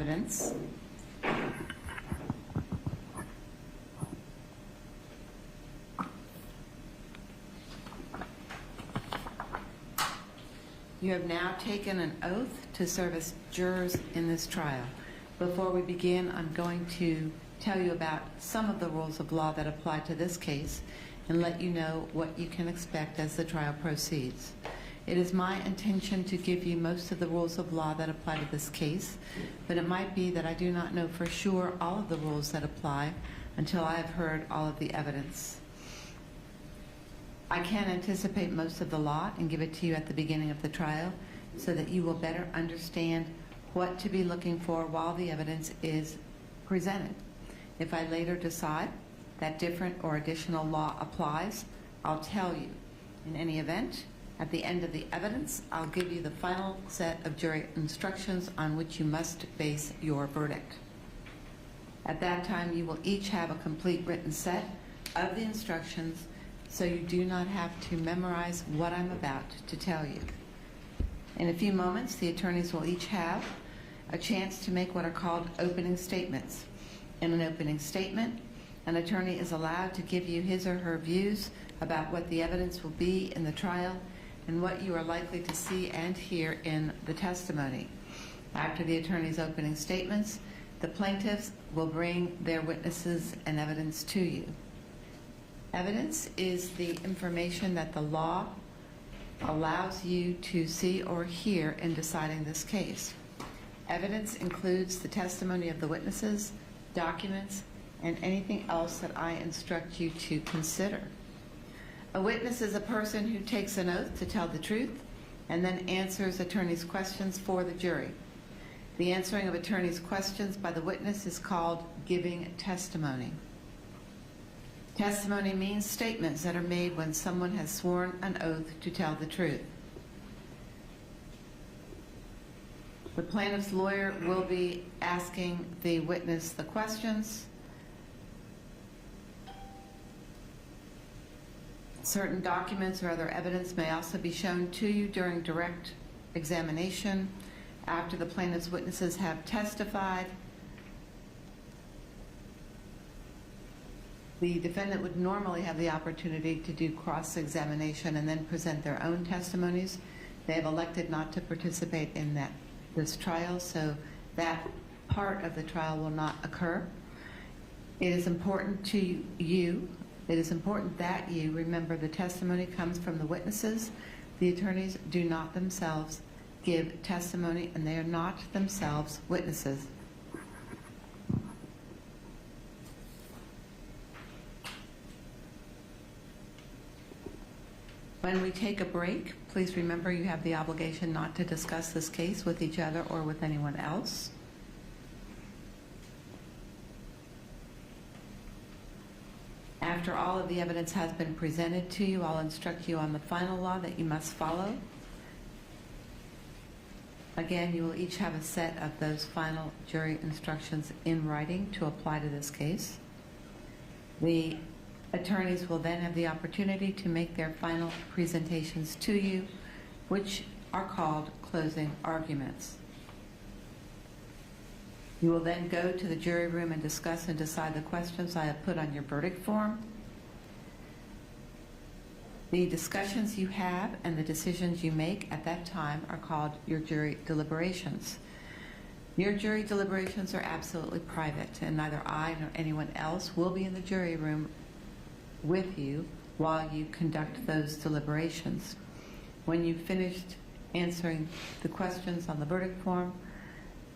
evidence. You have now taken an oath to serve as jurors in this trial. Before we begin, I'm going to tell you about some of the rules of law that apply to this case and let you know what you can expect as the trial proceeds. It is my intention to give you most of the rules of law that apply to this case, but it might be that I do not know for sure all of the rules that apply until I have heard all of the evidence. I can anticipate most of the law and give it to you at the beginning of the trial so that you will better understand what to be looking for while the evidence is presented. If I later decide that different or additional law applies, I'll tell you. In any event, at the end of the evidence, I'll give you the final set of jury instructions on which you must base your verdict. At that time, you will each have a complete written set of the instructions, so you do not have to memorize what I'm about to tell you. In a few moments, the attorneys will each have a chance to make what are called opening statements. In an opening statement, an attorney is allowed to give you his or her views about what the evidence will be in the trial and what you are likely to see and hear in the testimony. After the attorney's opening statements, the plaintiffs will bring their witnesses and evidence to you. Evidence is the information that the law allows you to see or hear in deciding this case. Evidence includes the testimony of the witnesses, documents, and anything else that I instruct you to consider. A witness is a person who takes an oath to tell the truth and then answers attorney's questions for the jury. The answering of attorney's questions by the witness is called giving testimony. Testimony means statements that are made when someone has sworn an oath to tell the truth. The plaintiff's lawyer will be asking the witness the questions. Certain documents or other evidence may also be shown to you during direct examination. After the plaintiff's witnesses have testified, the defendant would normally have the opportunity to do cross-examination and then present their own testimonies. They have elected not to participate in this trial, so that part of the trial will not occur. It is important to you, it is important that you remember the testimony comes from the witnesses. The attorneys do not themselves give testimony, and they are not themselves witnesses. When we take a break, please remember you have the obligation not to discuss this case with each other or with anyone else. After all of the evidence has been presented to you, I'll instruct you on the final law that you must follow. Again, you will each have a set of those final jury instructions in writing to apply to this case. The attorneys will then have the opportunity to make their final presentations to you, which are called closing arguments. You will then go to the jury room and discuss and decide the questions I have put on your verdict form. The discussions you have and the decisions you make at that time are called your jury deliberations. Your jury deliberations are absolutely private, and neither I nor anyone else will be in the jury room with you while you conduct those deliberations. When you've finished answering the questions on the verdict form,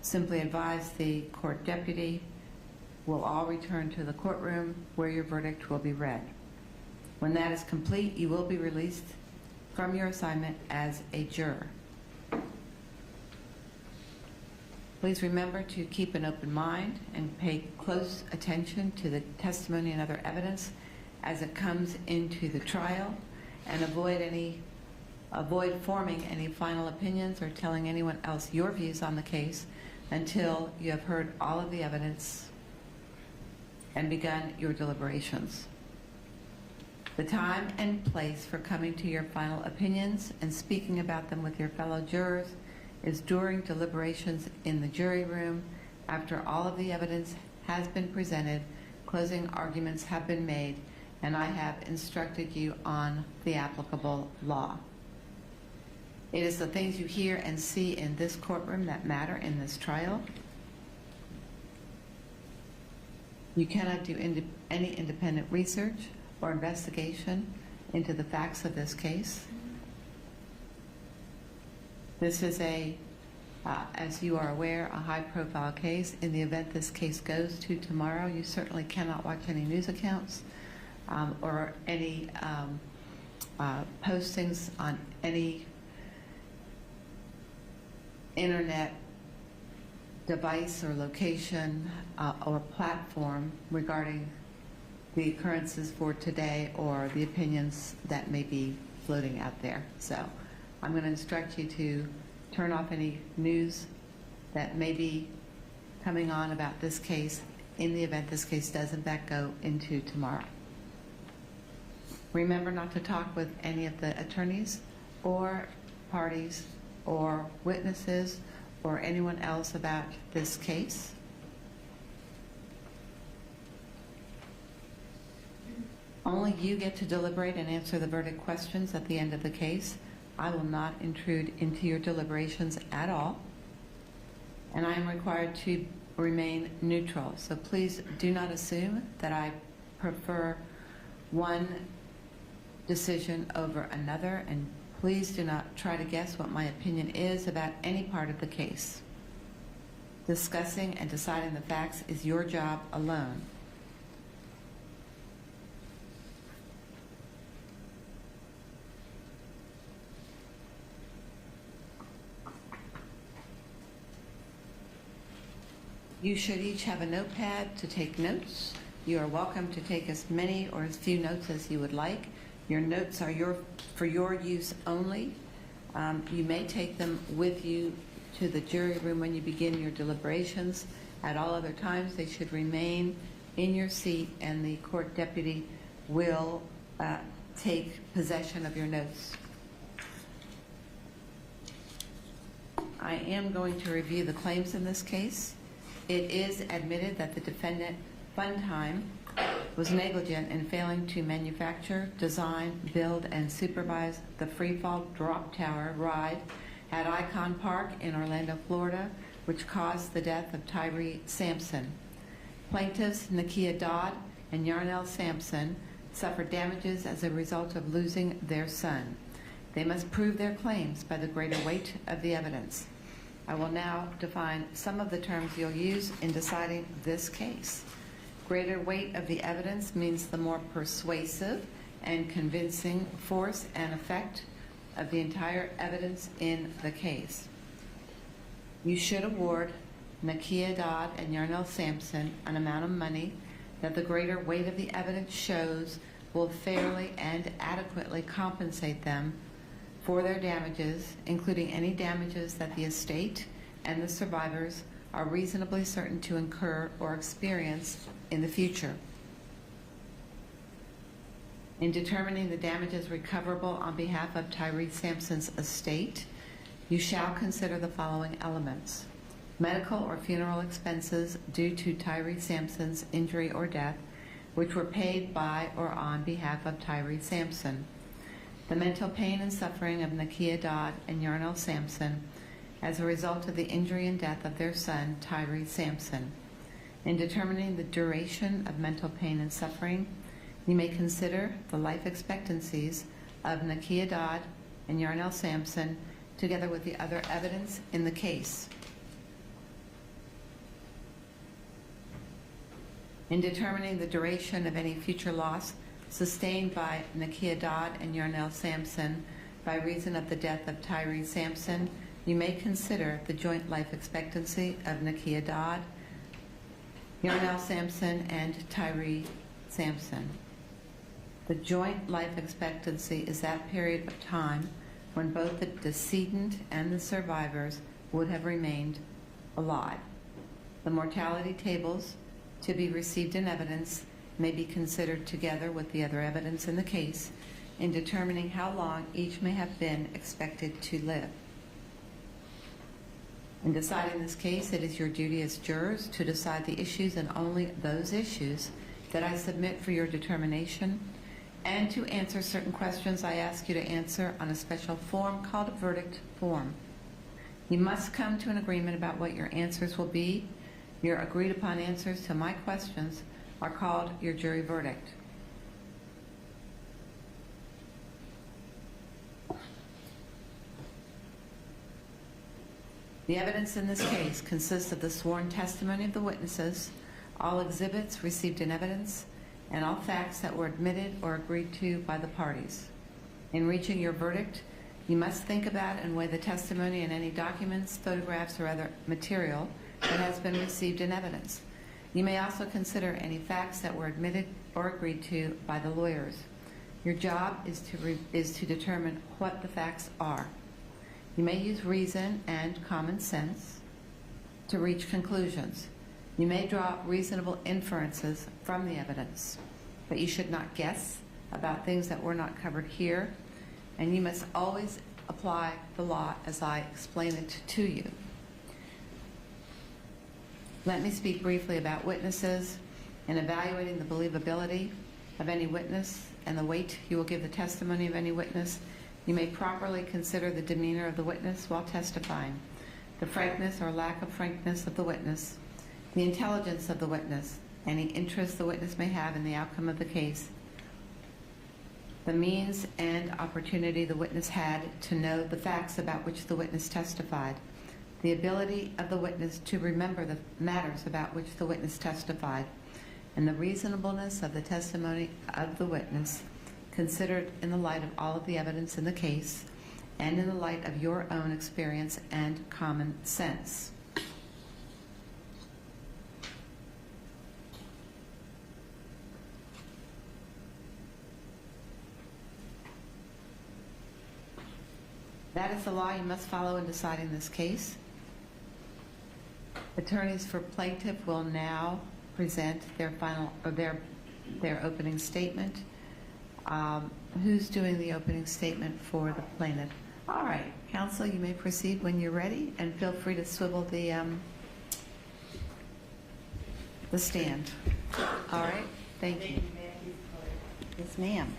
simply advise the court deputy. We'll all return to the courtroom where your verdict will be read. When that is complete, you will be released from your assignment as a juror. Please remember to keep an open mind and pay close attention to the testimony and other evidence as it comes into the trial, and avoid forming any final opinions or telling anyone else your views on the case until you have heard all of the evidence and begun your deliberations. The time and place for coming to your final opinions and speaking about them with your fellow jurors is during deliberations in the jury room After all of the evidence has been presented, closing arguments have been made, and I have instructed you on the applicable law. It is the things you hear and see in this courtroom that matter in this trial. You cannot do any independent research or investigation into the facts of this case. This is as you are aware, a high-profile case. In the event this case goes to tomorrow, you certainly cannot watch any news accounts or any postings on any internet device or location or platform regarding the occurrences for today or the opinions that may be floating out there. So I'm going to instruct you to turn off any news that may be coming on about this case in the event this case does in fact go into tomorrow. Remember not to talk with any of the attorneys or parties or witnesses or anyone else about this case. Only you get to deliberate and answer the verdict questions at the end of the case. I will not intrude into your deliberations at all, and I am required to remain neutral. So please do not assume that I prefer one decision over another, and please do not try to guess what my opinion is about any part of the case. Discussing and deciding the facts is your job alone. You should each have a notepad to take notes. You are welcome to take as many or as few notes as you would like. Your notes are for your use only. You may take them with you to the jury room when you begin your deliberations. At all other times, they should remain in your seat, and the court deputy will take possession of your notes. I am going to review the claims in this case. It is admitted that the defendant, Funtime, was negligent in failing to manufacture, design, build, and supervise the freefall drop tower ride at Icon Park in Orlando, Florida, which caused the death of Tyree Sampson. Plaintiffs Nakia Dodd and Yarnell Sampson suffered damages as a result of losing their son. They must prove their claims by the greater weight of the evidence. I will now define some of the terms you'll use in deciding this case. Greater weight of the evidence means the more persuasive and convincing force and effect of the entire evidence in the case. You should award Nakia Dodd and Yarnell Sampson an amount of money that the greater weight of the evidence shows will fairly and adequately compensate them for their damages, including any damages that the estate and the survivors are reasonably certain to incur or experience in the future. In determining the damages recoverable on behalf of Tyree Sampson's estate, you shall consider the following elements: medical or funeral expenses due to Tyree Sampson's injury or death, which were paid by or on behalf of Tyree Sampson; the mental pain and suffering of Nakia Dodd and Yarnell Sampson as a result of the injury and death of their son, Tyree Sampson. In determining the duration of mental pain and suffering, you may consider the life expectancies of Nakia Dodd and Yarnell Sampson together with the other evidence in the case. In determining the duration of any future loss sustained by Nakia Dodd and Yarnell Sampson by reason of the death of Tyree Sampson, you may consider the joint life expectancy of Nakia Dodd, Yarnell Sampson, and Tyree Sampson. The joint life expectancy is that period of time when both the decedent and the survivors would have remained alive. The mortality tables to be received in evidence may be considered together with the other evidence in the case in determining how long each may have been expected to live. In deciding this case, it is your duty as jurors to decide the issues and only those issues that I submit for your determination, and to answer certain questions I ask you to answer on a special form called a verdict form. You must come to an agreement about what your answers will be. Your agreed upon answers to my questions are called your jury verdict. The evidence in this case consists of the sworn testimony of the witnesses, all exhibits received in evidence, and all facts that were admitted or agreed to by the parties. In reaching your verdict, you must think about and weigh the testimony and any documents, photographs, or other material that has been received in evidence. You may also consider any facts that were admitted or agreed to by the lawyers. Your job is to determine what the facts are. You may use reason and common sense to reach conclusions. You may draw reasonable inferences from the evidence, but you should not guess about things that were not covered here, and you must always apply the law as I explain it to you. Let me speak briefly about witnesses. In evaluating the believability of any witness and the weight you will give the testimony of any witness, you may properly consider the demeanor of the witness while testifying, the frankness or lack of frankness of the witness, the intelligence of the witness, any interest the witness may have in the outcome of the case, the means and opportunity the witness had to know the facts about which the witness testified, the ability of the witness to remember the matters about which the witness testified, and the reasonableness of the testimony of the witness considered in the light of all of the evidence in the case and in the light of your own experience and common sense. That is the law you must follow in deciding this case. Attorneys for plaintiff will now present their opening statement. Who's doing the opening statement for the plaintiff? All right, counsel, you may proceed when you're ready, and feel free to swivel the stand. All right, thank you. Yes, ma'am.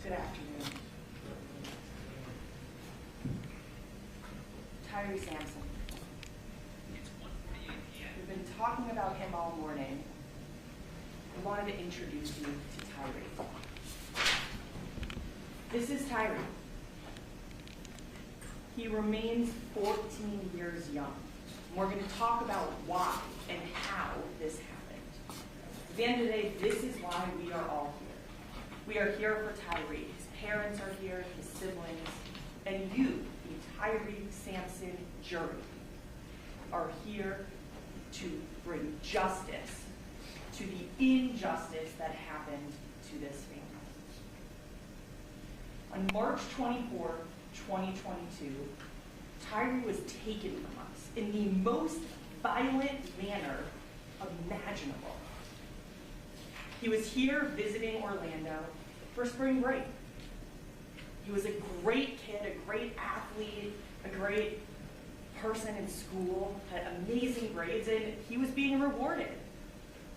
Good afternoon. Tyree Sampson. We've been talking about him all morning. I wanted to introduce you to Tyree. This is Tyree. He remains 14 years young. And we're going to talk about why and how this happened. At the end of the day, this is why we are all here. We are here for Tyree. His parents are here, his siblings, and you, the Tyree Sampson jury, are here to bring justice to the injustice that happened to this family. On March 24, 2022, Tyree was taken from us in the most violent manner imaginable. He was here visiting Orlando for spring break. He was a great kid, a great athlete, a great person in school, had amazing grades, and he was being rewarded.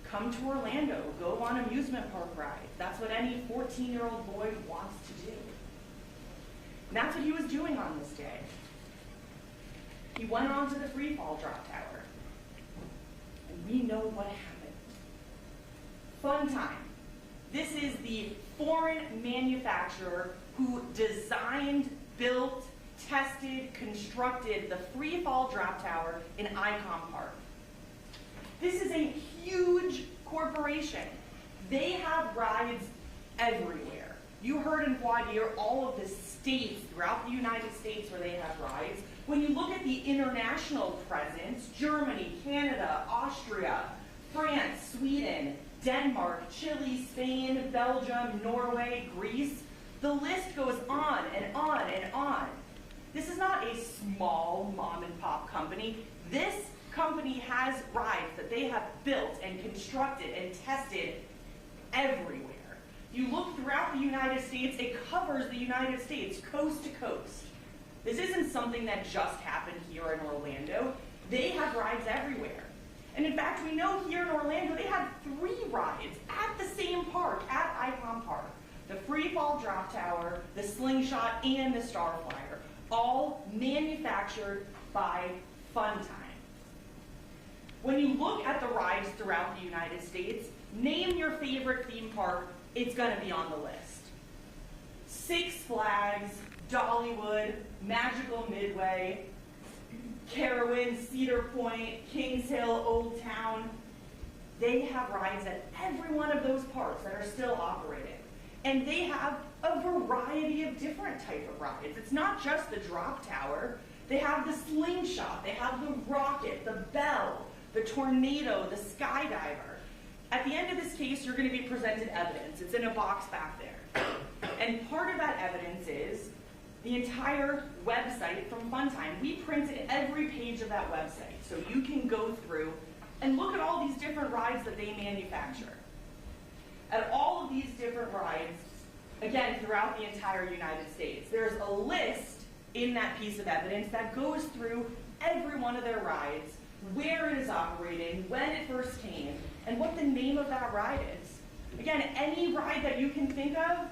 Come to Orlando, go on amusement park rides. That's what any 14-year-old boy wants to do. And that's what he was doing on this day. He went on to the free fall drop tower. And we know what happened. Fun time. This is the foreign manufacturer who designed, built, tested, constructed the free fall drop tower in Icon Park. This is a huge corporation. They have rides everywhere. You heard in voir dire all of the states throughout the United States where they have rides. When you look at the international presence, Germany, Canada, Austria, France, Sweden, Denmark, Chile, Spain, Belgium, Norway, Greece, the list goes on and on and on. This is not a small mom and pop company. This company has rides that they have built and constructed and tested everywhere. You look throughout the United States, it covers the United States coast to coast. This isn't something that just happened here in Orlando. They have rides everywhere. And in fact, we know here in Orlando, they had 3 rides at the same park, at Icon Park. The Free Fall Drop Tower, the Slingshot, and the Starflyer, all manufactured by Fun Time. When you look at the rides throughout the United States, name your favorite theme park, it's gonna be on the list. Six Flags, Dollywood, Magical Midway, Carowinds, Cedar Point, Kings Hill, Old Town. They have rides at every one of those parks that are still operating. And they have a variety of different type of rides. It's not just the drop tower. They have the Slingshot, they have the Rocket, the Bell, the Tornado, the Skydiver. At the end of this case, you're going to be presented evidence. It's in a box back there. And part of that evidence is the entire website from Fun Time. We printed every page of that website, so you can go through and look at all these different rides that they manufacture. At all of these different rides, again, throughout the entire United States, there's a list in that piece of evidence that goes through every one of their rides, where it is operating, when it first came, and what the name of that ride is. Again, any ride that you can think of,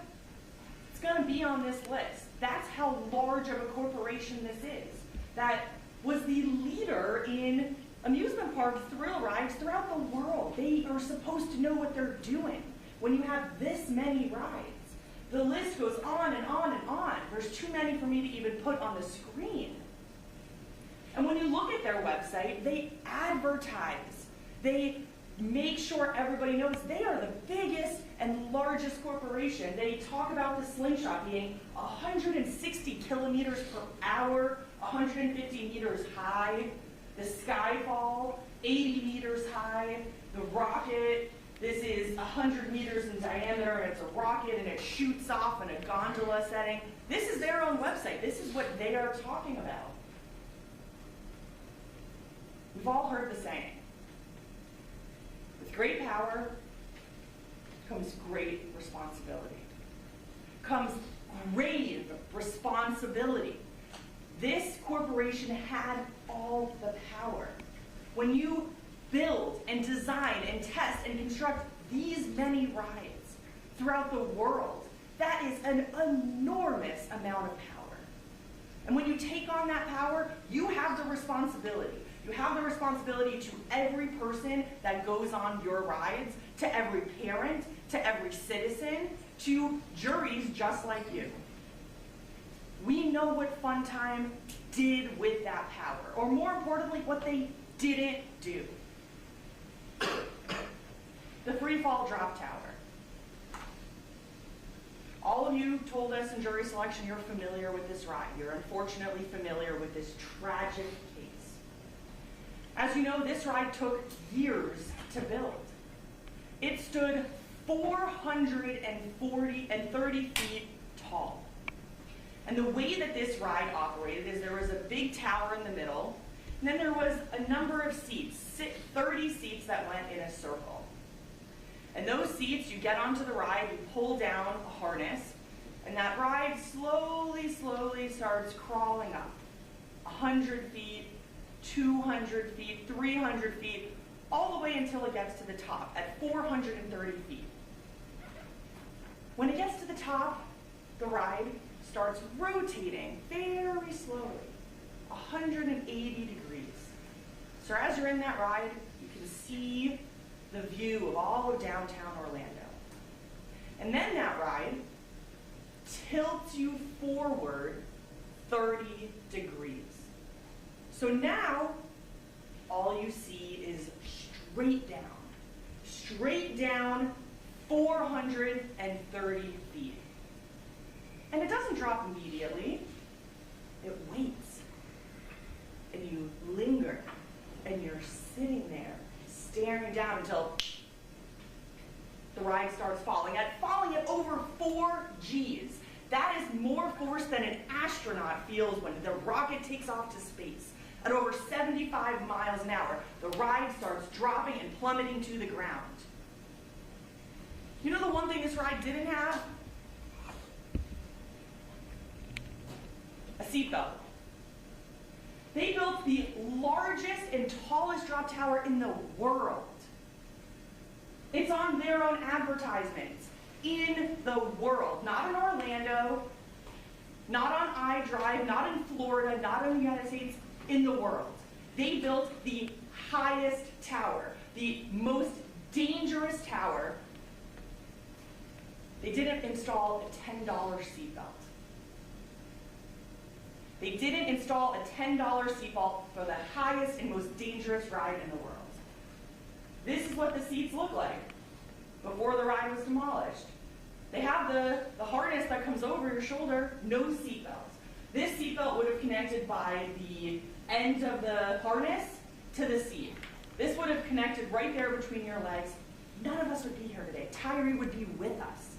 it's going to be on this list. That's how large of a corporation this is. That was the leader in amusement park thrill rides throughout the world. They are supposed to know what they're doing when you have this many rides. The list goes on and on and on. There's too many for me to even put on the screen. And when you look at their website, they advertise. They make sure everybody knows they are the biggest and largest corporation. They talk about the Slingshot being 160 kilometers per hour, 150 meters high. The Skyfall, 80 meters high. The Rocket, this is 100 meters in diameter, and it's a rocket, and it shoots off in a gondola setting. This is their own website. This is what they are talking about. We've all heard the saying. With great power comes great responsibility. Comes grave responsibility. This corporation had all the power. When you build and design and test and construct these many rides throughout the world, that is an enormous amount of power. And when you take on that power, you have the responsibility. You have the responsibility to every person that goes on your rides, to every parent, to every citizen, to juries just like you. We know what Fun Time did with that power, or more importantly, what they didn't do. The Free Fall Drop Tower. All of you told us in jury selection you're familiar with this ride. You're unfortunately familiar with this tragic case. As you know, this ride took years to build. It stood 430 feet tall. And the way that this ride operated is there was a big tower in the middle, and then there was a number of seats, 30 seats that went in a circle. And those seats, you get onto the ride, you pull down a harness, and that ride slowly, slowly starts crawling up. 100 feet, 200 feet, 300 feet, all the way until it gets to the top at 430 feet. When it gets to the top, the ride starts rotating very slowly, 180 degrees. So as you're in that ride, you can see the view of all of downtown Orlando. And then that ride tilts you forward 30 degrees. So now, all you see is straight down 430 feet. And it doesn't drop immediately, it waits. And you linger, and you're sitting there, staring down until the ride starts falling at over 4 Gs. That is more force than an astronaut feels when the rocket takes off to space. At over 75 miles an hour, the ride starts dropping and plummeting to the ground. You know the one thing this ride didn't have? A seatbelt. They built the largest and tallest drop tower in the world. It's on their own advertisements. In the world. Not in Orlando, not on iDrive, not in Florida, not in the United States, in the world. They built the highest tower, the most dangerous tower. They didn't install a $10 seatbelt. They didn't install a $10 seatbelt for the highest and most dangerous ride in the world. This is what the seats look like before the ride was demolished. They have the harness that comes over your shoulder, no seatbelt. This seatbelt would have connected by the end of the harness to the seat. This would have connected right there between your legs. None of us would be here today. Tyree would be with us.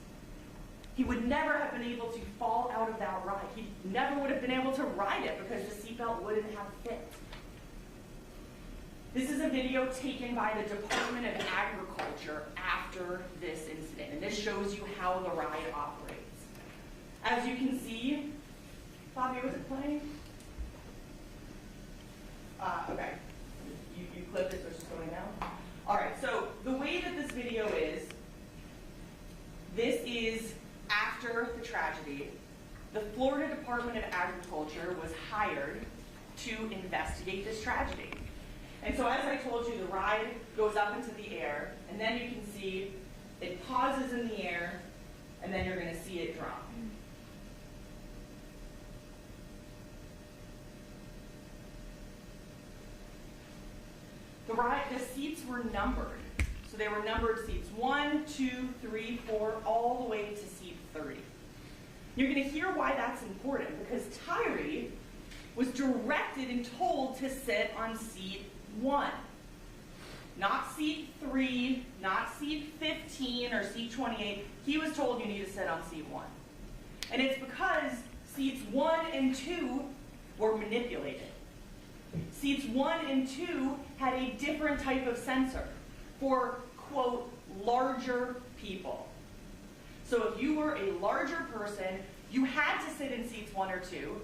He would never have been able to fall out of that ride. He never would have been able to ride it because the seatbelt wouldn't have fit. This is a video taken by the Department of Agriculture after this incident, and this shows you how the ride operates. As you can see, Bobby, was it playing? Okay. You clipped it, so it's just going down? All right, so the way that this video is, this is after the tragedy. The Florida Department of Agriculture was hired to investigate this tragedy. And so as I told you, the ride goes up into the air, and then you can see it pauses in the air, and then you're going to see it drop. The seats were numbered. So they were numbered seats 1, 2, 3, 4, all the way to seat 30. You're going to hear why that's important, because Tyree was directed and told to sit on seat 1. Not seat 3, not seat 15 or seat 28. He was told you need to sit on seat 1. And it's because seats 1 and 2 were manipulated. Seats 1 and 2 had a different type of sensor for, quote, larger people. So if you were a larger person, you had to sit in seats 1 or 2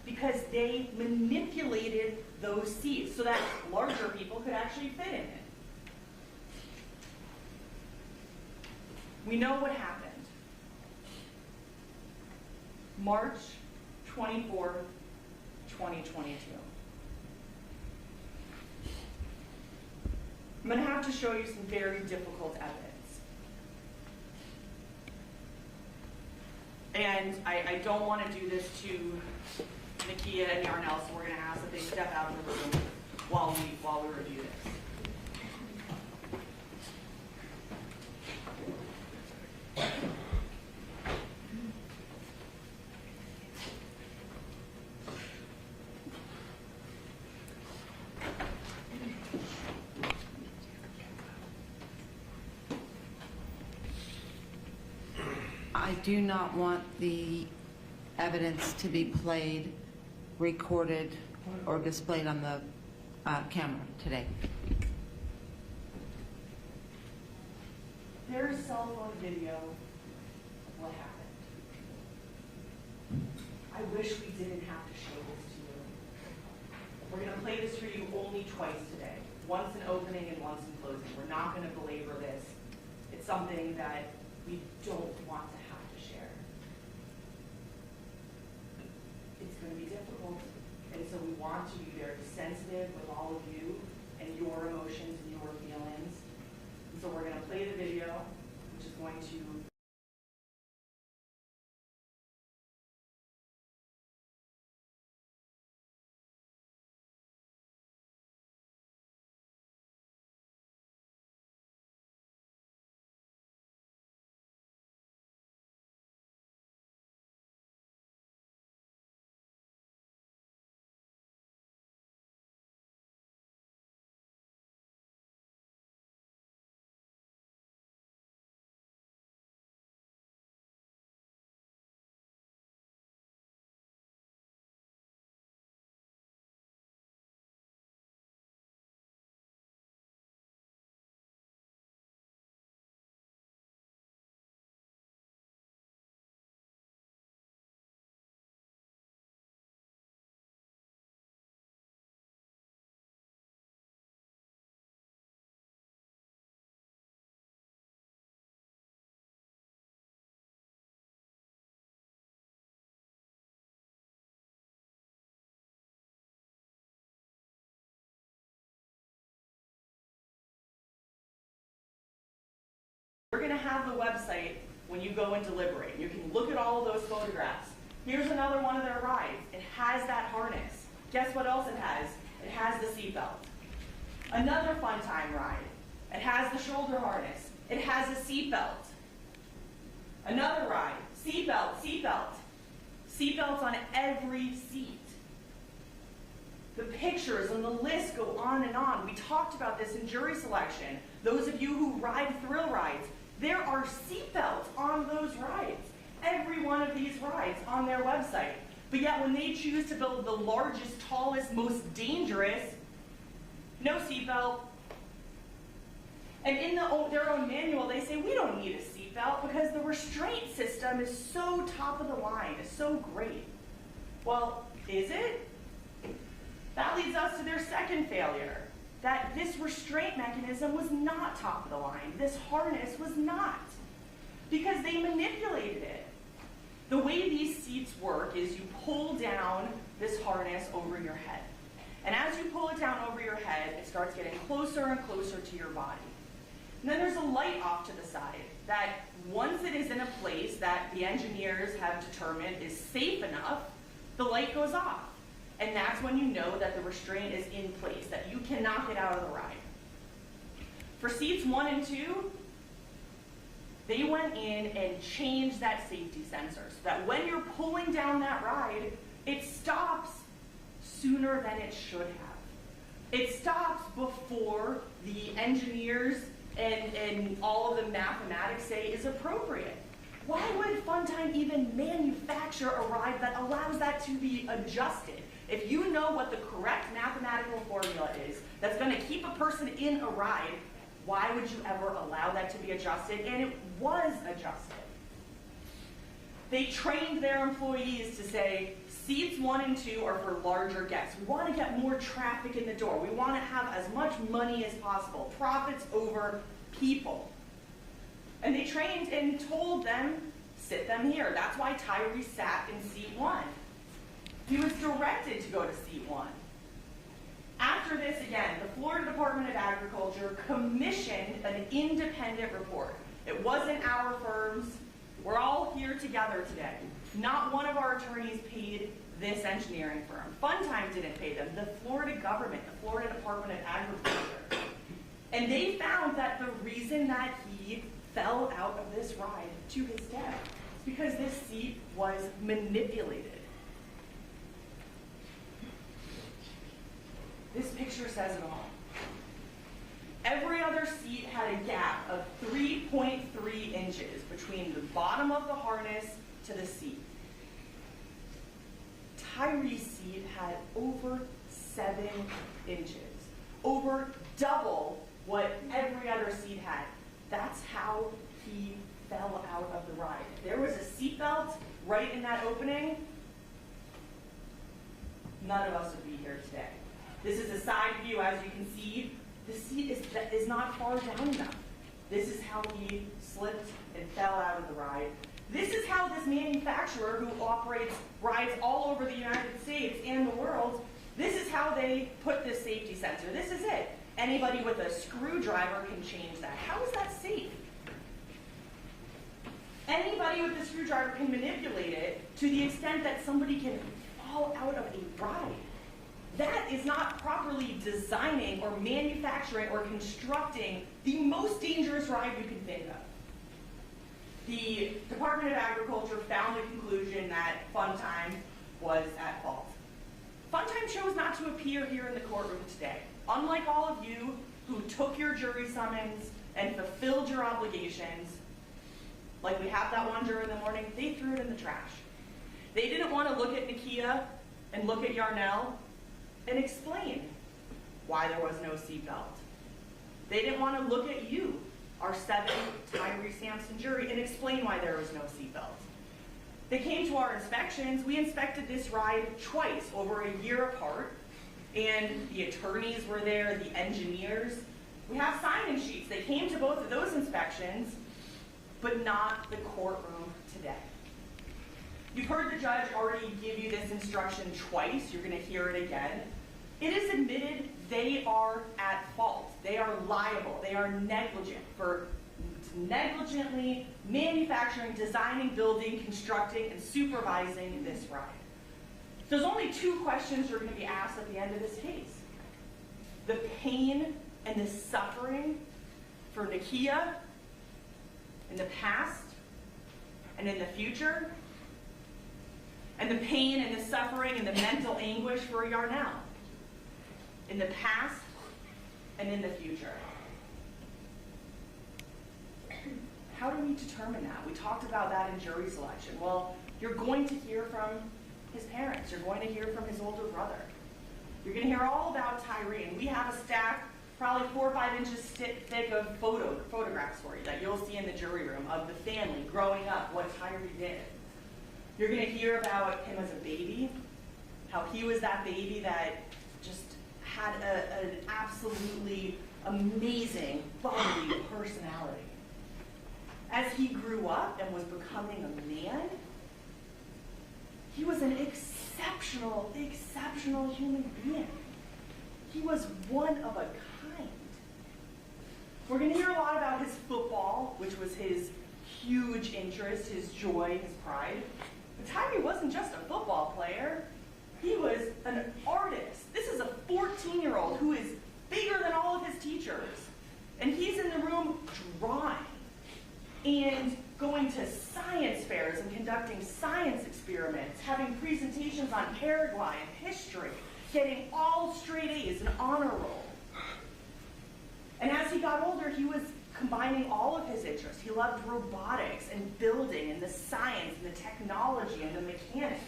because they manipulated those seats so that larger people could actually fit in it. We know what happened. March 24th, 2022. I'm going to have to show you some very difficult evidence. And I don't want to do this to Nakia and Yarnell, so we're going to ask that they step out of the room while we review this. I do not want the evidence to be played, recorded, or displayed on the camera today. There is cell phone video of what happened. I wish we didn't have to show this to you. We're going to play this for you only twice today. Once in opening and once in closing. We're not going to belabor this. It's something that we don't want to have to share. It's going to be difficult, and so we want to be very sensitive with all of you and your emotions and your feelings. And so we're going to play the video, which is going to We're going to have the website when you go and deliberate. You can look at all of those photographs. Here's another one of their rides. It has that harness. Guess what else it has? It has the seatbelt. Another Fun Time ride. It has the shoulder harness. It has a seatbelt. Another ride. Seatbelt, seatbelt. Seatbelts on every seat. The pictures and the list go on and on. We talked about this in jury selection. Those of you who ride thrill rides, there are seatbelts on those rides. Every one of these rides on their website. But yet when they choose to build the largest, tallest, most dangerous, no seatbelt. And in their own manual, they say, we don't need a seatbelt because the restraint system is so top of the line, is so great. Well, is it? That leads us to their second failure, that this restraint mechanism was not top of the line. This harness was not, because they manipulated it. The way these seats work is you pull down this harness over your head. And as you pull it down over your head, it starts getting closer and closer to your body. And then there's a light off to the side that once it is in a place that the engineers have determined is safe enough, the light goes off. And that's when you know that the restraint is in place, that you cannot get out of the ride. For seats 1 and 2, they went in and changed that safety sensor so that when you're pulling down that ride, it stops sooner than it should have. It stops before the engineers and all of the mathematics say is appropriate. Why would Funtime even manufacture a ride that allows that to be adjusted? If you know what the correct mathematical formula is that's going to keep a person in a ride, why would you ever allow that to be adjusted? And it was adjusted. They trained their employees to say, seats 1 and 2 are for larger guests. We want to get more traffic in the door. We want to have as much money as possible. Profits over people. And they trained and told them, sit them here. That's why Tyree sat in seat 1. He was directed to go to seat 1. After this, again, the Florida Department of Agriculture commissioned an independent report. It wasn't our firms. We're all here together today. Not one of our attorneys paid this engineering firm. Funtime didn't pay them. The Florida government, the Florida Department of Agriculture. And they found that the reason that he fell out of this ride to his death is because this seat was manipulated. This picture says it all. Every other seat had a gap of 3.3 inches between the bottom of the harness to the seat. Tyree's seat had over 7 inches, over double what every other seat had. That's how he fell out of the ride. If there was a seatbelt right in that opening, none of us would be here today. This is a side view. As you can see, the seat is not far down enough. This is how he slipped and fell out of the ride. This is how this manufacturer who operates rides all over the United States and the world, this is how they put this safety sensor. This is it. Anybody with a screwdriver can change that. How is that safe? Anybody with a screwdriver can manipulate it to the extent that somebody can fall out of a ride. That is not properly designing or manufacturing or constructing the most dangerous ride you can think of. The Department of Agriculture found the conclusion that Funtime was at fault. Funtime chose not to appear here in the courtroom today. Unlike all of you who took your jury summons and fulfilled your obligations, like we have that one juror in the morning, they threw it in the trash. They didn't want to look at Nakia and look at Yarnell and explain why there was no seatbelt. They didn't want to look at you, our 7 Tyree Sampson jury, and explain why there was no seatbelt. They came to our inspections. We inspected this ride twice, over a year apart, and the attorneys were there, the engineers. We have sign-in sheets. They came to both of those inspections, but not the courtroom today. You've heard the judge already give you this instruction twice. You're going to hear it again. It is admitted they are at fault. They are liable. They are negligent for negligently manufacturing, designing, building, constructing, and supervising this ride. There's only two questions you're going to be asked at the end of this case. The pain and the suffering for Nakia in the past and in the future, and the pain and the suffering and the mental anguish for Yarnell in the past and in the future. How do we determine that? We talked about that in jury selection. Well, you're going to hear from his parents. You're going to hear from his older brother. You're going to hear all about Tyree. And we have a stack, probably 4 or 5 inches thick of photographs for you that you'll see in the jury room of the family growing up, what Tyree did. You're going to hear about him as a baby, how he was that baby that just had an absolutely amazing, bubbly personality. As he grew up and was becoming a man, he was an exceptional human being. He was one of a kind. We're going to hear a lot about his football, which was his huge interest, his joy, his pride. But Tyree wasn't just a football player. He was an artist. This is a 14-year-old who is bigger than all of his teachers. And he's in the room drawing and going to science fairs and conducting science experiments, having presentations on Paraguay and history, getting all straight A's and honor roll. And as he got older, he was combining all of his interests. He loved robotics and building and the science and the technology and the mechanics.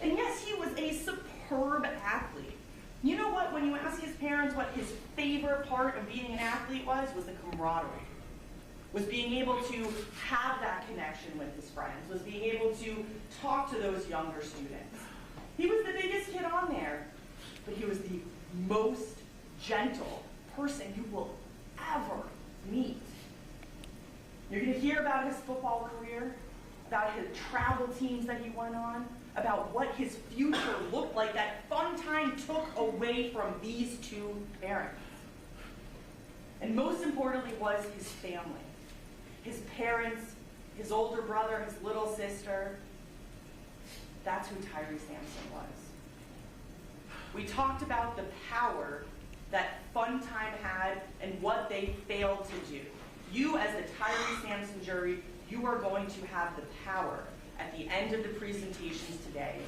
And yes, he was a superb athlete. You know what? When you ask his parents what his favorite part of being an athlete was the camaraderie. Was being able to have that connection with his friends, was being able to talk to those younger students. He was the biggest kid on there, but he was the most gentle person you will ever meet. You're going to hear about his football career, about his travel teams that he went on, about what his future looked like that fun time took away from these two parents. And most importantly was his family. His parents, his older brother, his little sister. That's who Tyree Sampson was. We talked about the power that Fun Time had and what they failed to do. You, as the Tyree Sampson jury, you are going to have the power at the end of the presentations today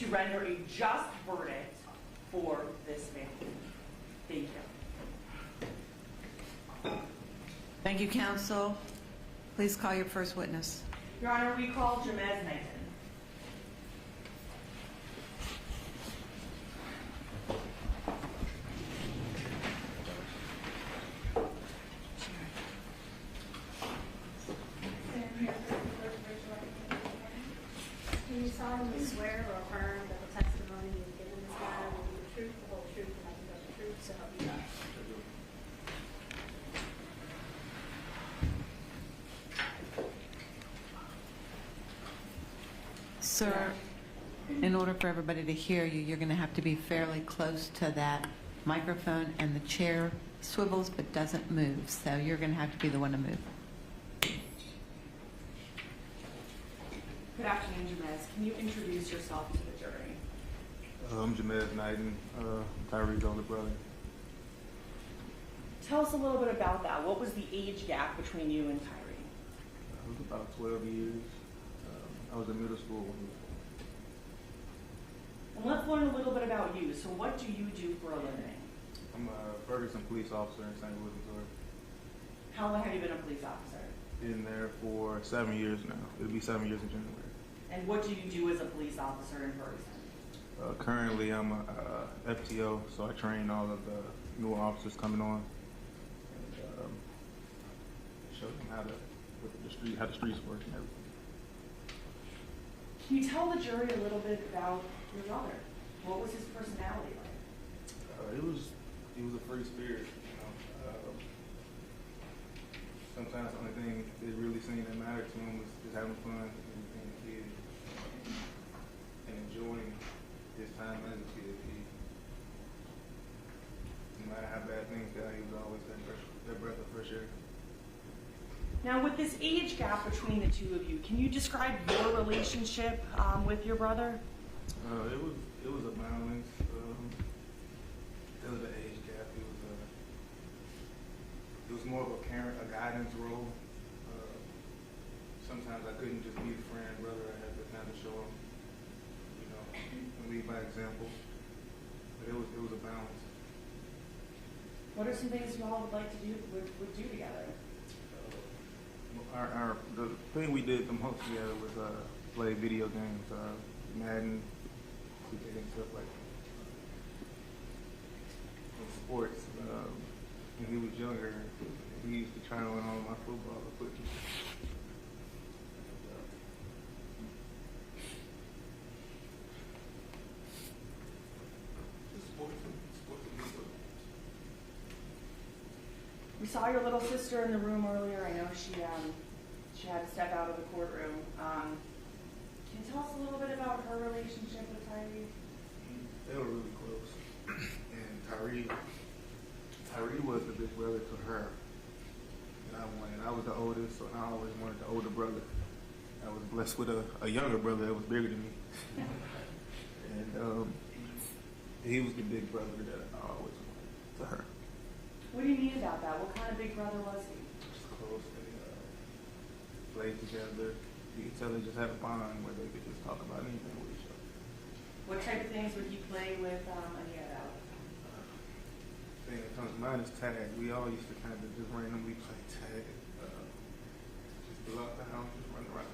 to render a just verdict for this family. Thank you. Thank you, counsel. Please call your first witness. Your Honor, we call Jamez Knighton. Do you solemnly swear or affirm that the testimony you give in this matter will be the truth, the whole truth, and nothing but the truth, so help you God? Sir, in order for everybody to hear you, you're going to have to be fairly close to that microphone, and the chair swivels but doesn't move, so you're going to have to be the one to move. Good afternoon, Jamez. Can you introduce yourself to the jury? I'm Jamez Knighton, Tyree's older brother. Tell us a little bit about that. What was the age gap between you and Tyree? It was about 12 years. I was in middle school when he was born. And let's learn a little bit about you. So what do you do for a living? I'm a Ferguson police officer in St. Louis, Missouri. How long have you been a police officer? Been there for 7 years now. It'll be 7 years in January. And what do you do as a police officer in Ferguson? Currently, I'm a FTO, so I train all of the newer officers coming on and show them how the streets work and everything. Can you tell the jury a little bit about your brother? What was his personality like? He was a free spirit. You know? Sometimes the only thing that really seemed that mattered to him was just having fun and being a kid and enjoying his time as a kid. No matter how bad things got, he was always that breath of fresh air. this age gap between the two of you, can you describe your relationship with your brother? It was a balance. There was an age gap. It was more of a parent, a guidance role. Sometimes I couldn't just be the friend, brother. I had to kind of show him, and lead by example. But it was a balance. What are some things you all would like to do would do together? The thing we did the most together was play video games, Madden, and stuff like that. And sports. When he was younger, he used to try on all my football equipment. We saw your little sister in the room earlier. I know she had to step out of the courtroom. Can you tell us a little bit about her relationship with Tyree? They were really close. And Tyree was the big brother to her. And I was the oldest, so I always wanted the older brother. I was blessed with a younger brother that was bigger than me. And he was the big brother that I always wanted to her. What do you mean about that? What kind of big brother was he? Just close. They played together. You could tell they just had a bond where they could just talk about anything with each other. What type of things would he play with Ania about? Thing that comes to mind is tag. We all used to kind of just randomly play tag. Just throughout the house, just run around.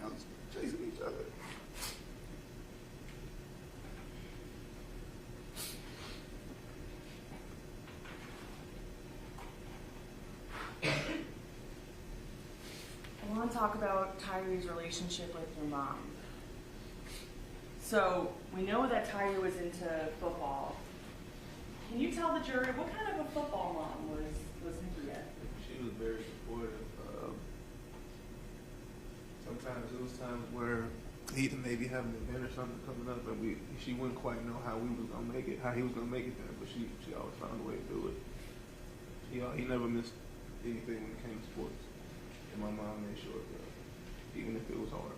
House, chasing each other. I want to talk about Tyree's relationship with your mom. So, we know that Tyree was into football. Can you tell the jury what kind of a football mom was Nikia? She was very supportive. Sometimes it was times where he'd maybe have an event or something coming up, and she wouldn't quite know how we was gonna make it, how he was gonna make it there, but she always found a way to do it. He never missed anything when it came to sports. And my mom made sure that, even if it was hard.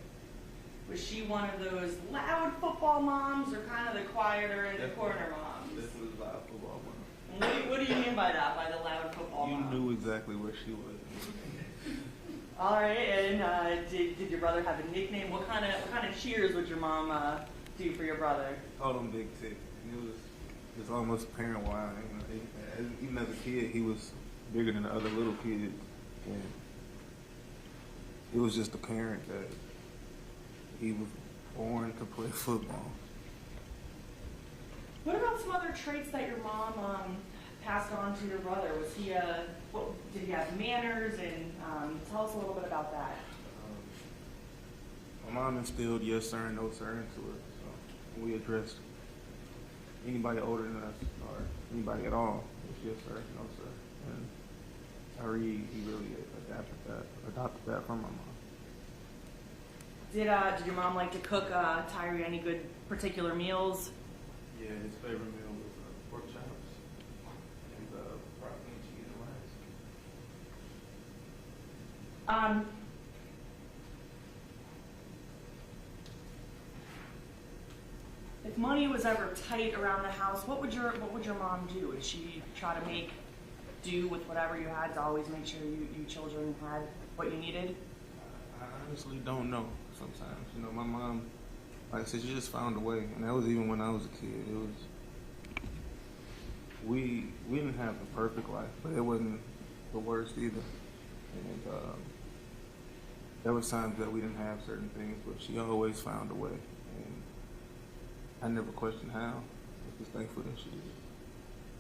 Was she one of those loud football moms or kind of the quieter in the corner moms? This was loud football mom. And what do you mean by that, by the loud football You mom? knew exactly where she was. All right, and did your brother have a nickname? What kind of cheers would your mom do for your brother? Called him Big Tick. And it was almost parent wild. Even as a kid, he was bigger than the other little kids. And it was just apparent that he was born to play football. What about some other traits that your mom passed on to your brother? Was he did he have manners? And tell us a little bit about that. My mom instilled yes sir and no sir into it. So we addressed anybody older than us or anybody at all. It's yes sir, no sir. And Tyree, he really adopted that from my mom. Did your mom like to cook Tyree any good particular meals? Yeah, his favorite meal was pork chops and broccoli and cheese and rice. If money was ever tight around the house, what would your mom do? Would she try to make do with whatever you had to always make sure you children had what you needed? I honestly don't know sometimes. My mom, like I said, she just found a way. And that was even when I was a kid. It was, we didn't have the perfect life, but it wasn't the worst either. And there was times that we didn't have certain things, but she always found a way. And I never questioned how. I was thankful that she did.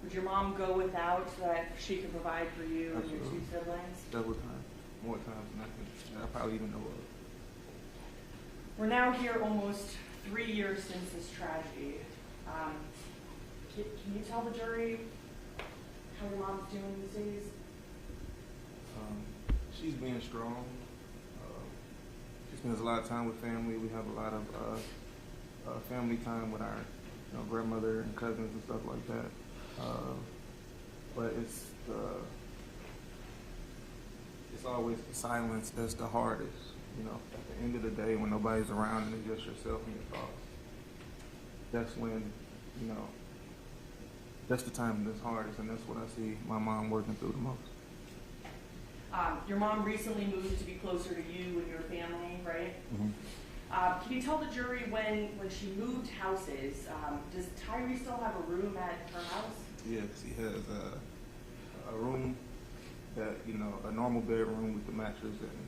Would your mom go without so that she could provide for you and your two Absolutely. siblings? Several times, more times than I probably even know of. We're now here almost 3 years since this tragedy. Can you tell the jury how your mom's doing these days? She's being strong. She spends a lot of time with family. We have a lot of family time with our grandmother and cousins and stuff like that. But it's it's always the silence that's the hardest. You know, at the end of the day, when nobody's around and it's just yourself and your thoughts, that's when, you know, that's the time that's hardest, and that's what I see my mom working through the most. Your mom recently moved to be closer to you and your family, right? Can you tell the jury when she moved houses, does Tyree still have a room at her house? Yes, he has a room that, you know, a normal bedroom with the mattress and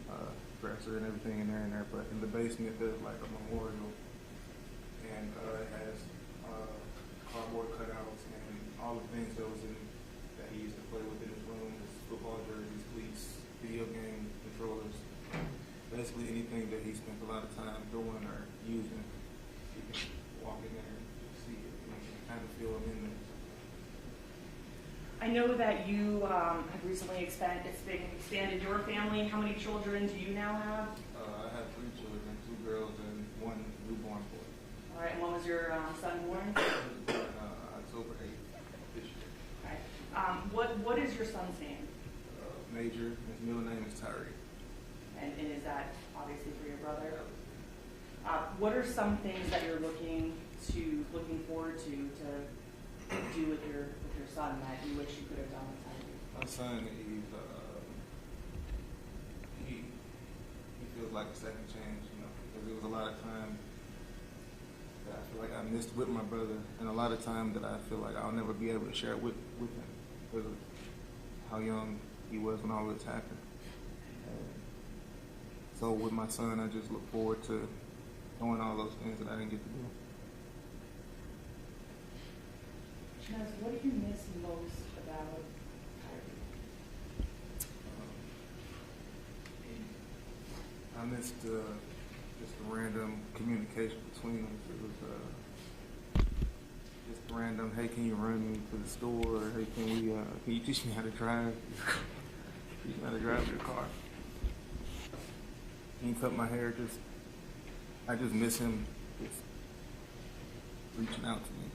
dresser and everything in there, but in the basement there's like a memorial, and it has cardboard cutouts and all the things that was in that he used to play with in his room, his football jerseys, cleats, video game controllers, basically anything that he spent a lot of time doing or using. You can walk in there and see it, and you can kind of feel him in there. I know that you have recently expanded your family. How many children do you now have? I have 3 children, 2 girls and 1 newborn boy. All right, and when was your son born? October 8th this year. All right. What is your son's name? Major, his middle name is Tyree. And is that obviously for your brother? What are some things that you're looking forward to do with your son that you wish you could have done with Tyree? My son, he feels like a second chance, you know, because there was a lot of time that I feel like I missed with my brother, and a lot of time that I feel like I'll never be able to share with him because of how young he was when all this happened. And so with my son, I just look forward to doing all those things that I didn't get to do. Shanaz, what do you miss most about Tyree? I missed just the random communication between us. It was just random, hey, can you run me to the store? Or, hey, can you teach me how to drive? Teach me how to drive your car. Can you cut my hair? I just miss him just reaching out to me.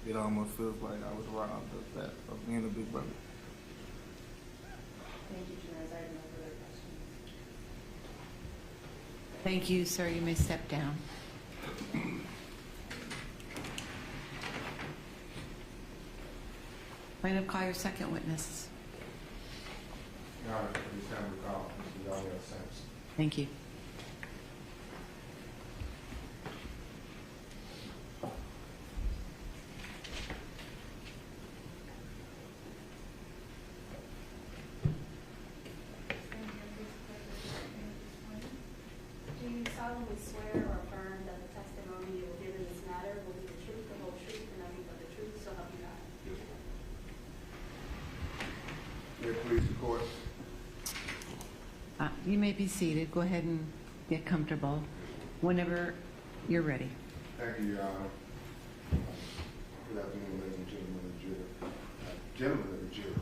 It almost feels like I was robbed of that, of being a big brother. Thank you, Shanaz. I have no further questions. Thank you, sir. You may step down. Plaintiff, call your second witness. Your Honor, please have the call, Mr. Daniel Sampson. Thank you. Do you solemnly swear or affirm that the testimony you will give in this matter will be the truth, the whole truth, and nothing but the truth, so help you God? Yes, ma'am. May it please the court. You may be seated. Go ahead and get comfortable whenever you're ready. Thank you, Your Honor. Good afternoon, ladies and gentlemen of the jury. Gentlemen of the jury.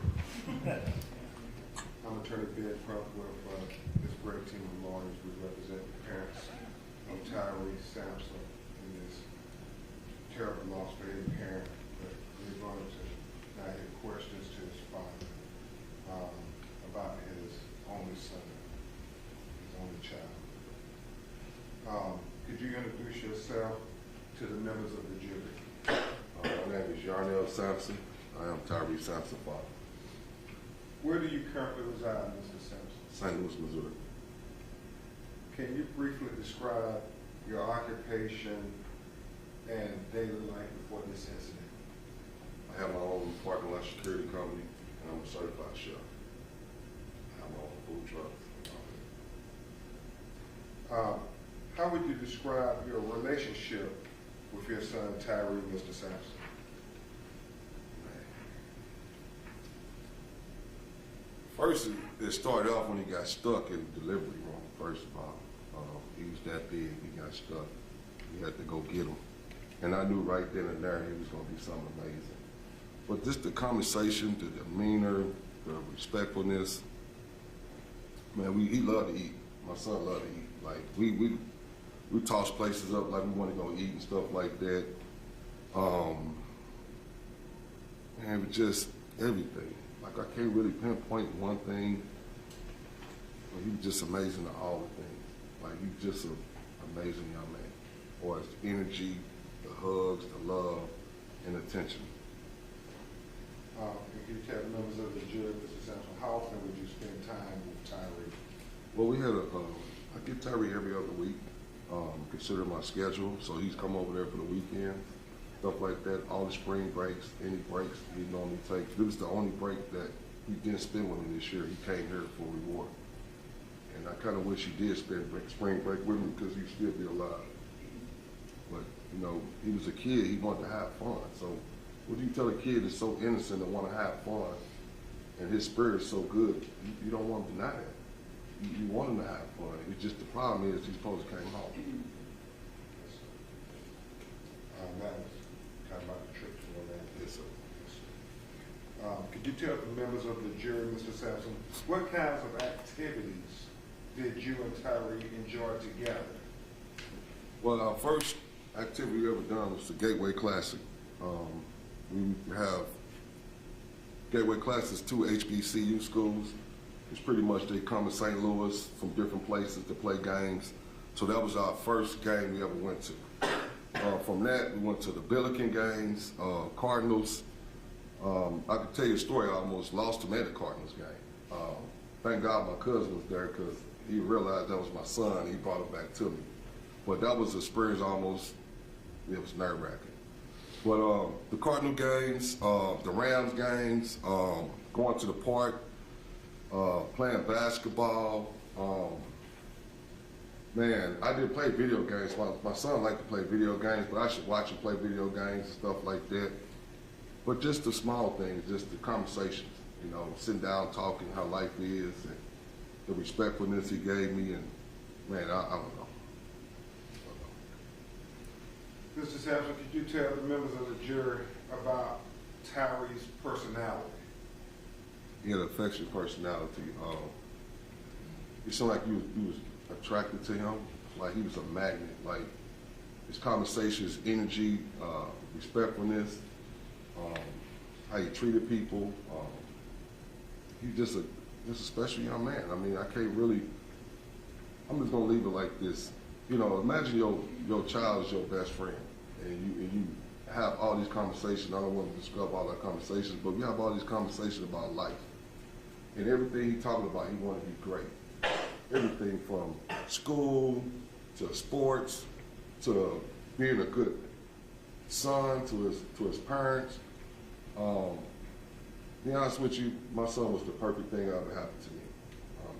I'm Attorney Ben Crump with this great team of lawyers. We represent the parents of Tyree Sampson in this terrible loss for his parent. But we're going to now hear questions to his father about his only son, his only child. Could you introduce yourself to the members of the jury? My name is Yarnell Sampson. I am Tyree Sampson's father. Where do you currently reside, Mr. Sampson? St. Louis, Missouri. Can you briefly describe your occupation and daily life before this incident? I have my own parking lot security company, and I'm a certified chef. I have my own food truck. How would you describe your relationship with your son, Tyree, Mr. Sampson? First, it started off when he got stuck in the delivery room, first of all. He was that big, he got stuck. We had to go get him. And I knew right then and there he was going to be something amazing. But just the conversation, the demeanor, the respectfulness, man, he loved to eat. My son loved to eat. Like, we toss places up like we want to go eat and stuff like that. And just everything. like I can't really pinpoint one thing, but he was just amazing at all the things. Like he's just an amazing young man. Or his energy, the hugs, the love, and attention. If you tell members of the jury, Mr. Sampson, how often would you spend time with Tyree? Well, we had I get Tyree every other week, consider my schedule, so he's come over there for the weekend, stuff like that, all the spring breaks, any breaks he normally takes. This was the only break that he didn't spend with me this year. He came here for reward. And I kind of wish he did spend spring break with me because he'd still be alive. But, you know, he was a kid, he wanted to have fun. So what do you tell a kid that's so innocent and want to have fun and his spirit is so good, you don't want to deny that. You want him to have fun. It's just the problem is he's supposed to came home. That was kind of like a trip for that. Yes, sir. Could you tell the members of the jury, Mr. Sampson, what kinds of activities did you and Tyree enjoy together? Well, our first activity we ever done was the Gateway Classic. We have Gateway Classics, 2 HBCU schools. It's pretty much they come to St. Louis from different places to play games. So that was our first game we ever went to. From that, we went to the Billiken games, Cardinals. I could tell you a story. I almost lost him at the Cardinals game. Thank God my cousin was there because he realized that was my son. He brought it back to me. But that was an experience almost, it was nerve-wracking. But the Cardinal games, the Rams games, going to the park, playing basketball. Man, I didn't play video games. My son liked to play video games, but I should watch him play video games and stuff like that. But just the small things, just the conversations, you know, sitting down talking how life is and the respectfulness he gave me, and man, I don't know. Mr. Sampson, could you tell the members of the jury about Tyree's personality? He had an affectionate personality. It seemed like you was attracted to him, like he was a magnet. Like his conversation, his energy, respectfulness, how he treated people. He's just a special young man. I mean, I can't really. I'm just gonna leave it like this. You know, imagine your child is your best friend, and you have all these conversations. I don't want to describe all our conversations, but we have all these conversations about life. And everything he talking about, he wanted to be great. Everything from school to sports to being a good son to his parents. To be honest with you, my son was the perfect thing that ever happened to me.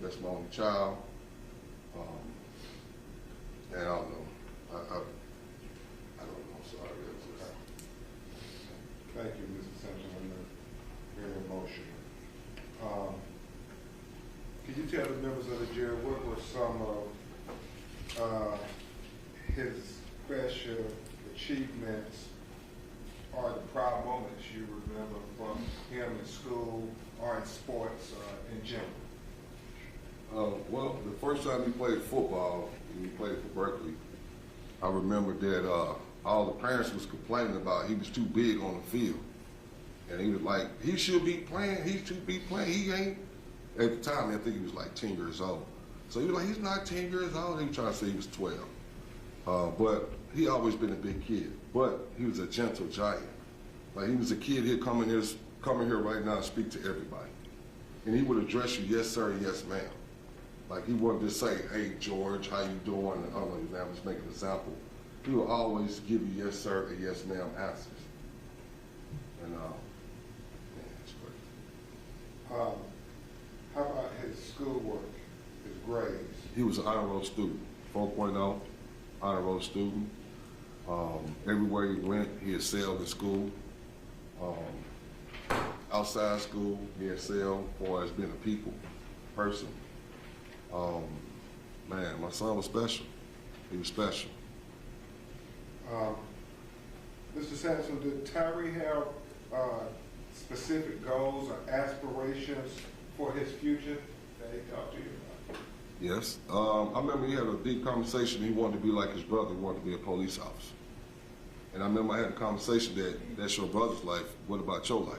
That's my only child. And I don't know. I don't know. Sorry. Thank you, Mr. Sampson. Very emotional. Could you tell the members of the jury what were some of his special achievements or the proud moments you remember from him in school or in sports in general? Well, the first time we played football, we played for Berkeley, I remember that all the parents was complaining about he was too big on the field. And he was like, he should be playing, he ain't. At the time, I think he was like 10 years old. So he was like, he's not 10 years old. He was trying to say he was 12. But he always been a big kid. But he was a gentle giant. Like he was a kid, he'd come in here right now and speak to everybody. And he would address you, yes sir, yes ma'am. Like he wouldn't just say, hey George, how you doing? And I don't know, I'm just making an example. He would always give you yes sir and yes ma'am answers. And man, it's great. How about his schoolwork, his grades? He was an honor roll student, 4.0 honor roll student. Everywhere he went, he excelled in school. Outside school, he excelled as far as being a people person. Man, my son was special. He was special. Mr. Sampson, did Tyree have specific goals or aspirations for his future that he talked to you about? Yes. I remember he had a deep conversation. He wanted to be like his brother. He wanted to be a police officer. And I remember I had a conversation that's your brother's life. What about your life?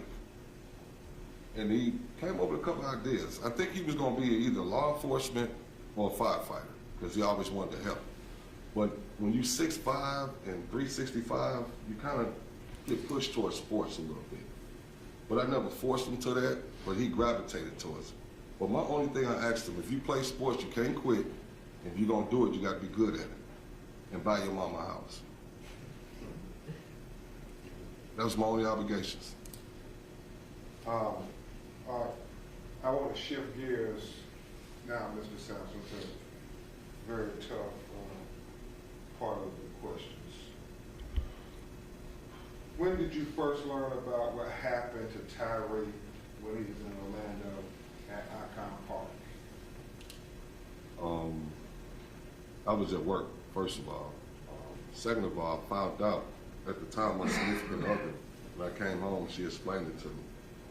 and he came up with a couple of ideas. I think he was going to be either law enforcement or a firefighter because he always wanted to help. But when you 6'5" and 365, you kind of get pushed towards sports a little bit. But I never forced him to that, but he gravitated towards it. But my only thing I asked him, if you play sports, you can't quit. If you're going to do it, you got to be good at it and buy your mama a house. That was my only obligations. All right. I want to shift gears now, Mr. Sampson, to a very tough part of the questions. When did you first learn about what happened to Tyree when he was in Orlando at Icon Park? I was at work, first of all. Second of all, I found out at the time my significant other, when I came home, she explained it to me.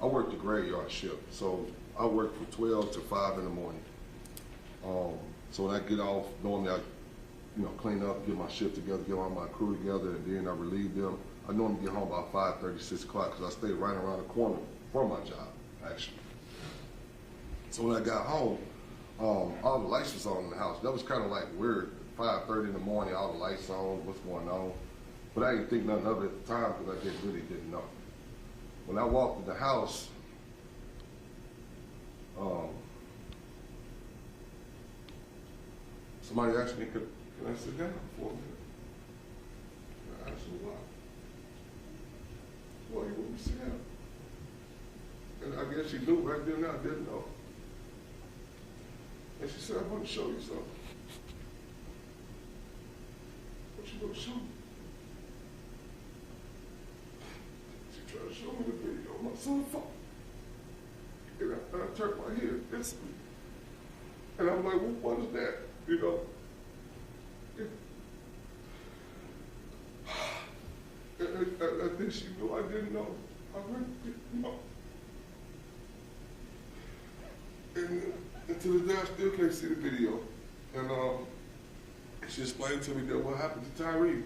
I worked the graveyard shift, so I worked from 12 to 5 in the morning. So when I get off, normally I, clean up, get my shift together, get all my crew together, and then I relieve them. I normally get home about 5:30, 6 o'clock, because I stay right around the corner from my job, actually. So when I got home, all the lights was on in the house. That was kind of like weird. 5:30 in the morning, all the lights on, what's going on? But I didn't think nothing of it at the time because I really didn't know. When I walked in the house, somebody asked me, can I sit down for a minute? I asked her why. Well, you want me to sit down? And I guess she knew right then and I didn't know. And she said, I want to show you something. What you going to show me? She tried to show me the video on my cell phone. And I turned my head instantly. And I'm like, well, what is that? And I think she knew I didn't know. I really didn't know. And to this day, I still can't see the video. And she explained to me that what happened to Tyree,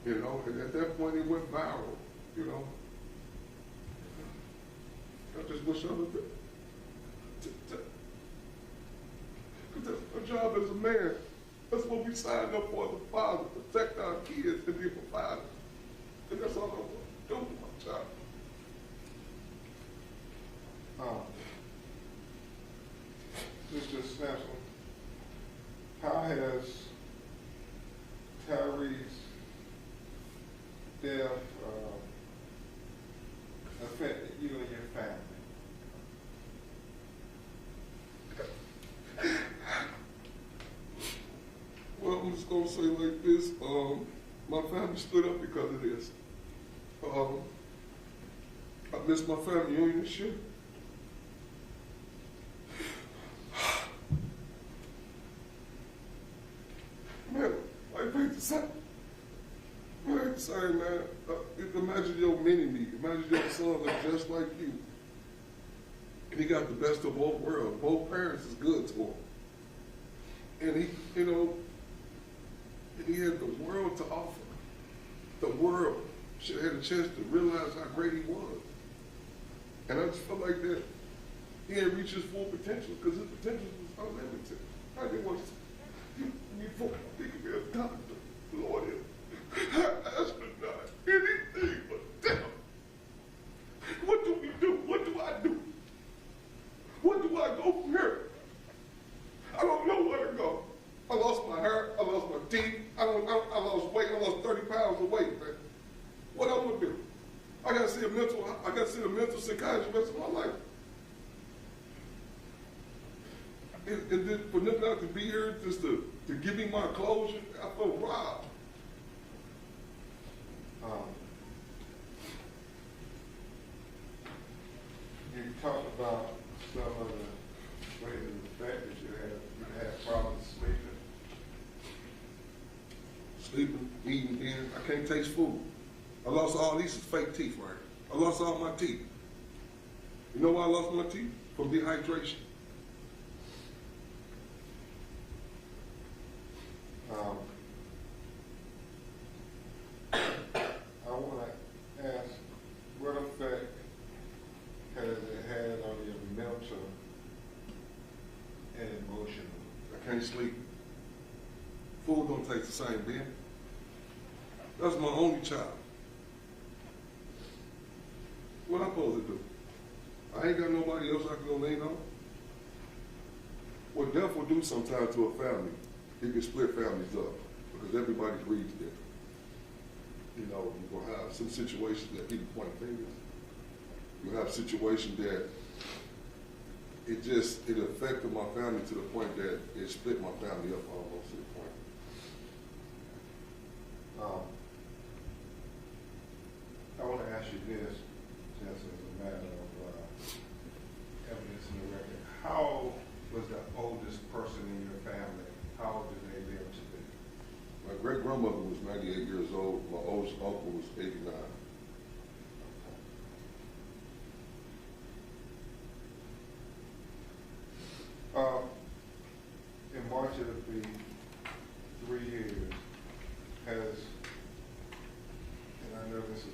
and at that point it went viral, I just wish I was there. Because that's my job as a man. That's what we signed up for as a father, protect our kids and be a provider. And that's all I want to do with my job. Mr. Sampson, how has Tyree's death affected you and your family? Well, I'm just going to say like this. My family stood up because of this. I miss my family union shit. Man, like Pete said, man, sorry, man. Imagine your mini-me. Imagine your son look just like you. And he got the best of both worlds. Both parents is good to him. And he, and he had the world to offer. The world should have had a chance to realize how great he was. And I just felt like that he didn't reach his full potential because his potential was unlimited. I didn't want to before he could be a doctor, lawyer. I asked him not anything but damn. What do we do? What do I do? Where do I go from here? I don't know where to go. I lost my hair, I lost my teeth, I lost weight, I lost 30 pounds of weight, man. What I'm gonna do? I gotta see a mental psychiatrist the rest of my life. And then for them not to be here just to give me my closure, I feel robbed. You talked about some of the ways and the fact that you had problems sleeping. Eating, eating. I can't taste food. I lost all these fake teeth, right? I lost all my teeth. You know why I lost my teeth? From dehydration. I want to ask, what effect has it had I can't sleep. Food don't taste the same then. That's my only child. What I'm supposed to do? I ain't got nobody else I can go lean on. What death will do sometimes to a family, it can split families up because everybody grieves different. You know, you're going to have some situations that people point fingers. You have situations that it affected my family to the point that it split my family up almost to the point. I want to ask you this, just as a matter of evidence in the record. How was the oldest person in your family? How old did they live to be? My great-grandmother was 98 years old. My oldest uncle was 89. In March it'll be 3 years. And I know this is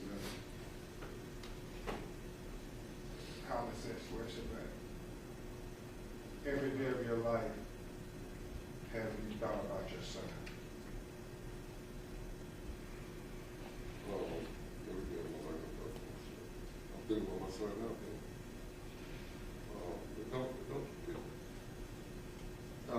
a common sense question, but every day of your life, have you thought about your son? Every day of my life, I'm thinking about my son now. I don't know. I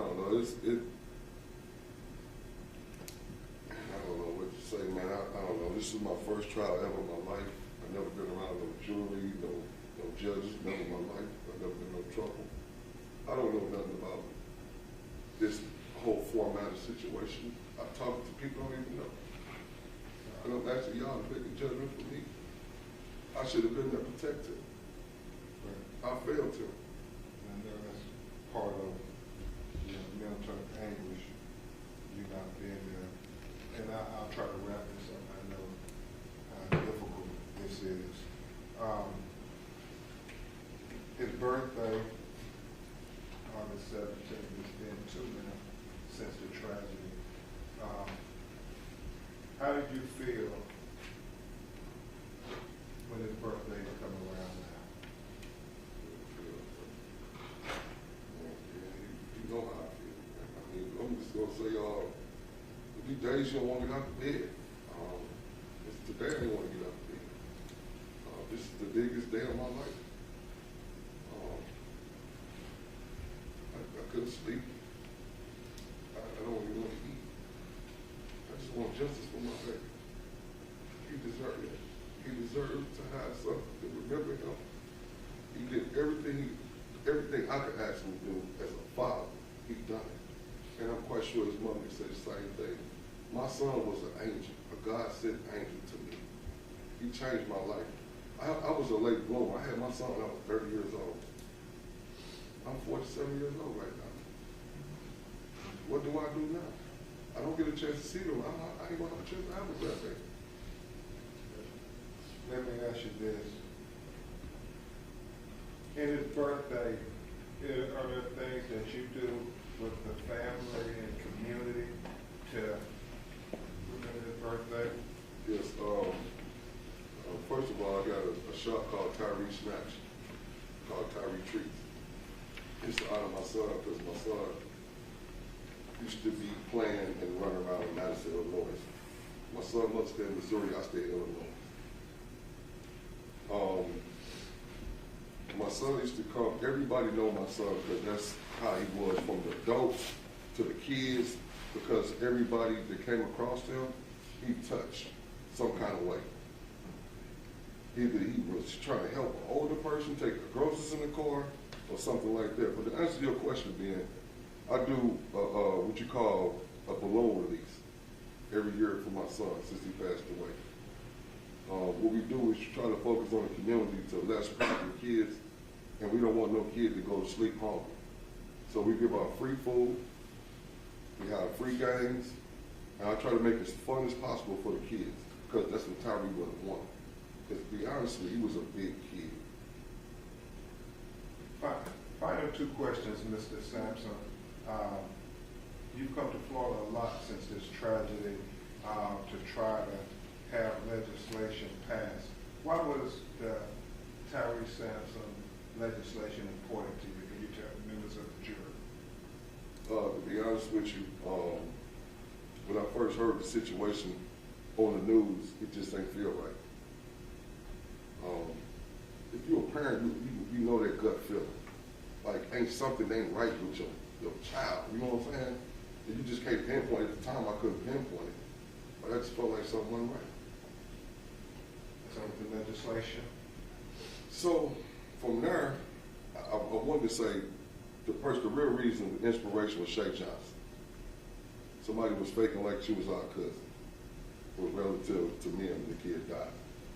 don't know what to say, man. I don't know. This is my first trial ever in my life. I've never been around no jury, no judges, never in my life. I've never been in no trouble. I don't know nothing about this whole format of situation. I talk to people I don't even know. And I'm asking y'all to make a judgment for me. I should have been there protected. I failed to. And I know that's part of mental anguish, you not being there. And I'll try to wrap this up. I know how difficult this is. His birthday, August 17th, it's been 2 minutes since the tragedy. How did you feel when his birthday is coming around now? You know how I feel. I mean, I'm just gonna say, there'll be days you don't want to get out of bed. It's today I don't want to get out of bed. This is the biggest day of my life. I couldn't sleep. I don't even want to eat. I just want justice for my baby. He deserved it. He deserved to have something to remember him. He did everything I could ask him to do as a father. He done it. And I'm quite sure his mother would say the same thing. My son was an angel, a God-sent angel to me. He changed my life. I was a late bloomer. I had my son when I was 30 years old. I'm 47 years old right now. What do I do now? I don't get a chance to see them. I ain't gonna have a chance to have a grandbaby. Let me ask you this. In his birthday, are there things that you do with the family and community to remember his birthday? Yes, first of all, I got a shop called Tyree Snacks, called Tyree Treats. It's to honor my son, because my son used to be playing and running around in Madison, Illinois. My son must stay in Missouri, I stay in Illinois. My son used to come, everybody know my son because that's how he was, from the adults to the kids, because everybody that came across him, he touched some kind of way. Either he was trying to help an older person take the groceries in the car or something like that. But to answer your question, Ben, I do what you call a balloon release every year for my son since he passed away. What we do is try to focus on the community to less problem kids, and we don't want no kid to go to sleep hungry. So we give out free food, we have free games, and I try to make it as fun as possible for the kids, because that's what Tyree would have wanted. Because to be honest with you, he was a big kid. Final 2 questions, Mr. Sampson. You've come to Florida a lot since this tragedy to try to have legislation passed. Why was the Tyree Sampson legislation important to you? Can you tell members of the jury? To be honest with you, when I first heard the situation on the news, it just ain't feel right. If you're a parent, you know that gut feeling. Like, something ain't right with your child, you know what I'm saying? And you just can't pinpoint it. At the time, I couldn't pinpoint it. But I just felt like something wasn't right. Some of the legislation. So, from there, I wanted to say, the real reason, the inspiration was Shay Johnson. Somebody was faking like she was our cousin, was relative to me and the kid died.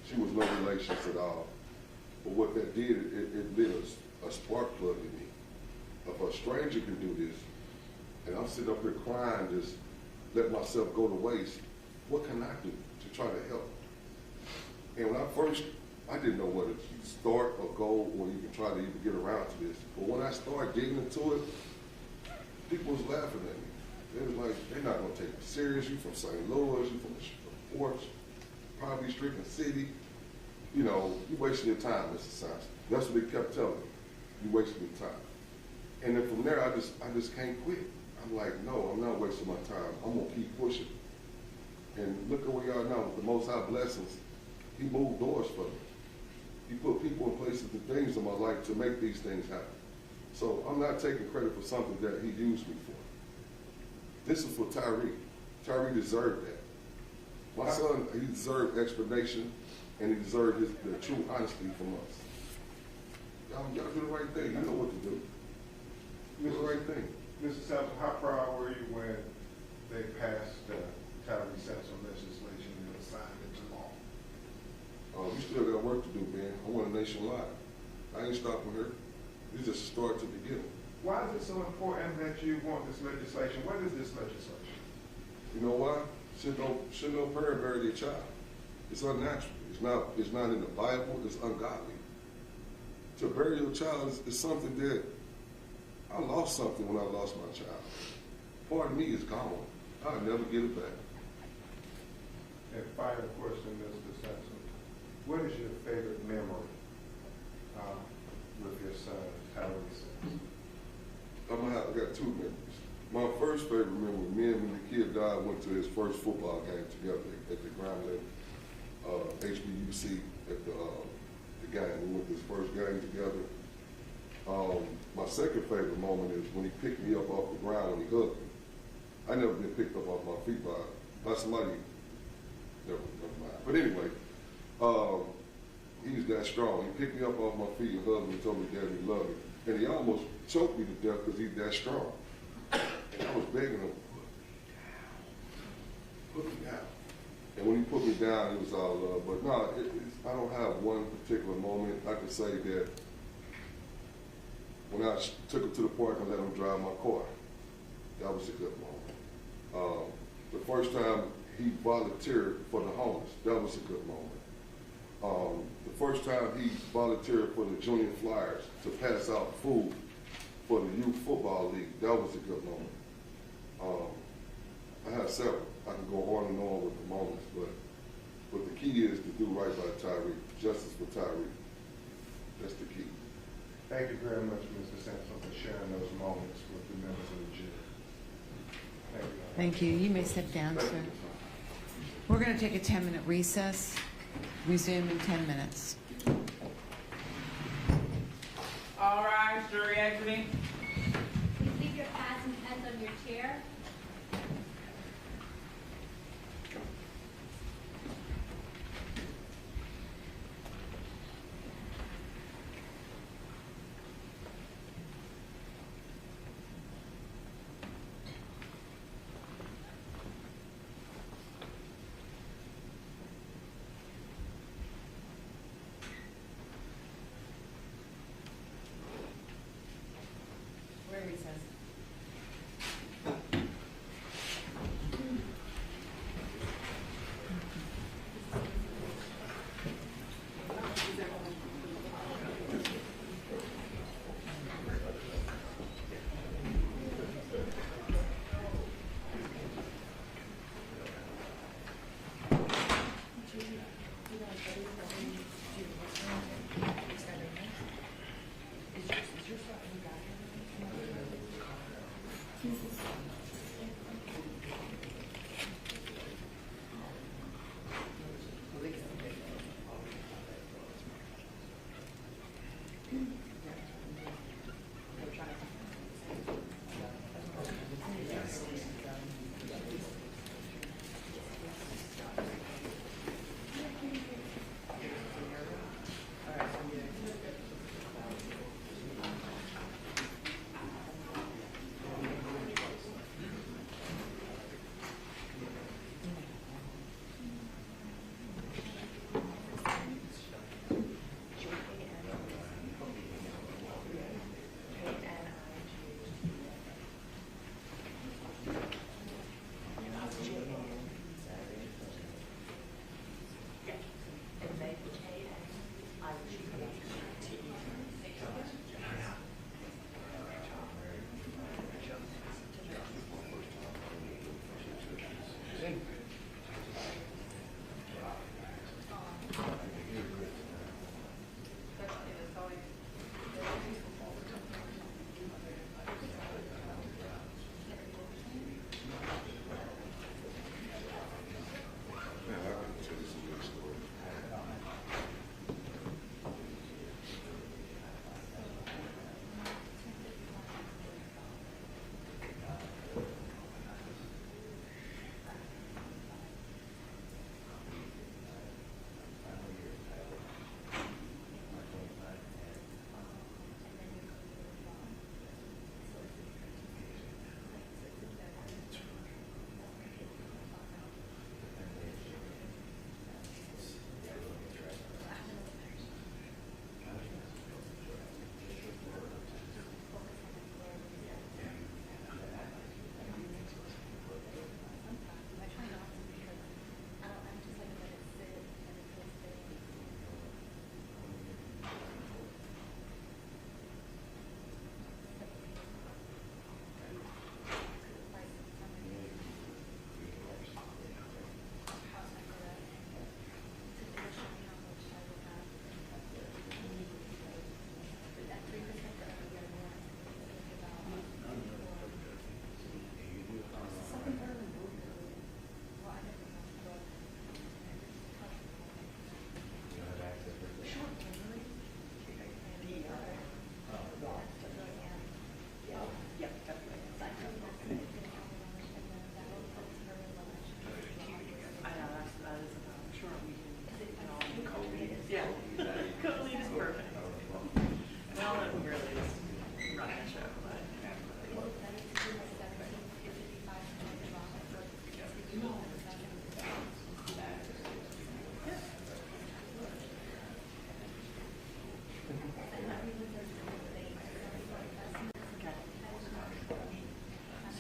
She was no relations at all. But what that did, it lit a spark plug in me. If a stranger can do this, and I'm sitting up here crying, just let myself go to waste, what can I do to try to help? And when I didn't know whether to start or go or even try to even get around to this. But when I started digging into it, people was laughing at me. They was like, they're not gonna take you serious. You from St. Louis, you from the ports, probably stricken city. You know, you wasting your time, Mr. Sampson. That's what they kept telling me. You wasting your time. And then from there, I just can't quit. I'm like, no, I'm not wasting my time. I'm gonna keep pushing. And look at where you are now. With the Most High blessings, He moved doors for me. He put people in places and things in my life to make these things happen. So I'm not taking credit for something that He used me for. This is for Tyree. Tyree deserved that. My son, he deserved explanation, and he deserved the true honesty from us. Y'all do the right thing. You know what to do. Do the right thing. Mr. Sampson, how proud were you when they passed Tyree Sampson legislation and signed into law? We still got work to do, man. I want a nationwide. I ain't stopping here. It's just a start to begin. Why is it so important that you want this legislation? What is this legislation? You know why? Should no parent bury their child. It's unnatural. It's not in the Bible. It's ungodly. To bury your child is something that I lost something when I lost my child. Part of me is gone. I'll never get it back. And final question, Mr. Sampson. What is your favorite memory with your son, Tyree Sampson? I got two memories. My first favorite memory, me and when the kid died, went to his first football game together at the Grambling HBUC at the game. We went to his first game together. My second favorite moment is when he picked me up off the ground when he hugged me. I never been picked up off my feet by somebody. Never mind. But anyway, he was that strong. He picked me up off my feet and hugged me and told me Dad he loved me. And he almost choked me to death because he's that strong. And I was begging him, put me down. And when he put me down, it was all love. But no, I don't have one particular moment. I can say that when I took him to the park and let him drive my car, that was a good moment. The first time he volunteered for the homeless, that was a good moment. The first time he volunteered for the Junior Flyers to pass out food for the youth football league, that was a good moment. I have several. I can go on and on with the moments, but the key is to do right by Tyree, justice for Tyree. That's the key. Thank you very much, Mr. Sampson, for sharing those moments with the members of the jury. Thank you. Thank you. You may sit down, sir. We're going to take a 10-minute recess. Resume in 10 minutes. All right, jury exiting. Please leave your pads and pens on your chair.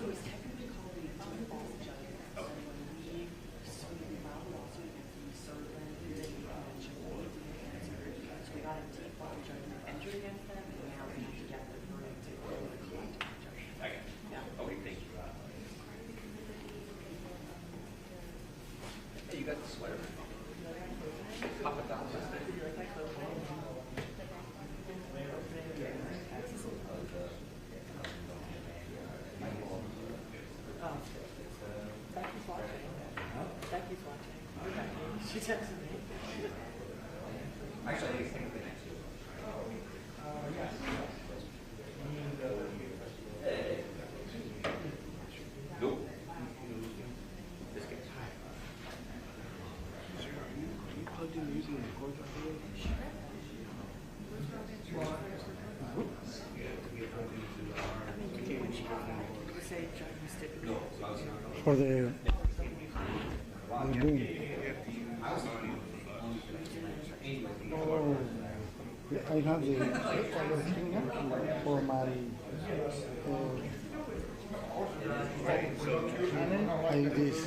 So it's technically called the default judgment. So we filed a lawsuit against the servant who didn't eventually answer. So we got a default judgment entered against them, and now we have to get the verdict to go to the court. Okay. Yeah. Okay, thank you. Hey, you got the sweater. Papa Doc. Becky's watching. Becky's watching. She texted me. Actually, I think it's the next Nope. This gets high. You plugged in using the cord drive? Say judgment stipulated. No, I was not. For the boom. Oh, I have the other thing here for my like this.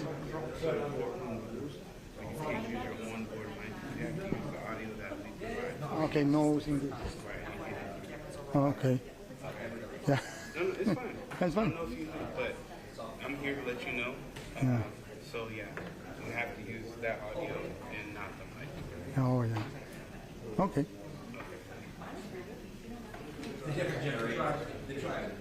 Okay, no using this. Okay. Yeah. No, no, it's fine. That's fine. I don't know if you, but I'm here to let you know. Yeah. So yeah, you have to use that audio and not the mic. Oh, yeah. Okay. The different generations. They try it.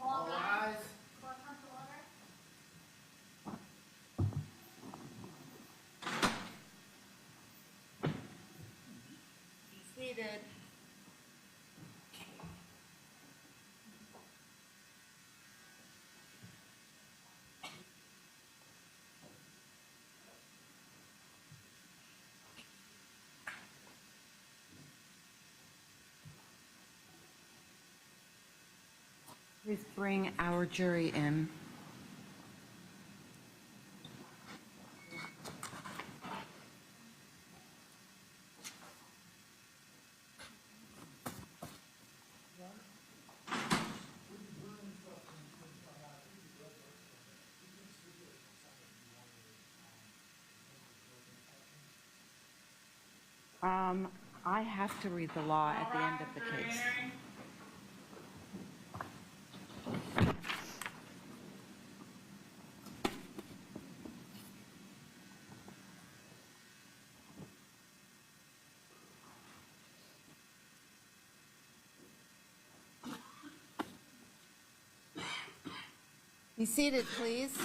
All rise. Court come to order. Be seated. Please bring our jury in. I have to read the law at the end of the All right, case. Mr. Henry. Be seated, please.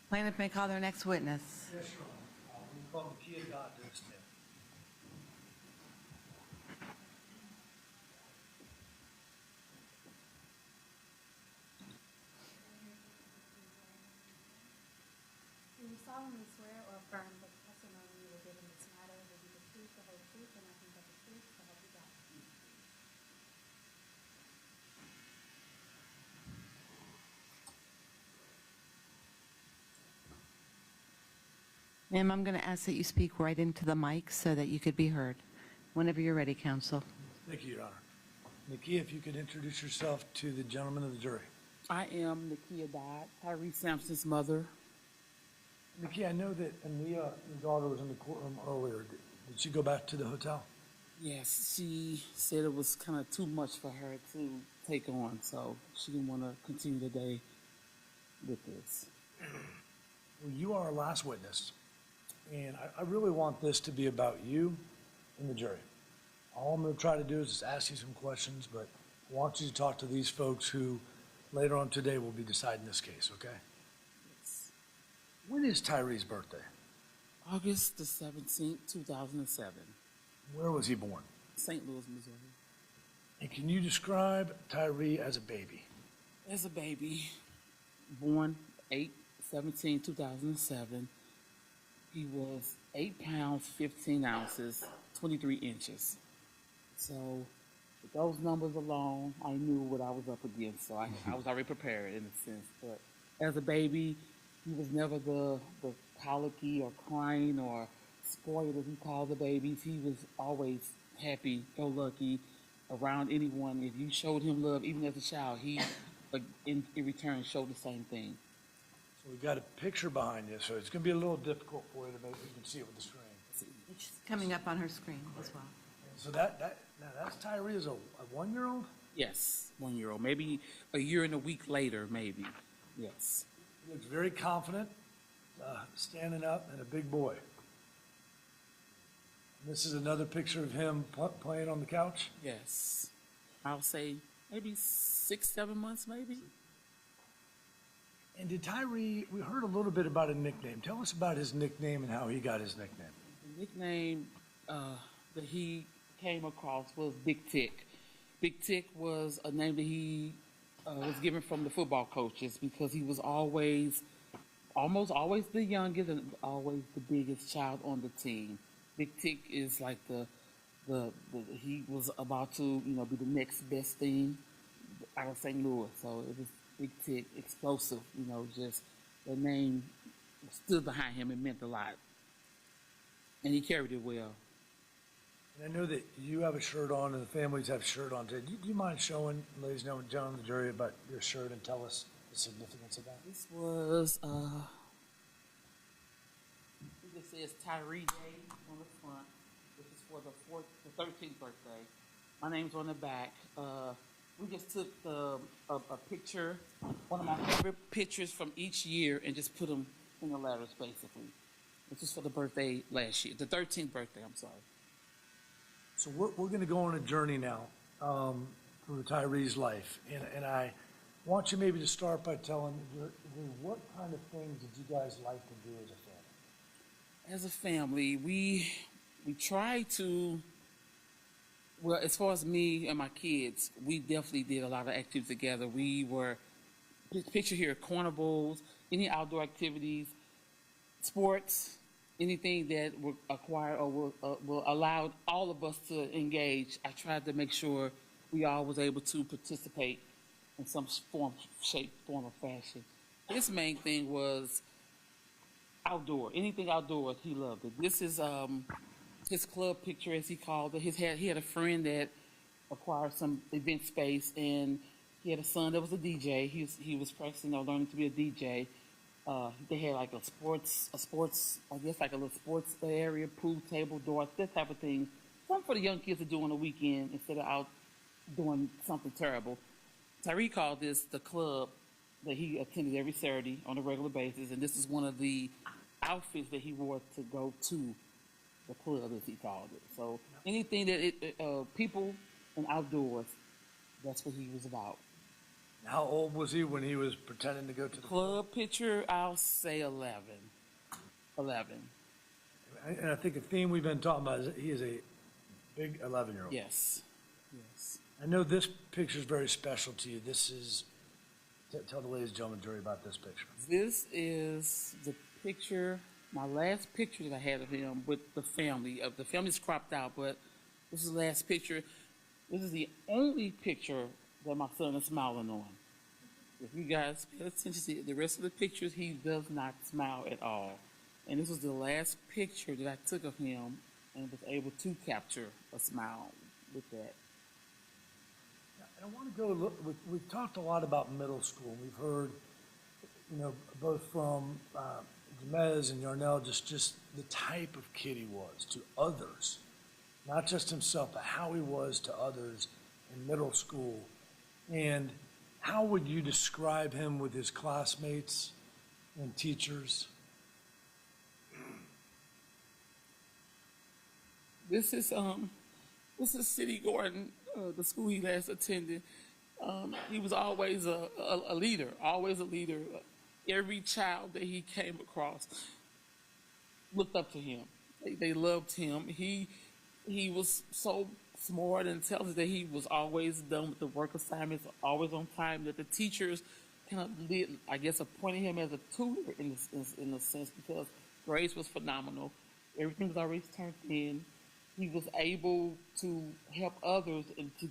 Plaintiff may call their next witness. Yes, Your Honor. We call Nakia Dot to stand. Do you solemnly swear or affirm that the testimony you will give in this matter will be the truth, the whole truth, and nothing but the truth, so help you God? Ma'am, I'm going to ask that you speak right into the mic so that you could be heard. Whenever you're ready, counsel. Thank you, Your Honor. Nakia, if you could introduce yourself to the gentleman of the jury. I am Nakia Dodd, Tyree Sampson's mother. Nakia, I know that Ania, your daughter, was in the courtroom earlier. Did she go back to the hotel? Yes, she said it was kind of too much for her to take on, so she didn't want to continue the day with this. Well, you are our last witness, and I really want this to be about you and the jury. All I'm going to try to do is just ask you some questions, but I want you to talk to these folks who later on today will be deciding this case, okay? Yes. When is Tyree's birthday? August the 17th, 2007, Where was he born? St. Louis, Missouri. And can you describe Tyree as a baby? As a baby, born 8/17/2007, he was 8 pounds, 15 ounces, 23 inches. So with those numbers alone, I knew what I was up against. So I was already prepared in a sense. But as a baby, he was never the colicky or crying or spoiled, as we call the babies. He was always happy, go lucky around anyone. If you showed him love, even as a child, he in return showed the same thing. So we've got a picture behind you, so it's going to be a little difficult for you to make, you can see it with the screen. It's coming up on her screen as well. So now that's Tyree as a 1-year-old? Yes, 1 year old. Maybe a year and a week later, maybe. Yes. He looks very confident, standing up, and a big boy. And this is another picture of him playing on the couch. Yes. I'll say maybe 6, 7 months, maybe. And did Tyree, we heard a little bit about a nickname. Tell us about his nickname and how he got his nickname. The nickname that he came across was Big Tick. Big Tick was a name that he was given from the football coaches because he was almost always the youngest and always the biggest child on the team. Big Tick is like he was about to, be the next best thing out of St. Louis. So it was Big Tick, explosive, just the name stood behind him and meant a lot. And he carried it well. And I know that you have a shirt on and the families have a shirt on today. Do you mind showing, ladies and gentlemen of the jury, about your shirt and tell us the significance of that? This was, it just says Tyree Day on the front. This is for the 13th birthday. My name's on the back. We just took a picture, one of my favorite pictures from each year, and just put them in the letters, basically. This is for the birthday last year, the 13th birthday, I'm sorry. So we're going to go on a journey now through Tyree's life. And I want you maybe to start by telling me what kind of things did you guys like to do as a family? As a family, we try to, well, as far as me and my kids, we definitely did a lot of activities together. We were, picture here, carnivals, any outdoor activities, sports, anything that would acquire or will allow all of us to engage. I tried to make sure we all was able to participate in some form, shape, form, or fashion. His main thing was outdoor, anything outdoors, he loved it. This is his club picture, as he called it. He had a friend that acquired some event space, and he had a son that was a DJ. He was practicing or learning to be a DJ. They had like a sports, I guess like a little sports area, pool table, door, that type of thing. Something for the young kids to do on the weekend instead of out doing something terrible. Tyree called this the club that he attended every Saturday on a regular basis, and this is one of the outfits that he wore to go to the club, as he called it. So anything that people and outdoors, that's what he was about. How old was he when he was pretending to go to the Club picture, I'll say 11. 11. And I think a theme we've been talking about is that he is a big 11-year-old. Yes. Yes. I know this picture is very special to you. This is, tell the ladies and gentlemen jury about this picture. This is the picture, my last picture that I had of him with the family. The family's cropped out, but this is the last picture. This is the only picture that my son is smiling on. If you guys pay attention to the rest of the pictures, he does not smile at all. And this was the last picture that I took of him and was able to capture a smile with that. And I want to go look, we've talked a lot about middle school. We've heard, both from Jamez and Yarnell, just the type of kid he was to others, not just himself, but how he was to others in middle school. And how would you describe him with his classmates and teachers? This is City Gordon, the school he last attended. He was always a leader, always a leader. Every child that he came across looked up to him. They loved him. He was so smart and intelligent that he was always done with the work assignments, always on time, that the teachers kind of, I guess, appointed him as a tutor in a sense, because grades was phenomenal. Everything was already turned in. He was able to help others and to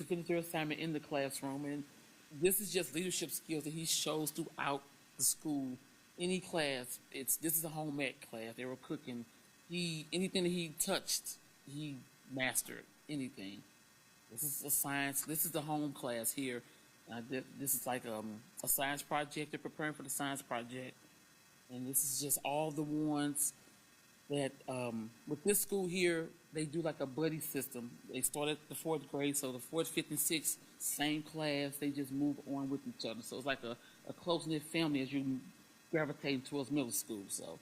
finish their assignment in the classroom. And this is just leadership skills that he shows throughout the school. Any class, this is a home ec class. They were cooking. Anything that he touched, he mastered anything. This is a science. This is the home class here. This is like a science project. They're preparing for the science project. And this is just all the ones that with this school here, they do like a buddy system. They start at the 4th grade, so the 4th, 5th, and 6th, same class. They just move on with each other. So it's like a close-knit family as you gravitate towards middle school. So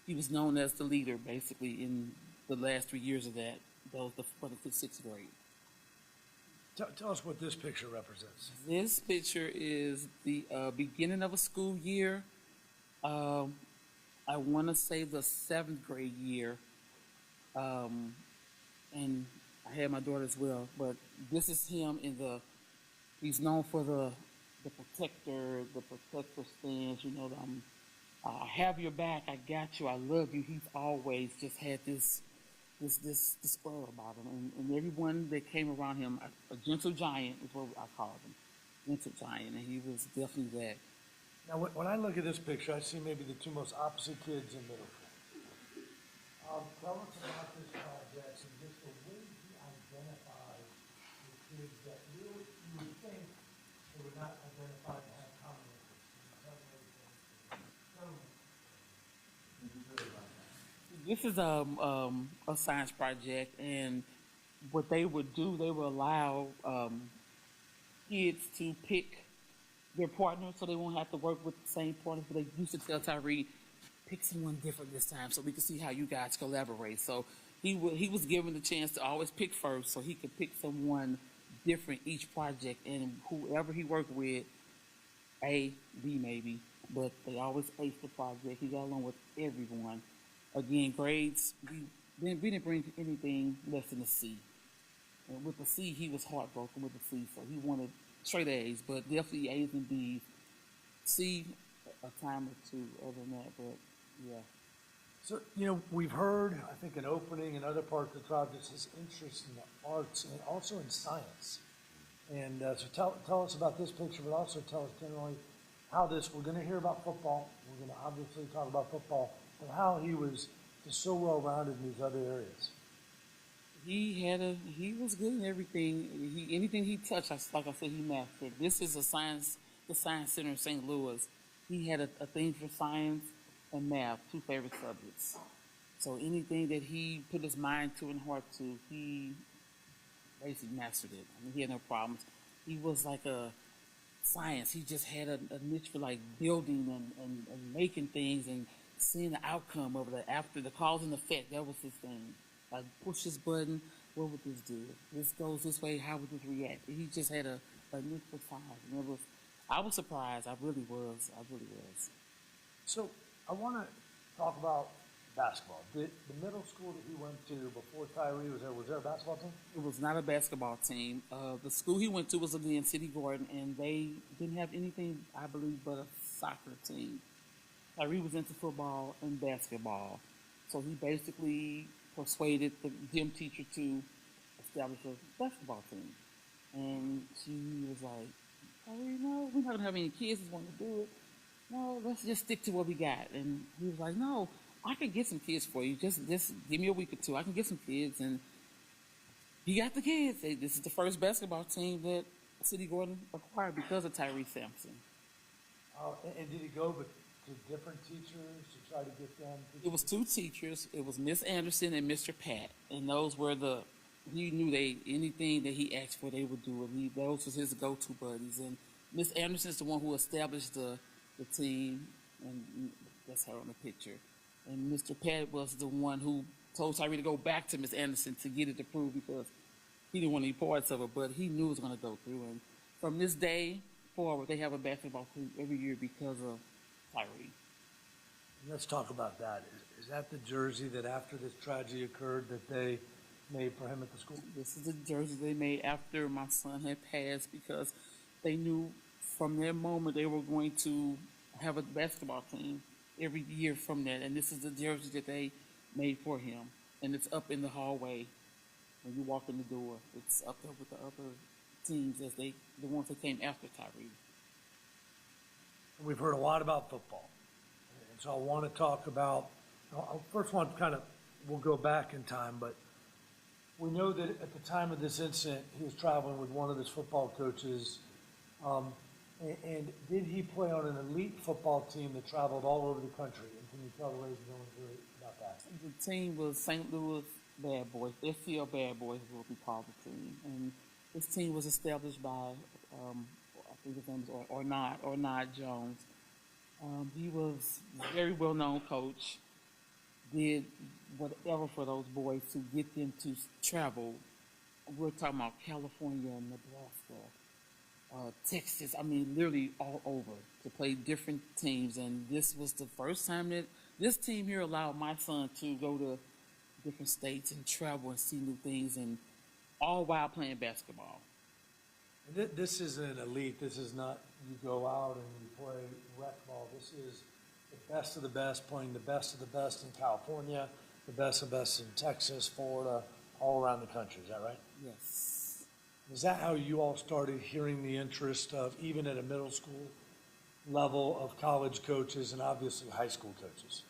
he was known as the leader, basically, in the last 3 years of that. Those the 4th, 5th, 6th grade. Tell us what this picture represents. This picture is the beginning of a school year. I want to say the 7th grade year, and I had my daughter as well. But this is him he's known for the protector stance. I have your back. I got you. I love you. He's always just had this aura about him, and everyone that came around him, a gentle giant is what I called him, gentle giant, and he was definitely that. Now, when I look at this picture, I see maybe the two most opposite kids in middle school. Tell us about this project and just the way he identifies the kids that really you would think they would not identify and have common interests. This is a science project, and what they would do, they would allow kids to pick their partner, so they won't have to work with the same partners. But they used to tell Tyree, pick someone different this time, so we can see how you guys collaborate. So he was given the chance to always pick first, so he could pick someone different each project, and whoever he worked with, A, B maybe, but they always aced the project. He got along with everyone. Again, grades, we didn't bring anything less than a C. And with the C, he was heartbroken with the C, so he wanted straight A's, but definitely A's and B's. C, a time or two other than that, but yeah. So, we've heard, I think, in opening and other parts of the project, his interest in the arts and also in science. And so tell us about this picture, but also tell us generally how we're going to hear about football. We're going to obviously talk about football, but how he was just so well-rounded in these other areas. He was good in everything. Anything he touched, like I said, he mastered. This is the Science Center in St. Louis. he had a thing for science and math, two favorite subjects. So anything that he put his mind to and heart to, he basically mastered it. I mean, he had no problems. He was like a science. He just had a niche for like building and making things and seeing the outcome of it after the cause and effect. That was his thing. Like push this button, what would this do? This goes this way, how would this react? He just had a niche for science. And it was, I was surprised. I really was. I really was. So I want to talk about basketball. The middle school that he went to before Tyree was there a basketball team? It was not a basketball team. The school he went to was again City Gordon, and they didn't have anything, I believe, but a soccer team. Tyree was into football and basketball, so he basically persuaded the gym teacher to establish a basketball team. And she was like, Tyree, no, we're not gonna have any kids that want to do it. No, let's just stick to what we got. And he was like, no, I can get some kids for you. Just give me a week or two. I can get some kids. And he got the kids. This is the first basketball team that City Gordon acquired because of Tyree Sampson. And did he go to different teachers to try to get them? It was two teachers. It was Miss Anderson and Mr. Pat. And those were he knew anything that he asked for, they would do it. Those was his go-to buddies. And Miss Anderson's the one who established the team, and that's her on the picture. And Mr. Pat was the one who told Tyree to go back to Miss Anderson to get it approved because he didn't want any parts of it, but he knew it was going to go through. And from this day forward, they have a basketball team every year because of Tyree. Let's talk about that. Is that the jersey that after this tragedy occurred that they made for him at the school? This is the jersey they made after my son had passed because they knew from their moment they were going to have a basketball team every year from that. And this is the jersey that they made for him. And it's up in the hallway when you walk in the door. It's up there with the other teams as the ones that came after Tyree. We've heard a lot about football. And so I want to talk about, first one we'll go back in time, but we know that at the time of this incident, he was traveling with one of his football coaches. And did he play on an elite football team that traveled all over the country? And can you tell the ladies and gentlemen about that? The team was St. Louis Bad Boys. FCL Bad Boys is what we call the team. And this team was established by, I think his name is Ornod Jones. He was a very well-known coach, did whatever for those boys to get them to travel. We're talking about California, Nebraska, Texas, I mean, literally all over to play different teams. And this was the first time that this team here allowed my son to go to different states and travel and see new things, and all while playing basketball. This isn't an elite. This is not you go out and you play rec ball. This is the best of the best playing the best of the best in California, the best of the best in Texas, Florida, all around the country. Is that right? Yes. Is that how you all started hearing the interest of, even at a middle school level, of college coaches and obviously high school coaches?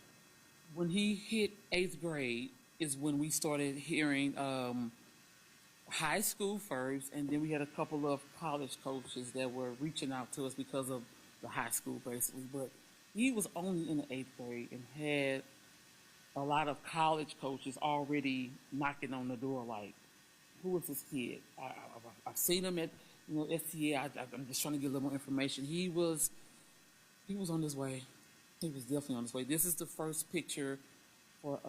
When he hit 8th grade is when we started hearing high school first, and then we had a couple of college coaches that were reaching out to us because of the high school, basically. But he was only in the 8th grade and had a lot of college coaches already knocking on the door like, who is this kid? I've seen him at SCA. I'm just trying to get a little more information. He was on his way. He was definitely on his way. This is the first picture for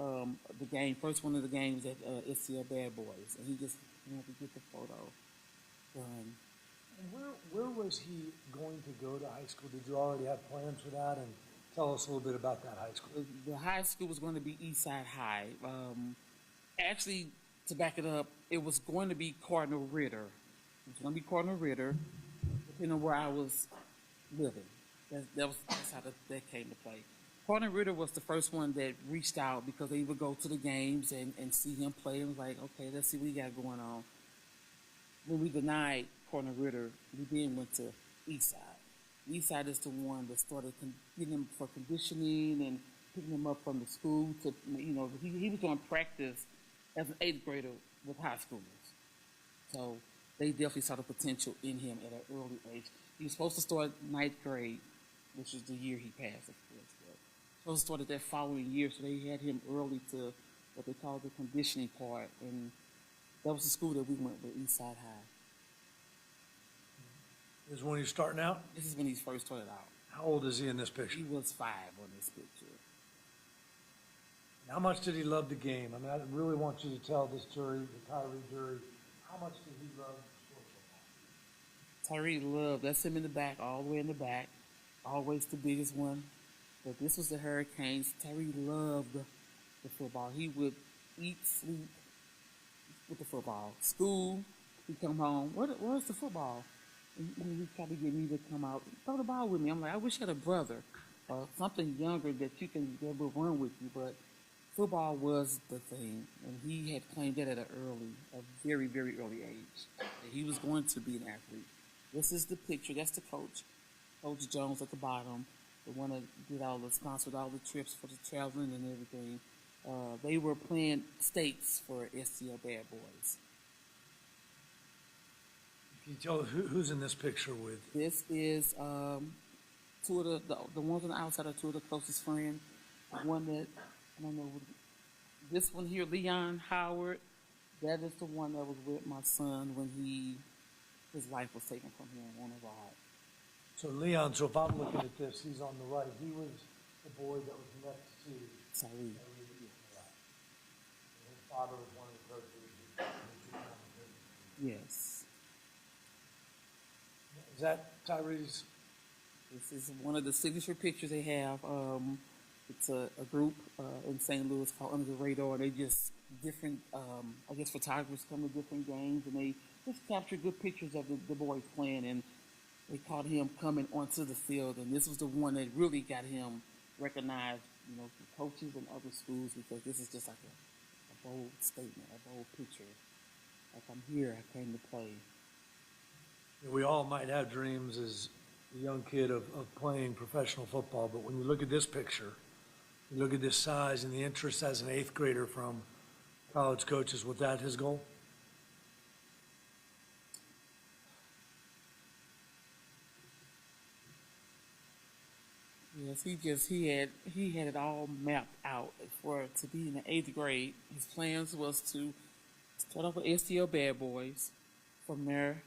the game, first one of the games at SCA Bad Boys, and he just had to get the photo done. And where was he going to go to high school? Did you already have plans for that? And tell us a little bit about that high school. The high school was going to be Eastside High. Actually, to back it up, it was going to be Cardinal Ritter. It was going to be Cardinal Ritter, depending on where I was living. That's how that came to play. Cardinal Ritter was the first one that reached out because they would go to the games and see him play and was like, okay, let's see what he got going on. When we denied Cardinal Ritter, we then went to Eastside. Eastside is the one that started getting him for conditioning and picking him up from the school to, he was doing practice as an 8th grader with high schoolers. So they definitely saw the potential in him at an early age. He was supposed to start 9th grade, which is the year he passed, of course. But Joseph started that following year, so they had him early to what they call the conditioning part, and that was the school that we went with, Eastside High. This is when you're starting out? This is when he first started out. How old is he in this picture? He was 5 on this picture. How much did he love the game? I mean, I really want you to tell this jury, the Tyree jury, how much did he love sport football? Tyree loved, that's him in the back, all the way in the back, always the biggest one. But this was the Hurricanes. Tyree loved the football. He would eat, sleep with the football. School, he'd come home, where's the football? And he'd try to get me to come out, throw the ball with me. I'm like, I wish I had a brother or something younger that that would run with you, but football was the thing, and he had claimed that at a very, very early age, that he was going to be an athlete. This is the picture. That's the coach, Coach Jones at the bottom, the one that sponsored all the trips for the traveling and everything. They were playing states for STL Bad Boys. Can you tell who's in this picture with? This is two of the ones on the outside are two of the closest friends. The one that, I don't know, this one here, Leon Howard, that is the one that was with my son when his life was taken from him on a ride. So Leon, so if I'm looking at this, he's on the right. He was the boy that was next to Tyree. Tyree. His father was one of the coaches. Yes. Is that Tyree's? This is one of the signature pictures they have. It's a group in St. Louis called Under the Radar. They just different, I guess photographers come to different games and they just capture good pictures of the boys playing, and they caught him coming onto the field, and this was the one that really got him recognized, from coaches and other schools, because this is just like a bold statement, a bold picture. Like, I'm here, I came to play. We all might have dreams as a young kid of playing professional football, but when you look at this picture, you look at this size and the interest as an 8th grader from college coaches, was that his goal? Yes, he had it all mapped out to be in the 8th grade. His plans was to start off with STL Bad Boys. From there,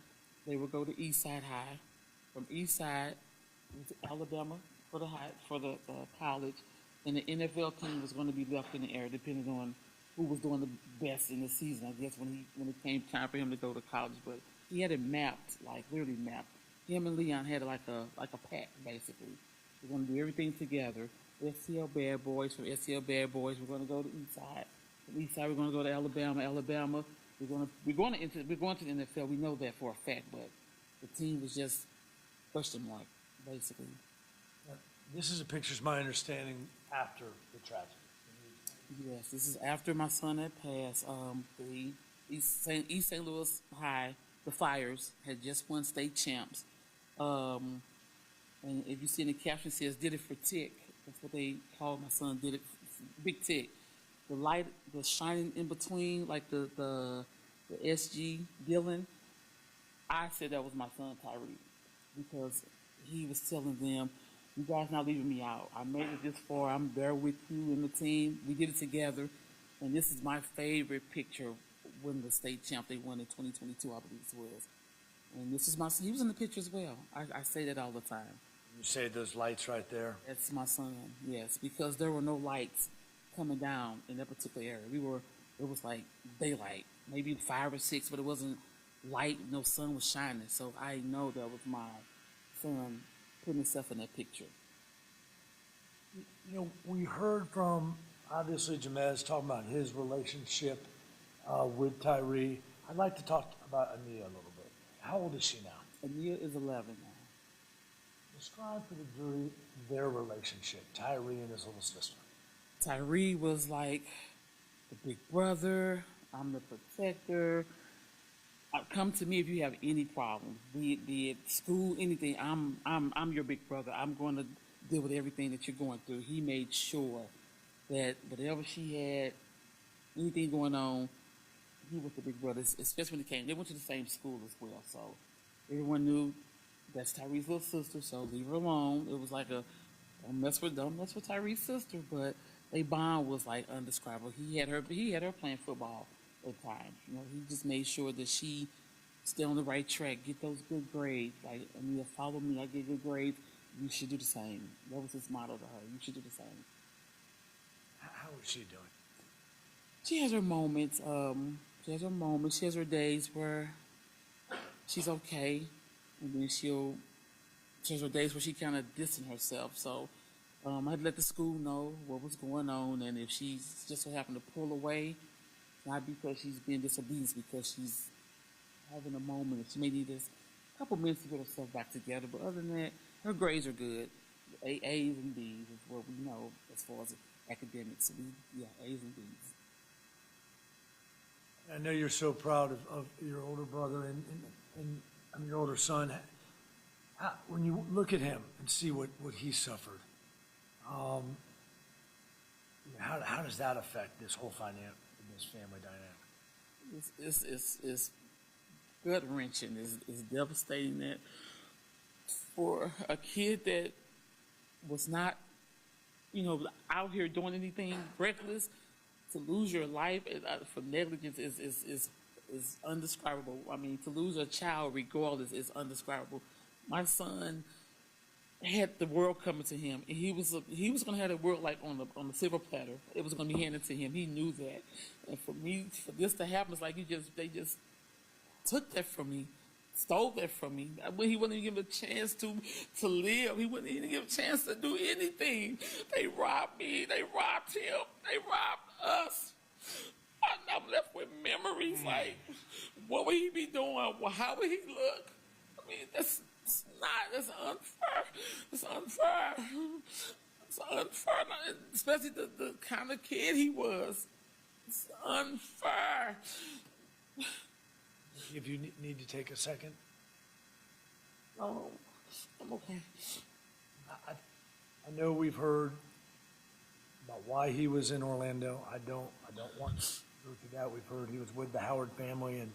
they would go to Eastside High. From Eastside to Alabama for the college, and the NFL team was going to be left in the air depending on who was doing the best in the season. I guess when it came time for him to go to college, but he had it mapped, like literally mapped. Him and Leon had like a pact basically. We're going to do everything together. STL Bad Boys. From STL Bad Boys, we're going to go to Eastside. From Eastside, we're going to go to Alabama. Alabama, we're going to the NFL. We know that for a fact, but the team was just question mark, basically. This is a picture, is my understanding, after the tragedy. Yes, this is after my son had passed. The East St. Louis High, the Fires, had just won state champs. And if you see in the caption, it says, did it for Tick. That's what they called my son, did it, Big Tick. The light, the shining in between, like the SG Dylan, I said that was my son, Tyree, because he was telling them, you guys not leaving me out. I made it this far. I'm there with you and the team. We did it together. And this is my favorite picture when the state champ they won in 2022, I believe it was. And this is my son. He was in the picture as well. I say that all the time. You say those lights right there? That's my son, yes, because there were no lights coming down in that particular area. It was like daylight, maybe 5 or 6, but it wasn't light, no sun was shining. So I know that was my son putting himself in that picture. We heard from, obviously, Jamez talking about his relationship with Tyree. I'd like to talk about Ania a little bit. How old is she now? Ania is 11 now. Describe for the jury their relationship, Tyree and his little sister. Tyree was like the big brother. I'm the protector. Come to me if you have any problems, be it school, anything. I'm your big brother. I'm going to deal with everything that you're going through. He made sure that whatever she had, anything going on, he was the big brother. Especially when they came, they went to the same school as well, so everyone knew that's Tyree's little sister, so leave her alone. It was like a don't mess with Tyree's sister, but they bond was like undescribable. He had her playing football at times. You know, he just made sure that she stay on the right track, get those good grades. Like, Ania, follow me, I get good grades. You should do the same. That was his motto to her. You should do the same. How is she doing? She has her moments. She has her moments. She has her days where she's okay, and then she has her days where she kind of distant herself. So I had to let the school know what was going on, and if she's just so happened to pull away, not because she's being disobedient, because she's having a moment. She may need this couple minutes to get herself back together. But other than that, her grades are good. A's and B's is what we know as far as academics. A's and B's. I know you're so proud of your older brother and your older son. When you look at him and see what he suffered, how does that affect this whole this family dynamic? It's gut wrenching. It's devastating that for a kid that was not, out here doing anything reckless, to lose your life for negligence is undescribable. I mean, to lose a child regardless is undescribable. My son had the world coming to him, and he was going to have the world like on the silver platter. It was going to be handed to him. He knew that, and for this to happen, it's like they just took that from me, stole that from me. He wouldn't even give a chance to live. He wouldn't even give a chance to do anything. They robbed me. They robbed him. They robbed us. I'm left with memories like, what would he be doing? Well, how would he look? I mean, that's unfair. It's unfair. It's unfair, especially the kind of kid he was. It's unfair. If you need to take a second. Oh, I'm okay. I know we've heard about why he was in Orlando. I don't want to go through that. We've heard he was with the Howard family, and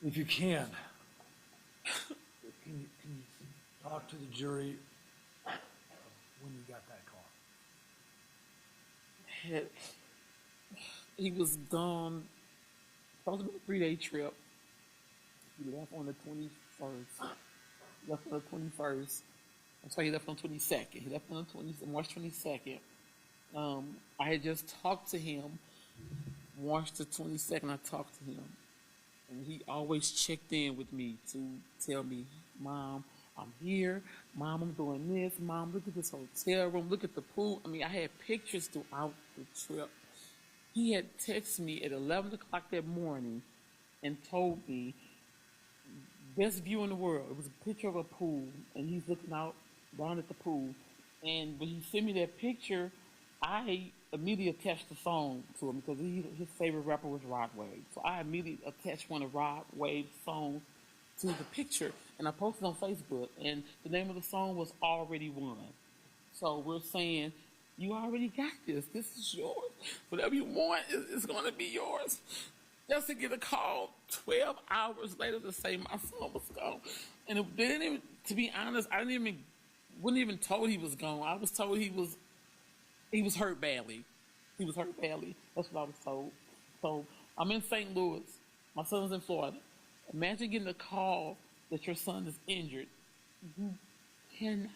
if you can you talk to the jury when you got that call? He was gone. Supposed to be a 3-day trip. He left on the 21st. I'm sorry, he left on the 22nd. He left on the March 22nd. I had just talked to him. March the 22nd, I talked to him. And he always checked in with me to tell me, Mom, I'm here. Mom, I'm doing this. Mom, look at this hotel room. Look at the pool. I mean, I had pictures throughout the trip. He had texted me at 11 o'clock that morning and told me, best view in the world. It was a picture of a pool, and he's looking out down at the pool. And when he sent me that picture, I immediately attached the song to him because his favorite rapper was Rod Wave. So I immediately attached one of Rod Wave's songs to the picture, and I posted on Facebook. And the name of the song was Already Won. So we're saying, you already got this. This is yours. Whatever you want is going to be yours. Just to get a call 12 hours later to say my son was gone. And it didn't even, to be honest, wasn't even told he was gone. I was told he was hurt badly. He was hurt badly. That's what I was told. So I'm in St. Louis. My son's in Florida. Imagine getting a call that your son is injured. You cannot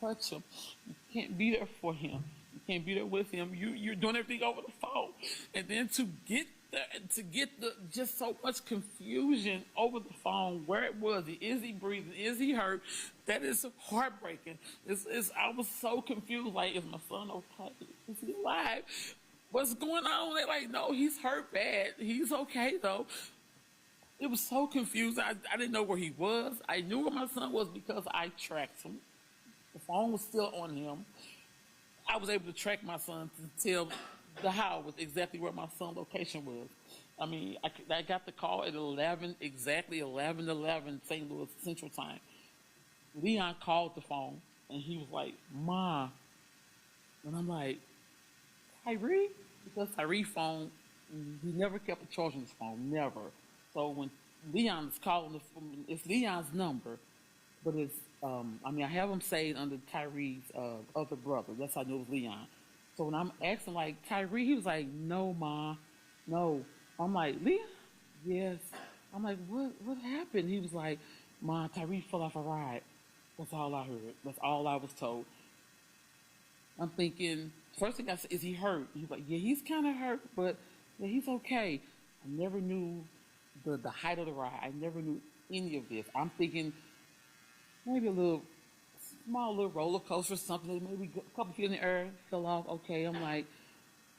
touch him. You can't be there for him. You can't be there with him. You're doing everything over the phone. And then to get just so much confusion over the phone, where it was, is he breathing, is he hurt? That is heartbreaking. I was so confused, like, is my son okay? Is he alive? What's going on? They're like, no, he's hurt bad. He's okay, though. It was so confusing. I didn't know where he was. I knew where my son was because I tracked him. The phone was still on him. I was able to track my son to tell the Howards exactly where my son's location was. I mean, I got the call at 11, exactly 11:11 St. Louis Central Time. Leon called the phone, and he was like, Ma. And I'm like, Tyree? Because Tyree's phone, he never kept a charge on his phone, never. So when Leon's calling it's Leon's number, but it's I have him saved under Tyree's other brother. That's how I know it was Leon. So when I'm asking like Tyree, he was like, "No, ma, no." I'm like, "Leon, yes." I'm like, "What happened?" He was like, "Ma, Tyree fell off a ride." That's all I heard. That's all I was told. I'm thinking, first thing I said, "Is he hurt?" He's like, "Yeah, he's kind of hurt, but yeah, he's okay." I never knew the height of the ride. I never knew any of this. I'm thinking maybe a small little roller coaster or something. Maybe a couple feet in the air fell off. Okay, I'm like,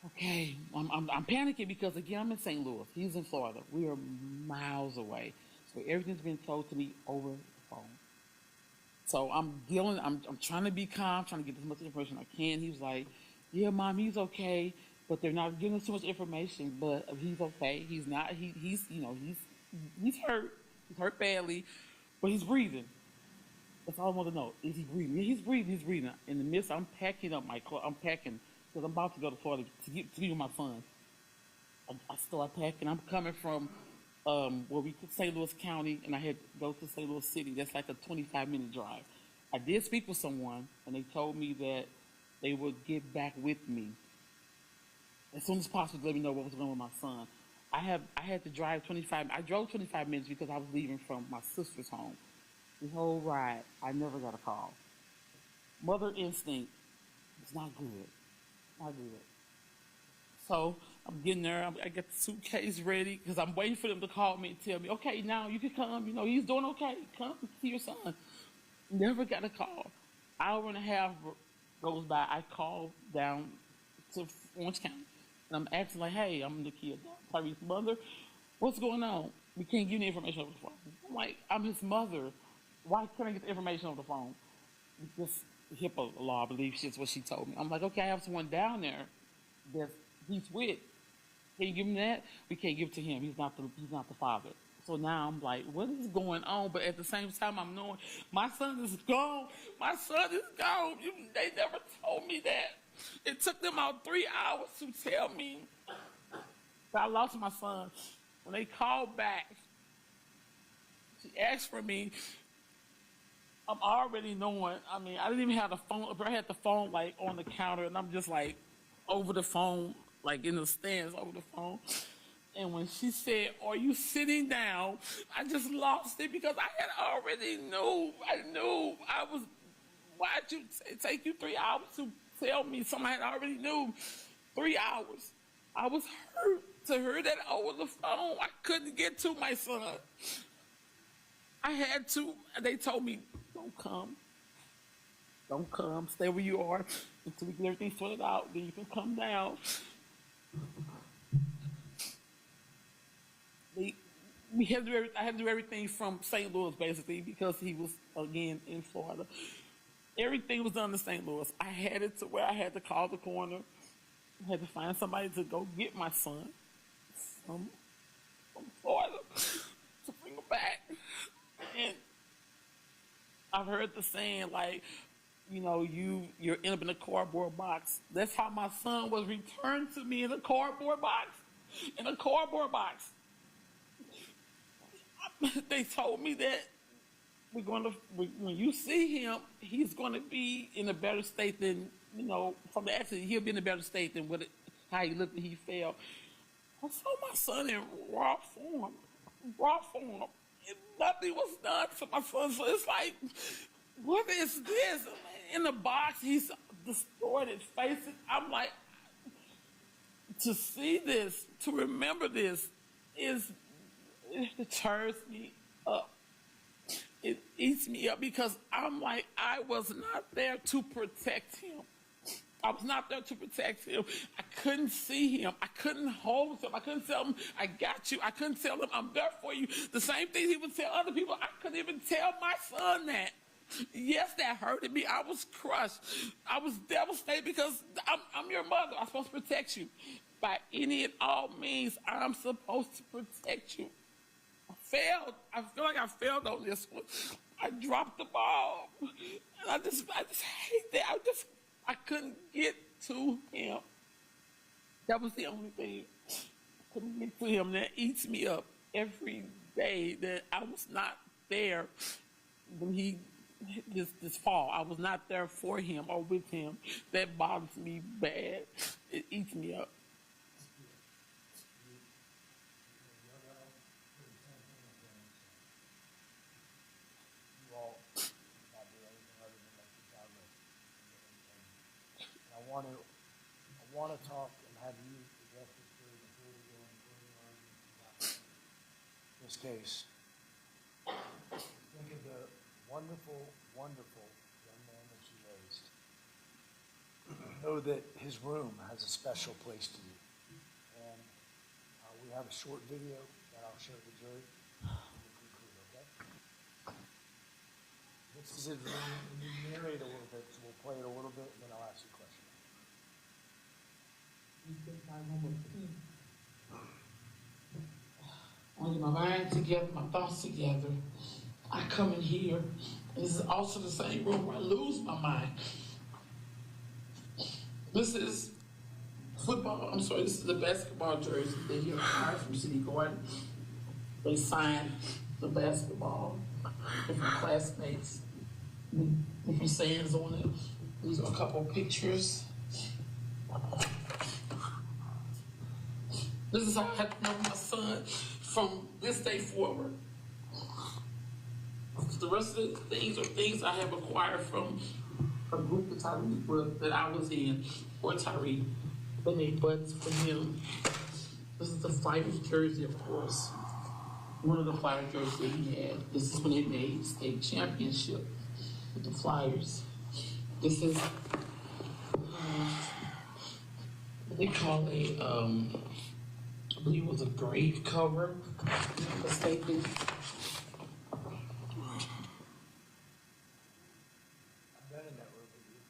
okay, I'm panicking because again I'm in St. Louis. He's in Florida. We are miles away, so everything's been told to me over the phone. So I'm trying to be calm, trying to get as much information I can. He was like, "Yeah, Mom, he's okay, but they're not giving us too much information. But he's okay. He's not. He's hurt. He's hurt badly, but he's breathing. That's all I want to know. Is he breathing? Yeah, he's breathing. He's breathing." In the midst, I'm packing up my clothes. I'm packing because I'm about to go to Florida to be with my son. I start packing. I'm coming from where we could St. Louis County, and I had to go to St. Louis City. That's like a 25-minute drive. I did speak with someone, and they told me that they would get back with me as soon as possible to let me know what was going on with my son. I had to drive 25. I drove 25 minutes because I was leaving from my sister's home. The whole ride, I never got a call. Mother instinct is not good. Not good. So I'm getting there. I get the suitcase ready because I'm waiting for them to call me and tell me, "Okay, now you can come. You know, he's doing okay. Come see your son." Never got a call. Hour and a half goes by. I call down to Orange County, and I'm asking like, "Hey, I'm Nakia, Tyree's mother. What's going on? We can't give any information over the phone." I'm like, "I'm his mother. Why can't I get the information over the phone?" This HIPAA law, I believe, is what she told me. I'm like, "Okay, I have someone down there that he's with. Can you give him that?" "We can't give it to him. He's not the father." So now I'm like, what is going on? But at the same time, I'm knowing my son is gone. My son is gone. They never told me that. It took them about 3 hours to tell me that I lost my son. When they called back, she asked for me. I'm already knowing. I didn't even have the phone. I had the phone like on the counter, and I'm just like over the phone, like in the stands over the phone. And when she said, "Are you sitting down?" I just lost it because I had already knew. I knew I was. Why'd it take you 3 hours to tell me something I already knew? 3 hours. I was hurt to hear that over the phone. I couldn't get to my son. I had to. They told me, "Don't come. Don't come. Stay where you are until we get everything sorted out. Then you can come down." I had to do everything from St. Louis, basically, because he was, again, in Florida. Everything was done in St. Louis. I had it to where I had to call the coroner. I had to find somebody to go get my son from Florida to bring him back. And I've heard the saying, like, you know, you're end up in a cardboard box. That's how my son was returned to me, in a cardboard box. In a cardboard box. They told me that when you see him, he's going to be in a better state than, you know, from the accident, he'll be in a better state than how he looked when he fell. I saw my son in raw form. And nothing was done to my son. So it's like, what is this? In the box, he's distorted faces. I'm like, to see this, to remember this, it deters me up. It eats me up because I'm like, I was not there to protect him. I was not there to protect him. I couldn't see him. I couldn't hold him. I couldn't tell him, "I got you." I couldn't tell him, "I'm there for you." The same thing he would tell other people. I couldn't even tell my son that. Yes, that hurted me. I was crushed. I was devastated because I'm your mother. I'm supposed to protect you. By any and all means, I'm supposed to protect you. I failed. I feel like I failed on this one. I dropped the ball. And I just hate that. I couldn't get to him. That was the only thing. I couldn't get to him. That eats me up. every day that I was not there when he this fall. I was not there for him or with him. That bothers me bad. It eats me up. You all not do anything other than make the job work. And I want to talk and have you address this before we go any further arguments about this case. Think of the wonderful, wonderful young man that you raised. Know that his room has a special place to you. And we have a short video that I'll show the jury. We'll conclude, okay? This is his room. You narrate a little bit, so we'll play it a little bit, and then I'll ask you a question. I get my mind together, my thoughts together. I come in here. This is also the same room where I lose my mind. This is football. I'm sorry, this is the basketball jersey that he acquired from City Garden. They signed the basketball, different classmates, different sayings on it. These are a couple of pictures. This is how I have to know my son from this day forward. The rest of the things are things I have acquired from a group of Tyree that I was in, or Tyree, but they buttons for him. This is the Flyers jersey, of course. One of the Flyers jerseys that he had. This is when they made state championship with the Flyers. This is what they call I believe it was a grave cover, if I'm not mistaken. I've been in that room with you.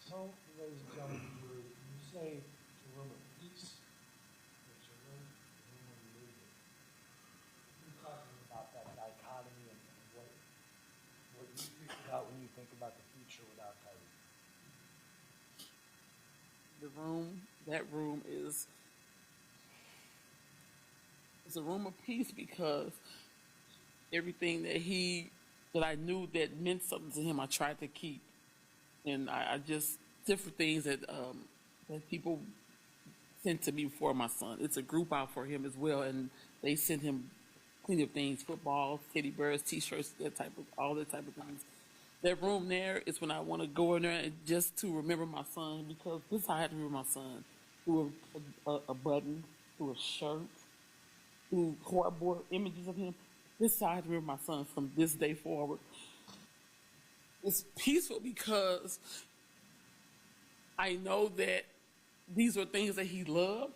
So, ladies and gentlemen, you say it's a room of peace, it's a room of movement. You're talking about that dichotomy and what you think about when you think about the future without Tyree. That room is a room of peace because everything that I knew that meant something to him, I tried to keep. And I just, different things that people sent to me for my son. It's a group out for him as well, and they sent him plenty of things, football, teddy bears, t-shirts, all that type of things. That room there is when I want to go in there and just to remember my son, because this is how I had to remember my son. Through a button, through a shirt, through cardboard images of him. This is how I had to remember my son from this day forward. It's peaceful because I know that these are things that he loved.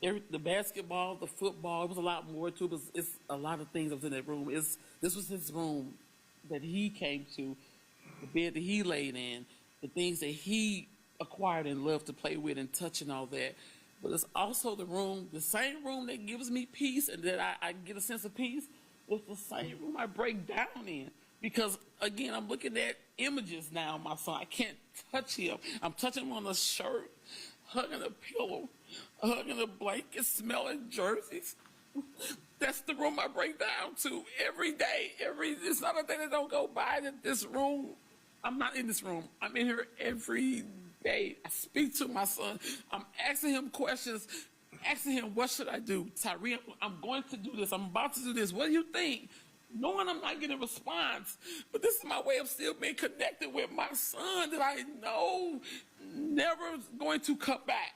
The basketball, the football, it was a lot more to it. It's a lot of things that was in that room. This was his room that he came to, the bed that he laid in, the things that he acquired and loved to play with and touch and all that. But it's also the same room that gives me peace and that I get a sense of peace. It's the same room I break down in. Because, again, I'm looking at images now of my son. I can't touch him. I'm touching him on the shirt, hugging a pillow, hugging a blanket, smelling jerseys. That's the room I break down to every day. It's not a day that don't go by that this room, I'm not in this room. I'm in here every day. I speak to my son. I'm asking him questions, asking him, what should I do? Tyree, I'm going to do this. I'm about to do this. What do you think? Knowing I'm not getting a response. But this is my way of still being connected with my son that I know never is going to come back.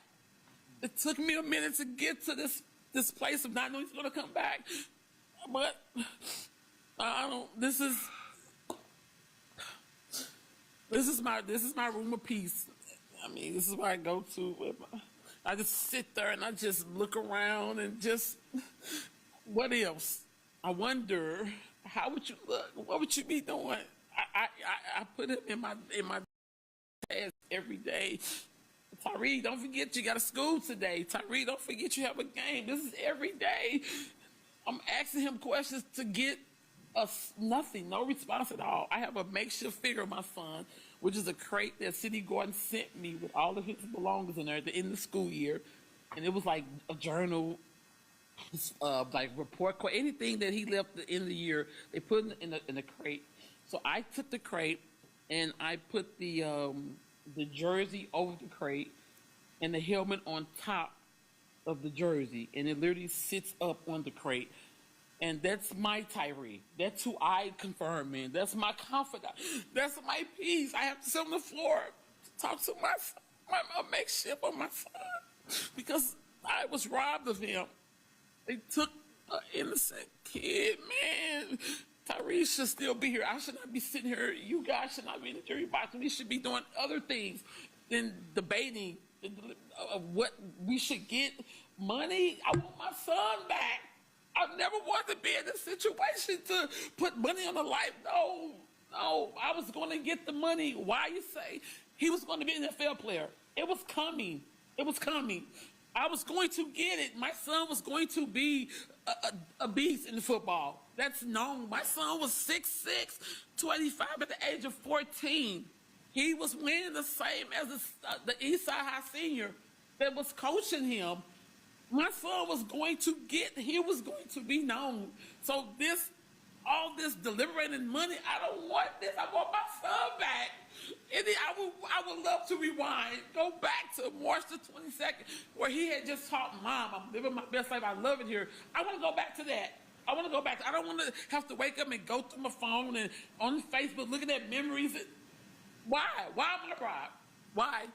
It took me a minute to get to this place of not knowing he's going to come back. But this is my room of peace. I mean, this is where I go to. I just sit there and I just look around and just, what else? I wonder, how would you look? What would you be doing? I put him in my task every day. Tyree, don't forget you got a school today. Tyree, don't forget you have a game. This is every day. I'm asking him questions to get nothing, no response at all. I have a makeshift figure of my son, which is a crate that City Garden sent me with all of his belongings in there at the end of the school year. And it was like a journal, like report card, anything that he left at the end of the year, they put in the crate. So I took the crate and I put the jersey over the crate and the helmet on top of the jersey, and it literally sits up on the crate. And that's my Tyree. That's who I confirm, man. That's my confidant. That's my peace. I have to sit on the floor to talk to my makeshift of my son because I was robbed of him. They took an innocent kid, man. Tyree should still be here. I should not be sitting here. You guys should not be in the jury box. We should be doing other things than debating of what we should get. Money. I want my son back. I've never wanted to be in this situation to put money on the life. No, I was going to get the money. Why you say he was going to be an NFL player? It was coming. It was coming. I was going to get it. My son was going to be a beast in football. That's known. My son was 6'6", 285 at the age of 14. He was winning the same as the Eastside High senior that was coaching him. My son was going to he was going to be known. So all this deliberating money, I don't want this. I want my son back. And then I would love to rewind, go back to March the 22nd, where he had just taught Mom, I'm living my best life. I love it here. I want to go back to that. I don't want to have to wake up and go through my phone and on Facebook looking at memories. Why? Why am I robbed? Why?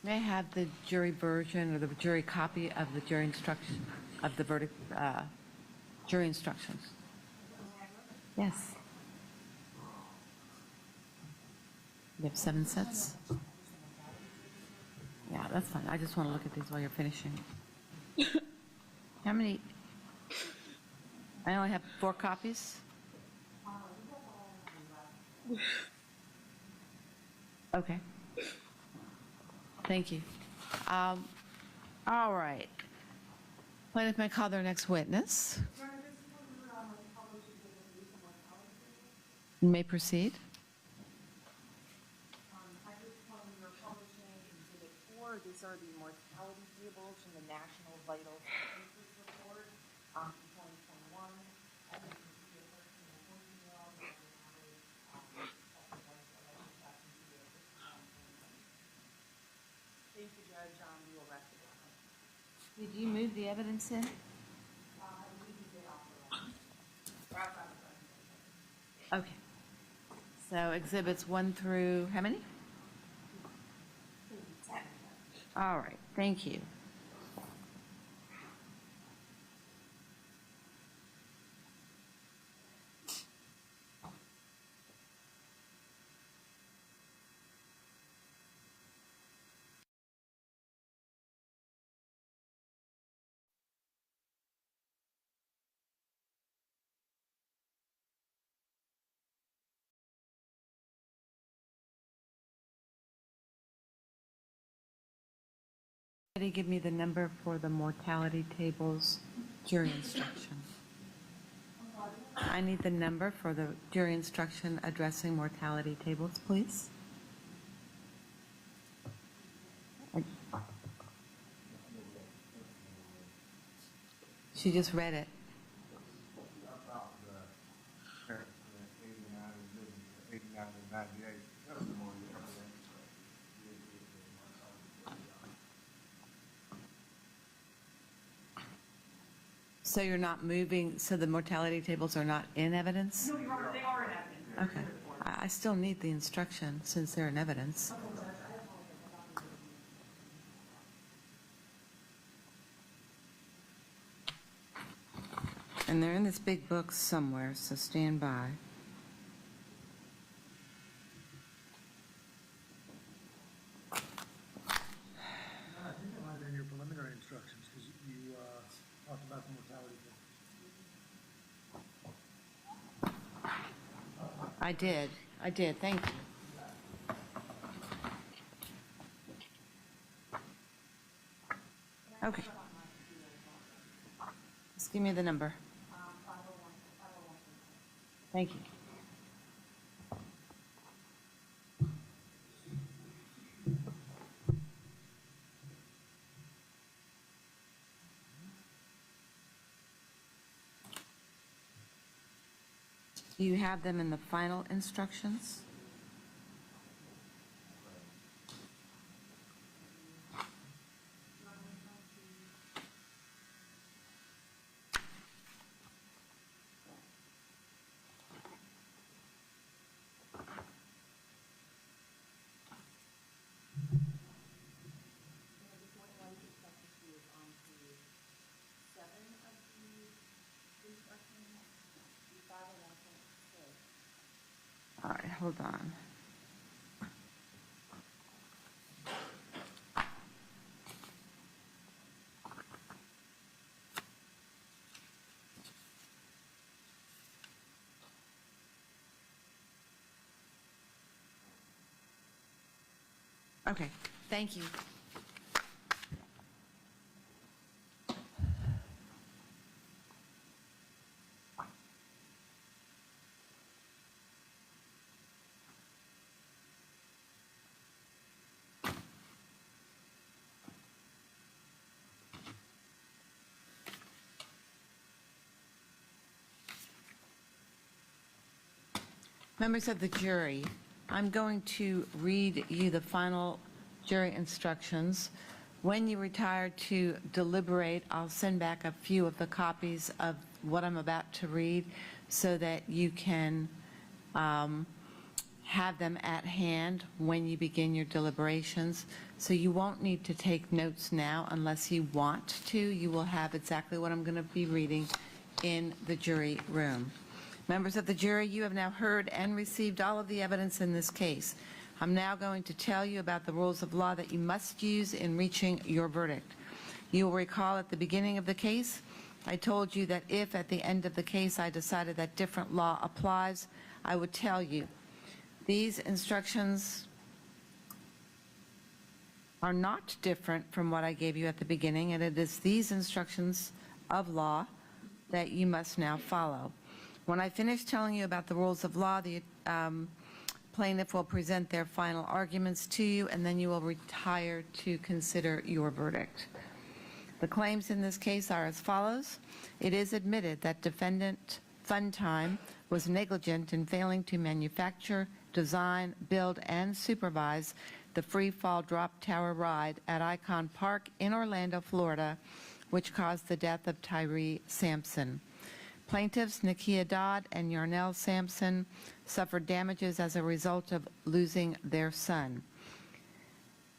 May I have the jury version or the jury copy of the jury instruction, of the verdict, jury instructions? Yes. You have 7 sets? Yeah, that's fine. I just want to look at these while you're finishing. How many? I only have 4 copies? Okay. Thank you. All right. Plaintiff may call their next witness. You may proceed. I just want your publishing Exhibit 4. These are the mortality tables from the National Vital Statistics Report from 2021. As you can see, a 13 and 14-year-old on average Thank you, Judge. We will rest it down. Did you move the evidence in? Okay. So exhibits 1 through how many? 10. All right, thank you. Somebody give me the number for the mortality tables jury instruction. I need the number for the jury instruction addressing mortality tables, please. She just read it. About the 89 and 98 testimony. So you're not moving, so the mortality tables are not in evidence? No, Your Honor, they are in evidence. Okay. I still need the instruction since they're in evidence. And they're in this big book somewhere, so stand by. I think it might have been your preliminary instructions, because you talked about the mortality thing. I did, thank you. Okay. Just give me the number. 501. Thank you. Do you have them in the final instructions? All right, hold on. Okay, thank you. Members of the jury, I'm going to read you the final jury instructions. When you retire to deliberate, I'll send back a few of the copies of what I'm about to read so that you can have them at hand when you begin your deliberations. So you won't need to take notes now unless you want to. You will have exactly what I'm going to be reading in the jury room. Members of the jury, you have now heard and received all of the evidence in this case. I'm now going to tell you about the rules of law that you must use in reaching your verdict. You will recall at the beginning of the case, I told you that if at the end of the case I decided that different law applies, I would tell you. These instructions are not different from what I gave you at the beginning, and it is these instructions of law that you must now follow. When I finish telling you about the rules of law, the plaintiff will present their final arguments to you, and then you will retire to consider your verdict. The claims in this case are as follows. It is admitted that defendant Funtime was negligent in failing to manufacture, design, build, and supervise the free fall drop tower ride at Icon Park in Orlando, Florida, which caused the death of Tyree Sampson. Plaintiffs Nakia Dodd and Yarnell Sampson suffered damages as a result of losing their son.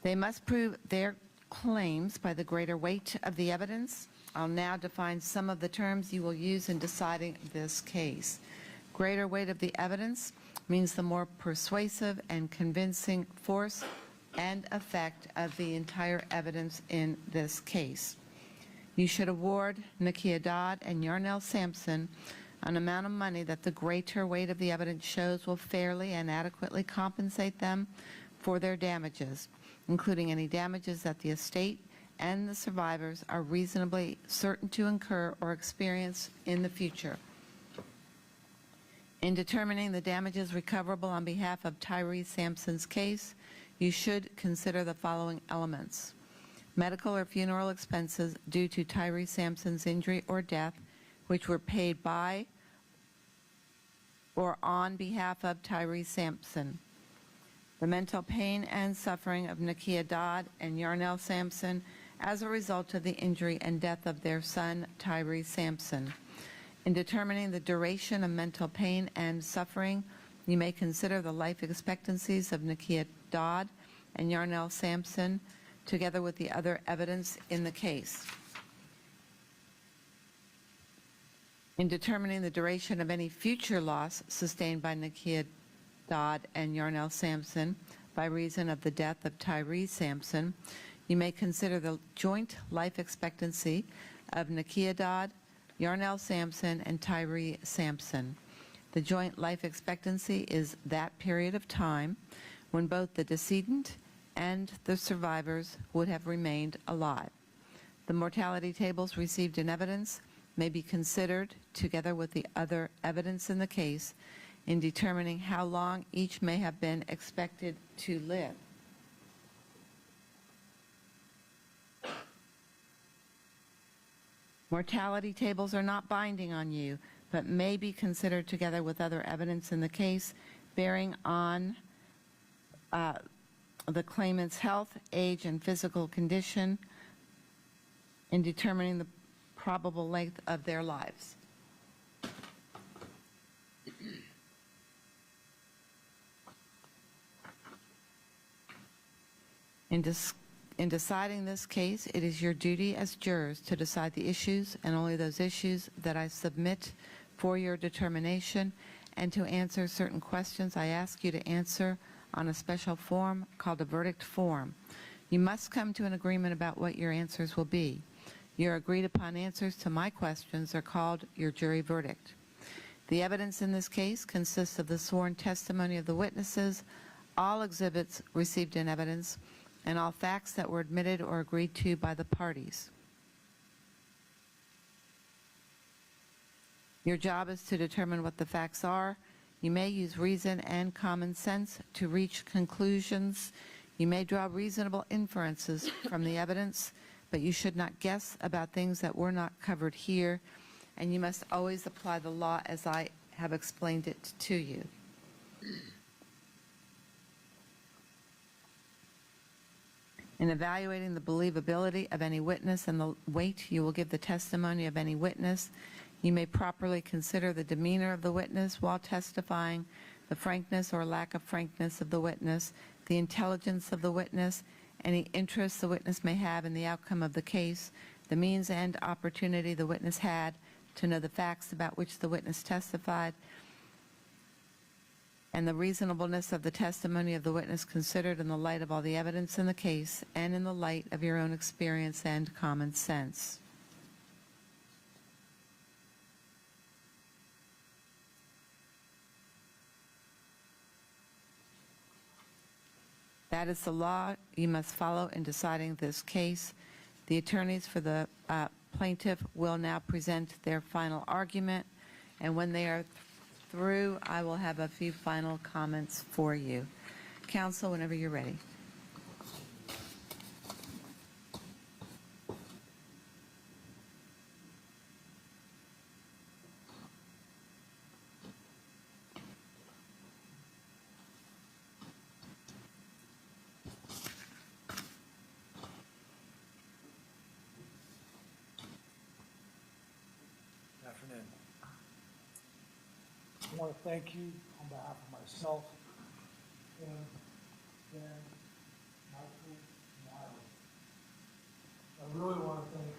They must prove their claims by the greater weight of the evidence. I'll now define some of the terms you will use in deciding this case. Greater weight of the evidence means the more persuasive and convincing force and effect of the entire evidence in this case. You should award Nakia Dodd and Yarnell Sampson an amount of money that the greater weight of the evidence shows will fairly and adequately compensate them for their damages, including any damages that the estate and the survivors are reasonably certain to incur or experience in the future. In determining the damages recoverable on behalf of Tyree Sampson's case, you should consider the following elements. Medical or funeral expenses due to Tyree Sampson's injury or death, which were paid by or on behalf of Tyree Sampson. The mental pain and suffering of Nakia Dodd and Yarnell Sampson as a result of the injury and death of their son, Tyree Sampson. In determining the duration of mental pain and suffering, you may consider the life expectancies of Nakia Dodd and Yarnell Sampson, together with the other evidence in the case. In determining the duration of any future loss sustained by Nakia Dodd and Yarnell Sampson by reason of the death of Tyree Sampson, you may consider the joint life expectancy of Nakia Dodd, Yarnell Sampson, and Tyree Sampson. The joint life expectancy is that period of time when both the decedent and the survivors would have remained alive. The mortality tables received in evidence may be considered together with the other evidence in the case in determining how long each may have been expected to live. Mortality tables are not binding on you, but may be considered together with other evidence in the case bearing on the claimant's health, age, and physical condition in determining the probable length of their lives. In deciding this case, it is your duty as jurors to decide the issues and only those issues that I submit for your determination, and to answer certain questions I ask you to answer on a special form called a verdict form. You must come to an agreement about what your answers will be. Your agreed upon answers to my questions are called your jury verdict. The evidence in this case consists of the sworn testimony of the witnesses, all exhibits received in evidence, and all facts that were admitted or agreed to by the parties. Your job is to determine what the facts are. You may use reason and common sense to reach conclusions. You may draw reasonable inferences from the evidence, but you should not guess about things that were not covered here, and you must always apply the law as I have explained it to you. In evaluating the believability of any witness and the weight you will give the testimony of any witness, you may properly consider the demeanor of the witness while testifying, the frankness or lack of frankness of the witness, the intelligence of the witness, any interest the witness may have in the outcome of the case, the means and opportunity the witness had to know the facts about which the witness testified, and the reasonableness of the testimony of the witness considered in the light of all the evidence in the case and in the light of your own experience and common sense. That is the law you must follow in deciding this case. The attorneys for the plaintiff will now present their final argument, and when they are through, I will have a few final comments for you. Counsel, whenever you're ready. Good afternoon. I want to thank you on behalf of myself, Kim, Dan, Michael, and Adam. I really want to thank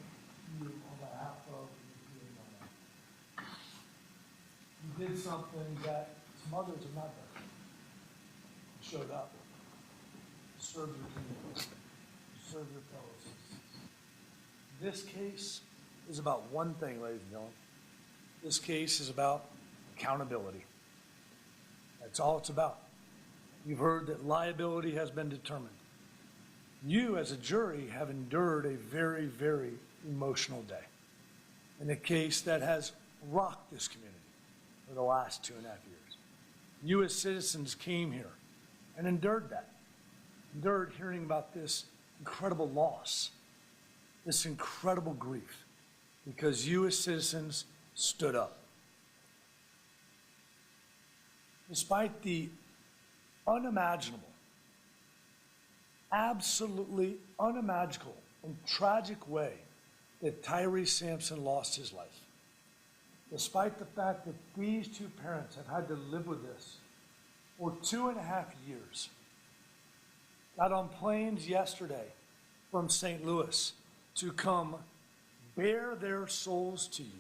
you on behalf of the community. You did something that some others have not done. You showed up. You served your community. You served your fellow citizens. This case is about one thing, ladies and gentlemen. This case is about accountability. That's all it's about. You've heard that liability has been determined. You, as a jury, have endured a very, very emotional day in a case that has rocked this community for the last 2.5 years. You, as citizens, came here and endured that, endured hearing about this incredible loss, this incredible grief, because you, as citizens, stood up. Despite the unimaginable, absolutely unimaginable and tragic way that Tyree Sampson lost his life, despite the fact that these two parents have had to live with this for 2.5 years, got on planes yesterday from St. Louis to come bare their souls to you,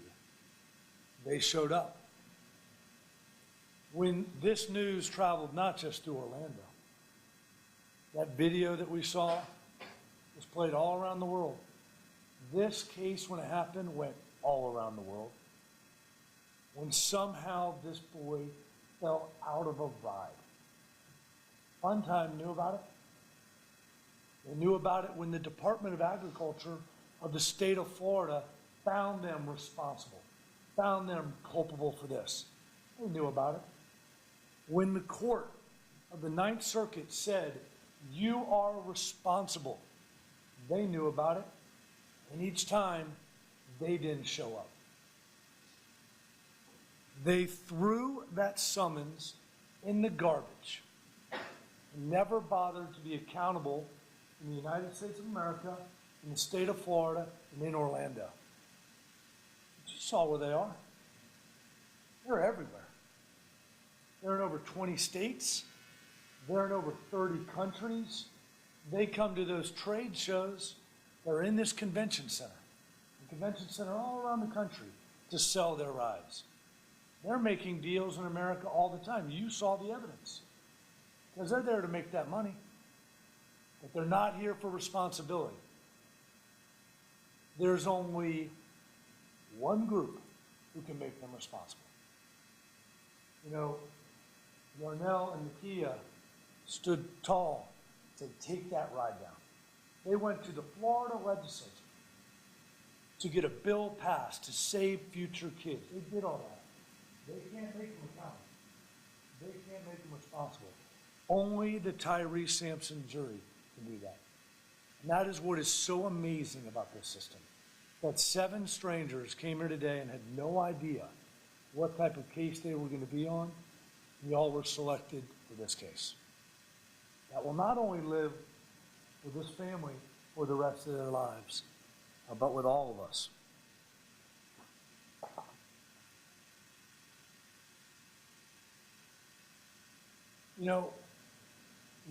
they showed up. When this news traveled not just through Orlando, that video that we saw was played all around the world. This case, when it happened, went all around the world. When somehow this boy fell out of a ride. Funtime knew about it. They knew about it when the Department of Agriculture of the state of Florida found them responsible, found them culpable for this. They knew about it. When the court of the Ninth Circuit said, you are responsible, they knew about it, and each time they didn't show up. They threw that summons in the garbage, never bothered to be accountable in the United States of America, in the state of Florida, and in Orlando. You saw where they are. They're everywhere. They're in over 20 states. They're in over 30 countries. They come to those trade shows. They're in this convention center. The convention center all around the country to sell their rides. They're making deals in America all the time. You saw the evidence. Because they're there to make that money. But they're not here for responsibility. There's only one group who can make them responsible. You know, Yarnell and Nakia stood tall and said, take that ride down. They went to the Florida legislature to get a bill passed to save future kids. They did all that. They can't make them accountable. They can't make them responsible. Only the Tyree Sampson jury can do that. And that is what is so amazing about this system. That 7 strangers came here today and had no idea what type of case they were going to be on. And y'all were selected for this case. That will not only live with this family for the rest of their lives, but with all of us. You know,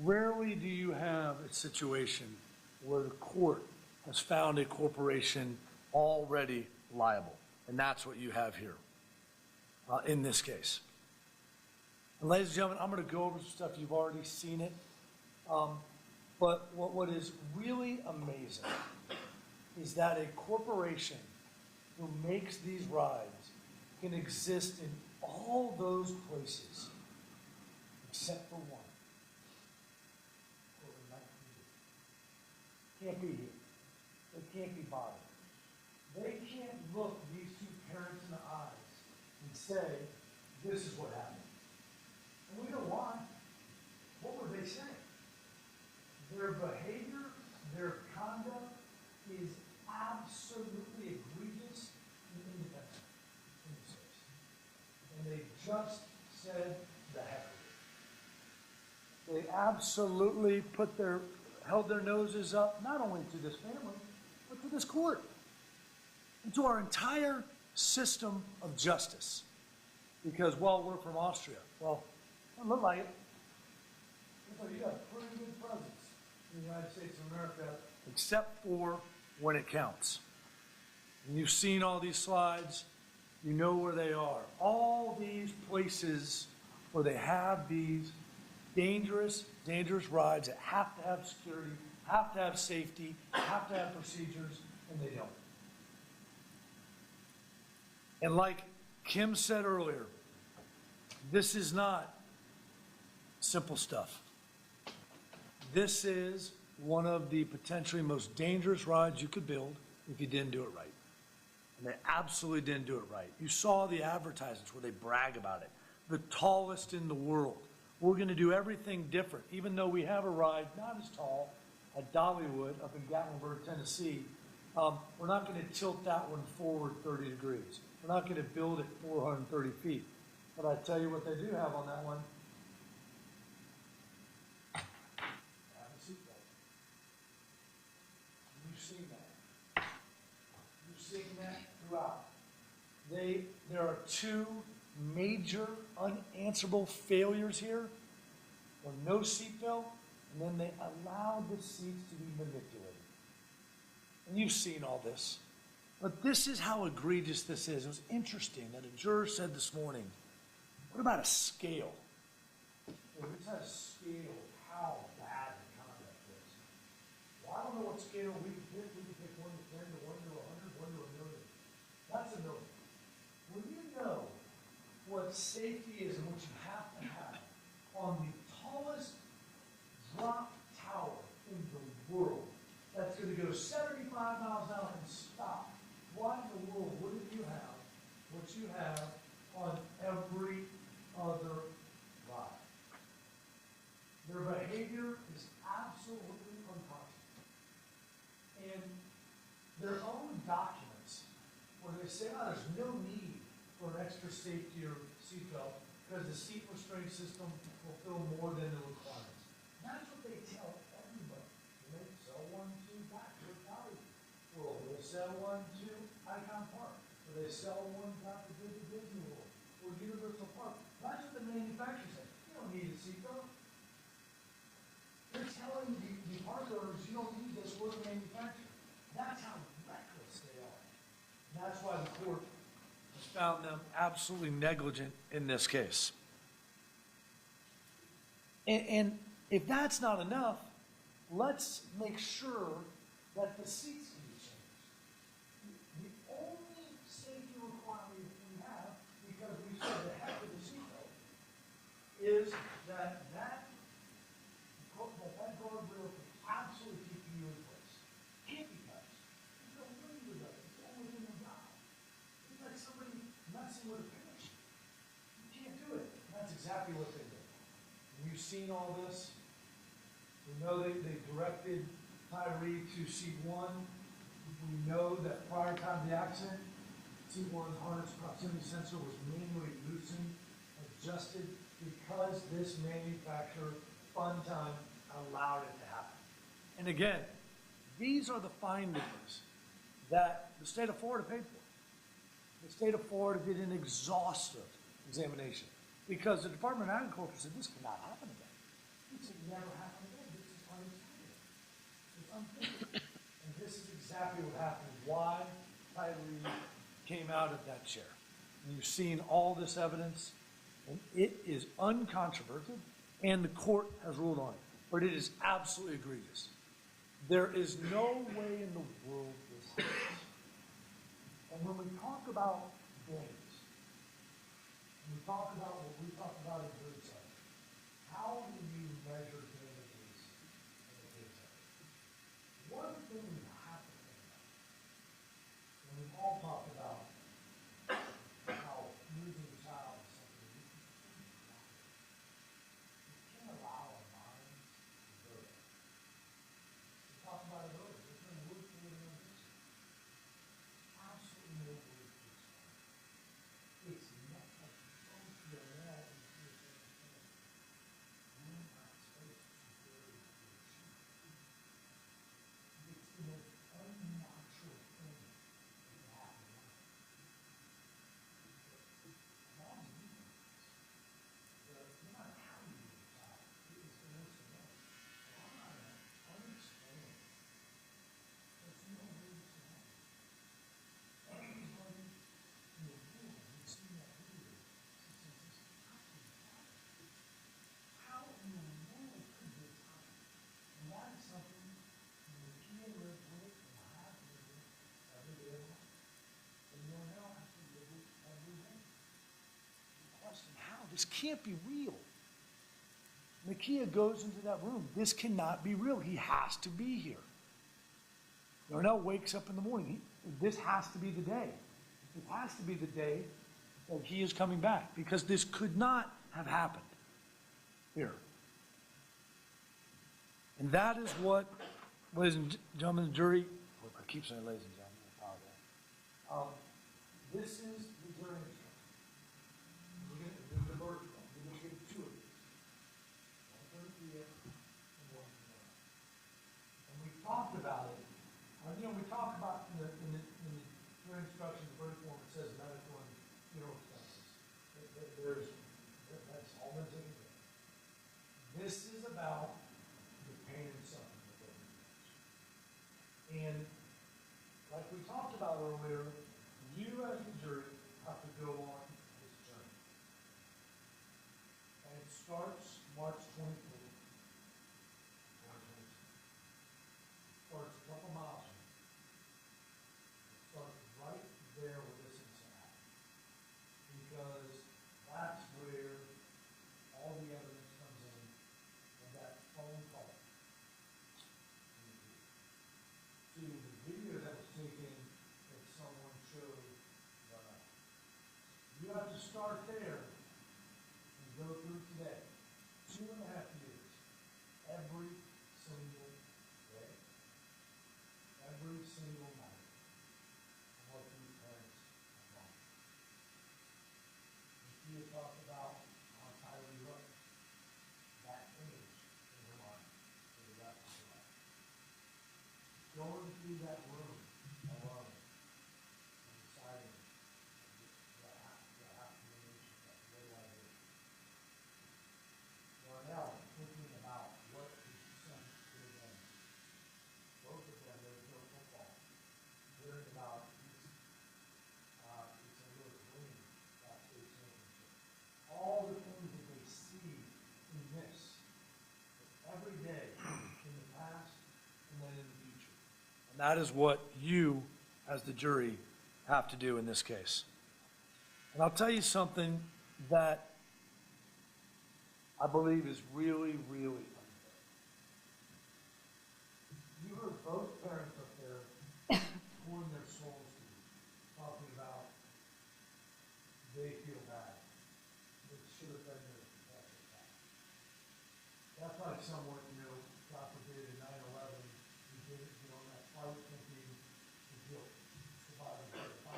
rarely do you have a situation where the court has found a corporation already liable. And that's what you have here in this case. And ladies and gentlemen, I'm going to go over some stuff. You've already seen it. But what is really amazing is that a corporation who makes these rides can exist in all those places except for one. Can't be here. They can't be bothered. They can't look these 2 parents in the eyes and say, this is what happened. And we know why. What were they saying? Their behavior, their conduct is absolutely egregious and indefensible in this case. And they just said the heck of it. They absolutely held their noses up, not only to this family, but to this court, and to our entire system of justice. Because, well, we're from Austria. Well, it doesn't look like it. Looks like you got a pretty good presence in the United States of America, except for when it counts. And you've seen all these slides. You know where they are. All these places where they have these dangerous rides that have to have security, have to have safety, have to have procedures, and they don't. And like Kim said earlier, this is not simple stuff. This is one of the potentially most dangerous rides you could build if you didn't do it right. And they absolutely didn't do it right. You saw the advertisements where they brag about it. The tallest in the world. We're going to do everything different. Even though we have a ride not as tall at Dollywood up in Gatlinburg, Tennessee, we're not going to tilt that one forward 30 degrees. We're not going to build it 430 feet. But I tell you what they do have on that one. Have a seatbelt. You've seen that. You've seen that throughout. There are 2 major unanswerable failures here, or no seatbelt, and then they allowed the seats to be manipulated. And you've seen all this. But this is how egregious this is. It was interesting that a juror said this morning, what about a scale? Well, let's have a scale of how bad the conduct is. Well, I don't know what scale we can pick. We can pick 1 to 10 to 1 to 100, 1 to a million. That's a million. When you know what safety is and what you have to have on the tallest drop tower in the world, that's going to go 75 miles an hour and say, oh, there's no need for an extra safety or seatbelt because the seat restraint system will fill more than the requirements. That's what they tell everybody. They sell one to Bachelor Valley World, they sell one to Icon Park, or they sell one out to Disney World, or Universal Park. That's what the manufacturer says. You don't need a seatbelt. They're telling the park owners you don't need this, we're the manufacturer. That's how reckless they are. That's why the court has found them absolutely negligent in this case. And if that's not enough, let's make sure that the seats can be changed. The only safety requirement we have, because we said the heck of the seatbelt, is that guardrail can absolutely keep you in place. Can't be touched. There's no way to do it. It's all within the job. It's like somebody messing with a finish. You can't do it. That's exactly what they did. And you've seen all this. We know they directed Tyree to seat 1. We know that prior time to the accident, seat 1's harness proximity sensor was manually loosened, adjusted, because this manufacturer, Fun Time, allowed it to happen. And again, these are the findings that the state of Florida paid for. The state of Florida did an exhaustive examination because the Department of Agriculture said this cannot happen again. This will never happen again. This is unacceptable. It's unthinkable. And this is exactly what happened, why Tyree came out of that chair. And you've seen all this evidence, and it is uncontroverted, and the court has ruled on it. But it is absolutely egregious. There is no way in the world this happens. And when we talk about days, when we talk about what we talk about in Birdseye, how do you measure damages in a Birdseye? One thing we have to think about, and we've all talked about how losing a child is something we can't allow our minds to go there. We talked about it earlier. There's no word for it in this. Absolutely no word to explain. It's not like you don't feel that and feel something. You're not supposed to feel it. It's the most unnatural thing that can happen in life. Moms do this. No matter how you do a child, it is the most annoying. Why? Unexplained. There's no way to explain. Everybody in the world who's seen that video says this happened. How in the world could this happen? And that is something the kid lives with and I have to live with every day of life. And you'll now have to live with every day. The question, how? This can't be real. Nakia goes into that room. This cannot be real. He has to be here. Darnell wakes up in the morning. This has to be the day. It has to be the day that he is coming back because this could not have happened here. And that is what, ladies and gentlemen, the jury, I keep saying ladies and gentlemen, I apologize. This is the jury instruction. We're going to the verdict form. We're going to get two of these. One for the PF and one for the other. And we talked about it. We talked about in the jury instruction, the verdict form, it says medical and funeral expenses. That's all been taken care of. This is about the pain and suffering of what we do. And like we talked about earlier, you as the jury That is what you, as the jury, have to do in this case. And I'll tell you something that I believe is really, really unfair. You heard both parents up there pouring their souls to you, talking about they feel bad. It should have been their protected child. That's like someone, God forbid, in 9/11, who did it, on that flight thinking the guilt surviving. I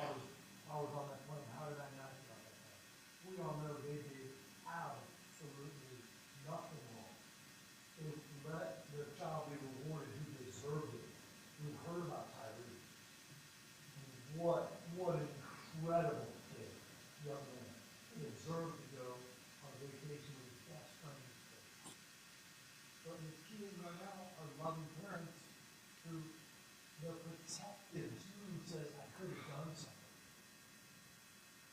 was on that plane. How did I not get on that plane? We all know they did absolutely nothing wrong. They let their child be rewarded who deserved it. We heard about Tyree. And what an incredible kid, young man. He deserved to go on vacation with his best friend in space. But the kids right now are loving parents who they're protective. Who says, I could have done something.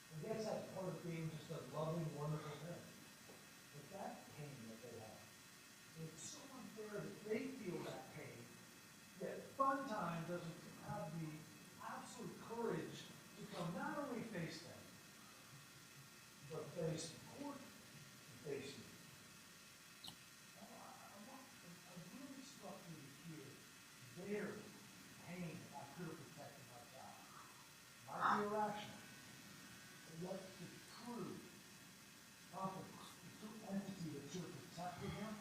I guess that's part of being just a loving, wonderful parent. But that pain that they have, it's so unfair that they feel that pain, yet Fun Time doesn't have the absolute courage to come not only face them, but face the court and face you. I'm really struck with you here. Their pain, I could have protected my child. Might be irrational. But what the true confidence, the true entity that should have protected him,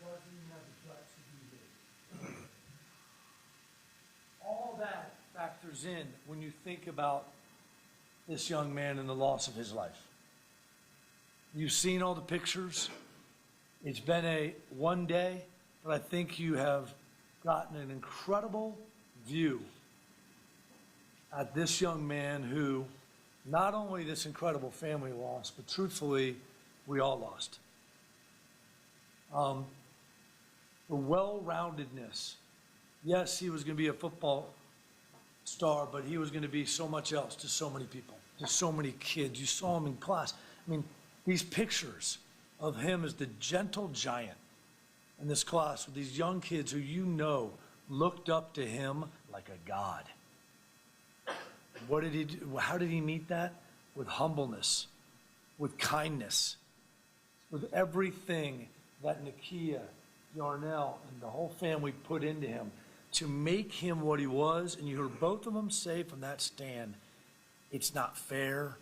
doesn't even have the guts to do this. All that factors in when you think about this young man and the loss of his life. You've seen all the pictures. It's been a one day, but I think you have gotten an incredible view at this young man who not only this incredible family lost, but truthfully, we all lost. The well-roundedness. Yes, he was going to be a football star, but he was going to be so much else to so many people, to so many kids. You saw him in class. I mean, these pictures of him as the gentle giant in this class with these young kids who looked up to him like a god. What did he do? How did he meet that? With humbleness, with kindness, with everything that Nakia, Yarnell, and the whole family put into him to make him what he was. And you heard both of them say from that stand, it's not fair,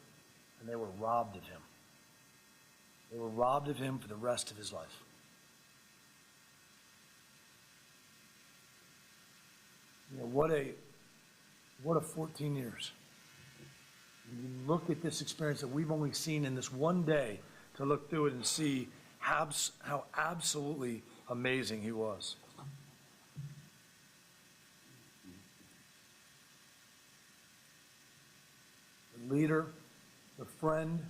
and they were robbed of him. They were robbed of him for the rest of his life. What a 14 years. You look at this experience that we've only seen in this one day to look through it and see how absolutely amazing he was. The leader, the friend.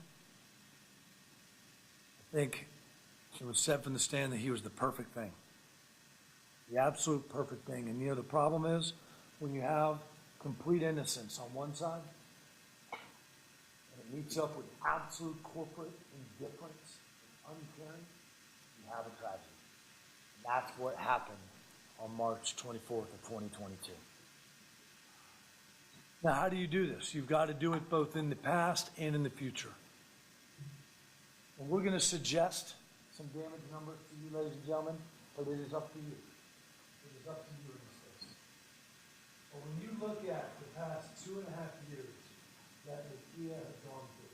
I think it was said from the stand that he was the perfect thing. The absolute perfect thing. And the problem is when you have complete innocence on one side, and it meets up with absolute corporate indifference and uncaring, you have a tragedy. And that's what happened on March 24th of 2022. Now, how do you do this? You've got to do it both in the past and in the future. And we're going to suggest some damage numbers to you, ladies and gentlemen, but it is up to you. It is up to you in this case. But when you look at the past 2.5 years that Nakia has gone through,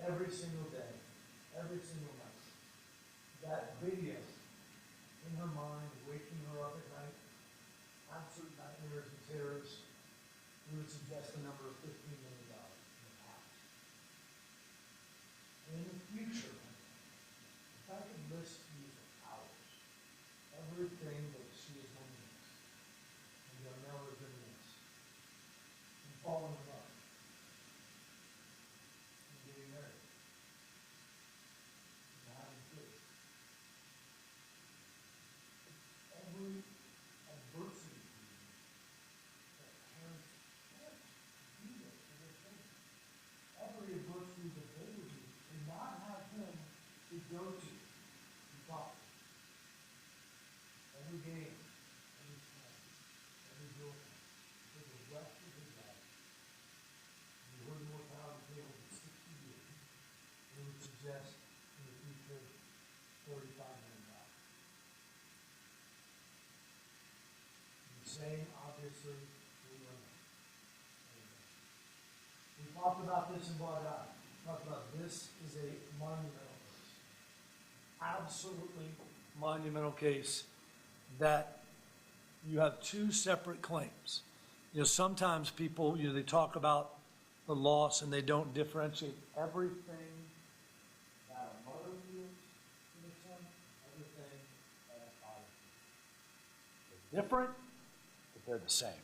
every single day, every single night, that video in her mind, waking her up at night, absolute nightmares and terrors, we would suggest a number of $15 million in the past. And in the future, if I could list to you for hours, everything that she is going to miss, and you'll never going to miss, and falling in love, and getting married, and having kids, saying, obviously, we are not. We talked about this in Broad Island. We talked about this is a monumental case. Absolutely monumental case that you have two separate claims. You know, sometimes people, you know, they talk about the loss and they don't differentiate everything that a mother feels for their son, everything that a father feels. They're different, but they're the same.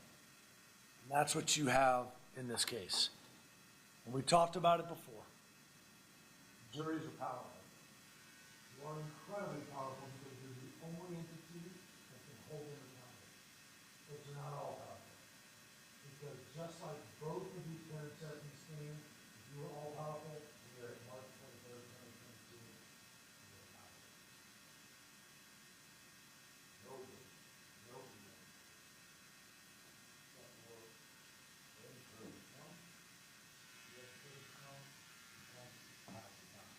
And that's what you have in this case. And we talked about it before. Juries are powerful. You are incredibly powerful because you're the only entity that can hold them accountable. But you're not all powerful. Because just like both of these parents said in stand, if you were all powerful, we are at March 23rd, 2022, you are powerful. Nobody. Except for those who come, yes, they come, and have to come.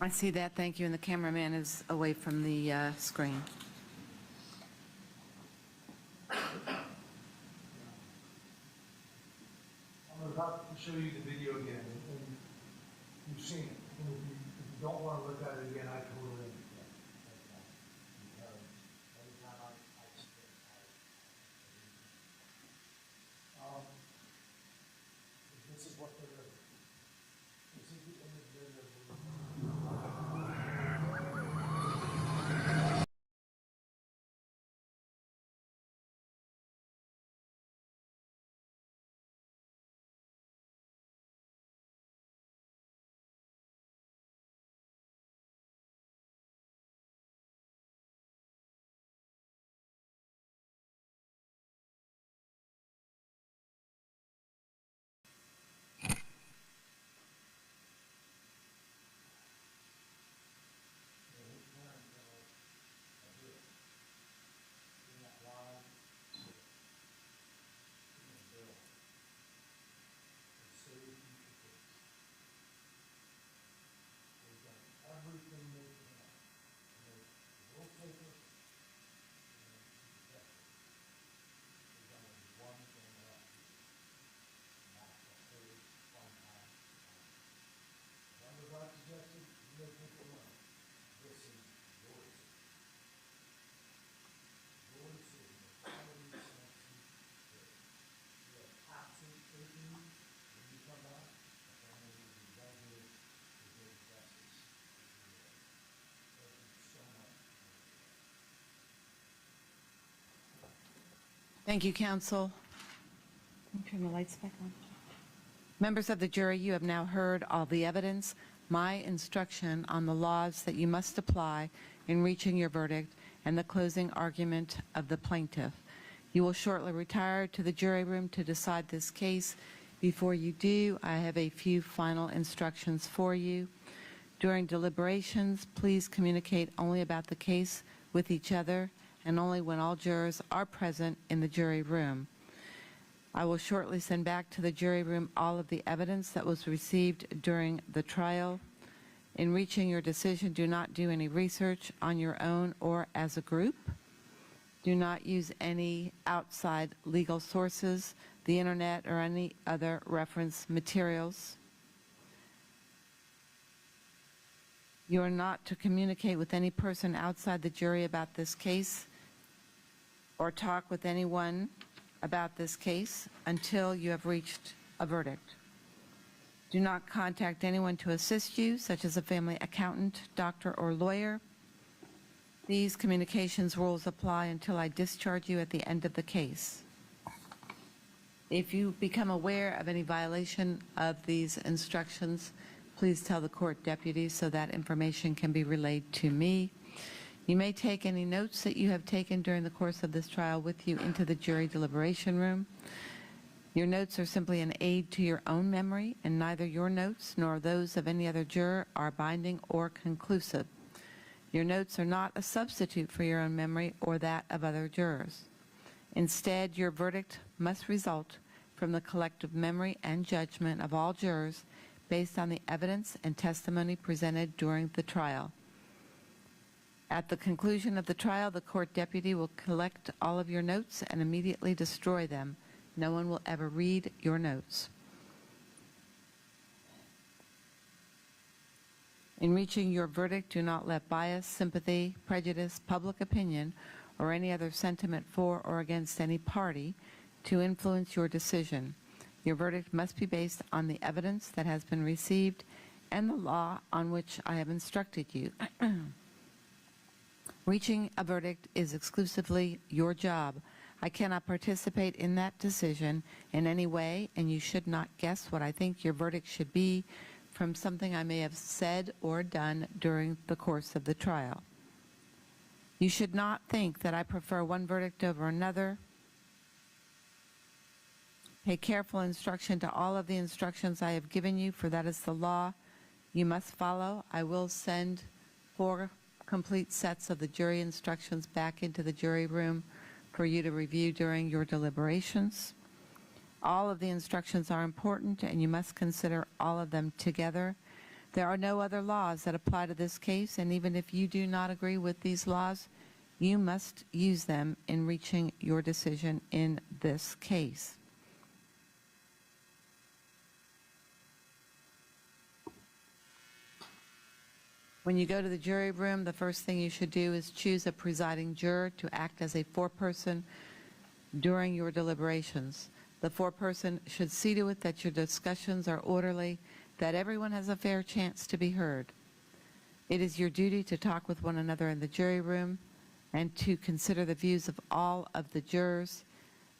I see that, thank you, and the cameraman is away from the screen. I'm about to show you the video again, and you've seen it. And if you don't want to look at it again, I totally understand. Because every time I spit, this is what they're doing. This is the image they're doing. Everything they can to make the world safer and protect it. There's only one thing left, and that's the whole fun time. Remember what I suggested? You may think alone. This is your decision. Your decision. Quality selection. You have absolute faith in me. When you come back, the family will be well here to give justice. Thank you, counsel. Can you turn the lights back on? Members of the jury, you have now heard all the evidence, my instruction on the laws that you must apply in reaching your verdict, and the closing argument of the plaintiff. You will shortly retire to the jury room to decide this case. Before you do, I have a few final instructions for you. During deliberations, please communicate only about the case with each other and only when all jurors are present in the jury room. I will shortly send back to the jury room all of the evidence that was received during the trial. In reaching your decision, do not do any research on your own or as a group. Do not use any outside legal sources, the internet, or any other reference materials. You are not to communicate with any person outside the jury about this case or talk with anyone about this case until you have reached a verdict. Do not contact anyone to assist you, such as a family accountant, doctor, or lawyer. These communications rules apply until I discharge you at the end of the case. If you become aware of any violation of these instructions, please tell the court deputy so that information can be relayed to me. You may take any notes that you have taken during the course of this trial with you into the jury deliberation room. Your notes are simply an aid to your own memory, and neither your notes nor those of any other juror are binding or conclusive. Your notes are not a substitute for your own memory or that of other jurors. Instead, your verdict must result from the collective memory and judgment of all jurors based on the evidence and testimony presented during the trial. At the conclusion of the trial, the court deputy will collect all of your notes and immediately destroy them. No one will ever read your notes. In reaching your verdict, do not let bias, sympathy, prejudice, public opinion, or any other sentiment for or against any party to influence your decision. Your verdict must be based on the evidence that has been received and the law on which I have instructed you. Reaching a verdict is exclusively your job. I cannot participate in that decision in any way, and you should not guess what I think your verdict should be from something I may have said or done during the course of the trial. You should not think that I prefer one verdict over another. Pay careful instruction to all of the instructions I have given you, for that is the law you must follow. I will send 4 complete sets of the jury instructions back into the jury room for you to review during your deliberations. All of the instructions are important, and you must consider all of them together. There are no other laws that apply to this case, and even if you do not agree with these laws, you must use them in reaching your decision in this case. When you go to the jury room, the first thing you should do is choose a presiding juror to act as a foreperson during your deliberations. The foreperson should see to it that your discussions are orderly, that everyone has a fair chance to be heard. It is your duty to talk with one another in the jury room and to consider the views of all of the jurors.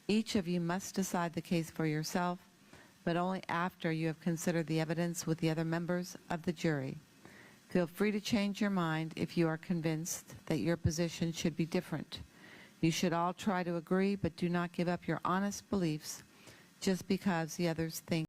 Each of you must decide the case for yourself, but only after you have considered the evidence with the other members of the jury. Feel free to change your mind if you are convinced that your position should be different. You should all try to agree, but do not give up your honest beliefs just because the others think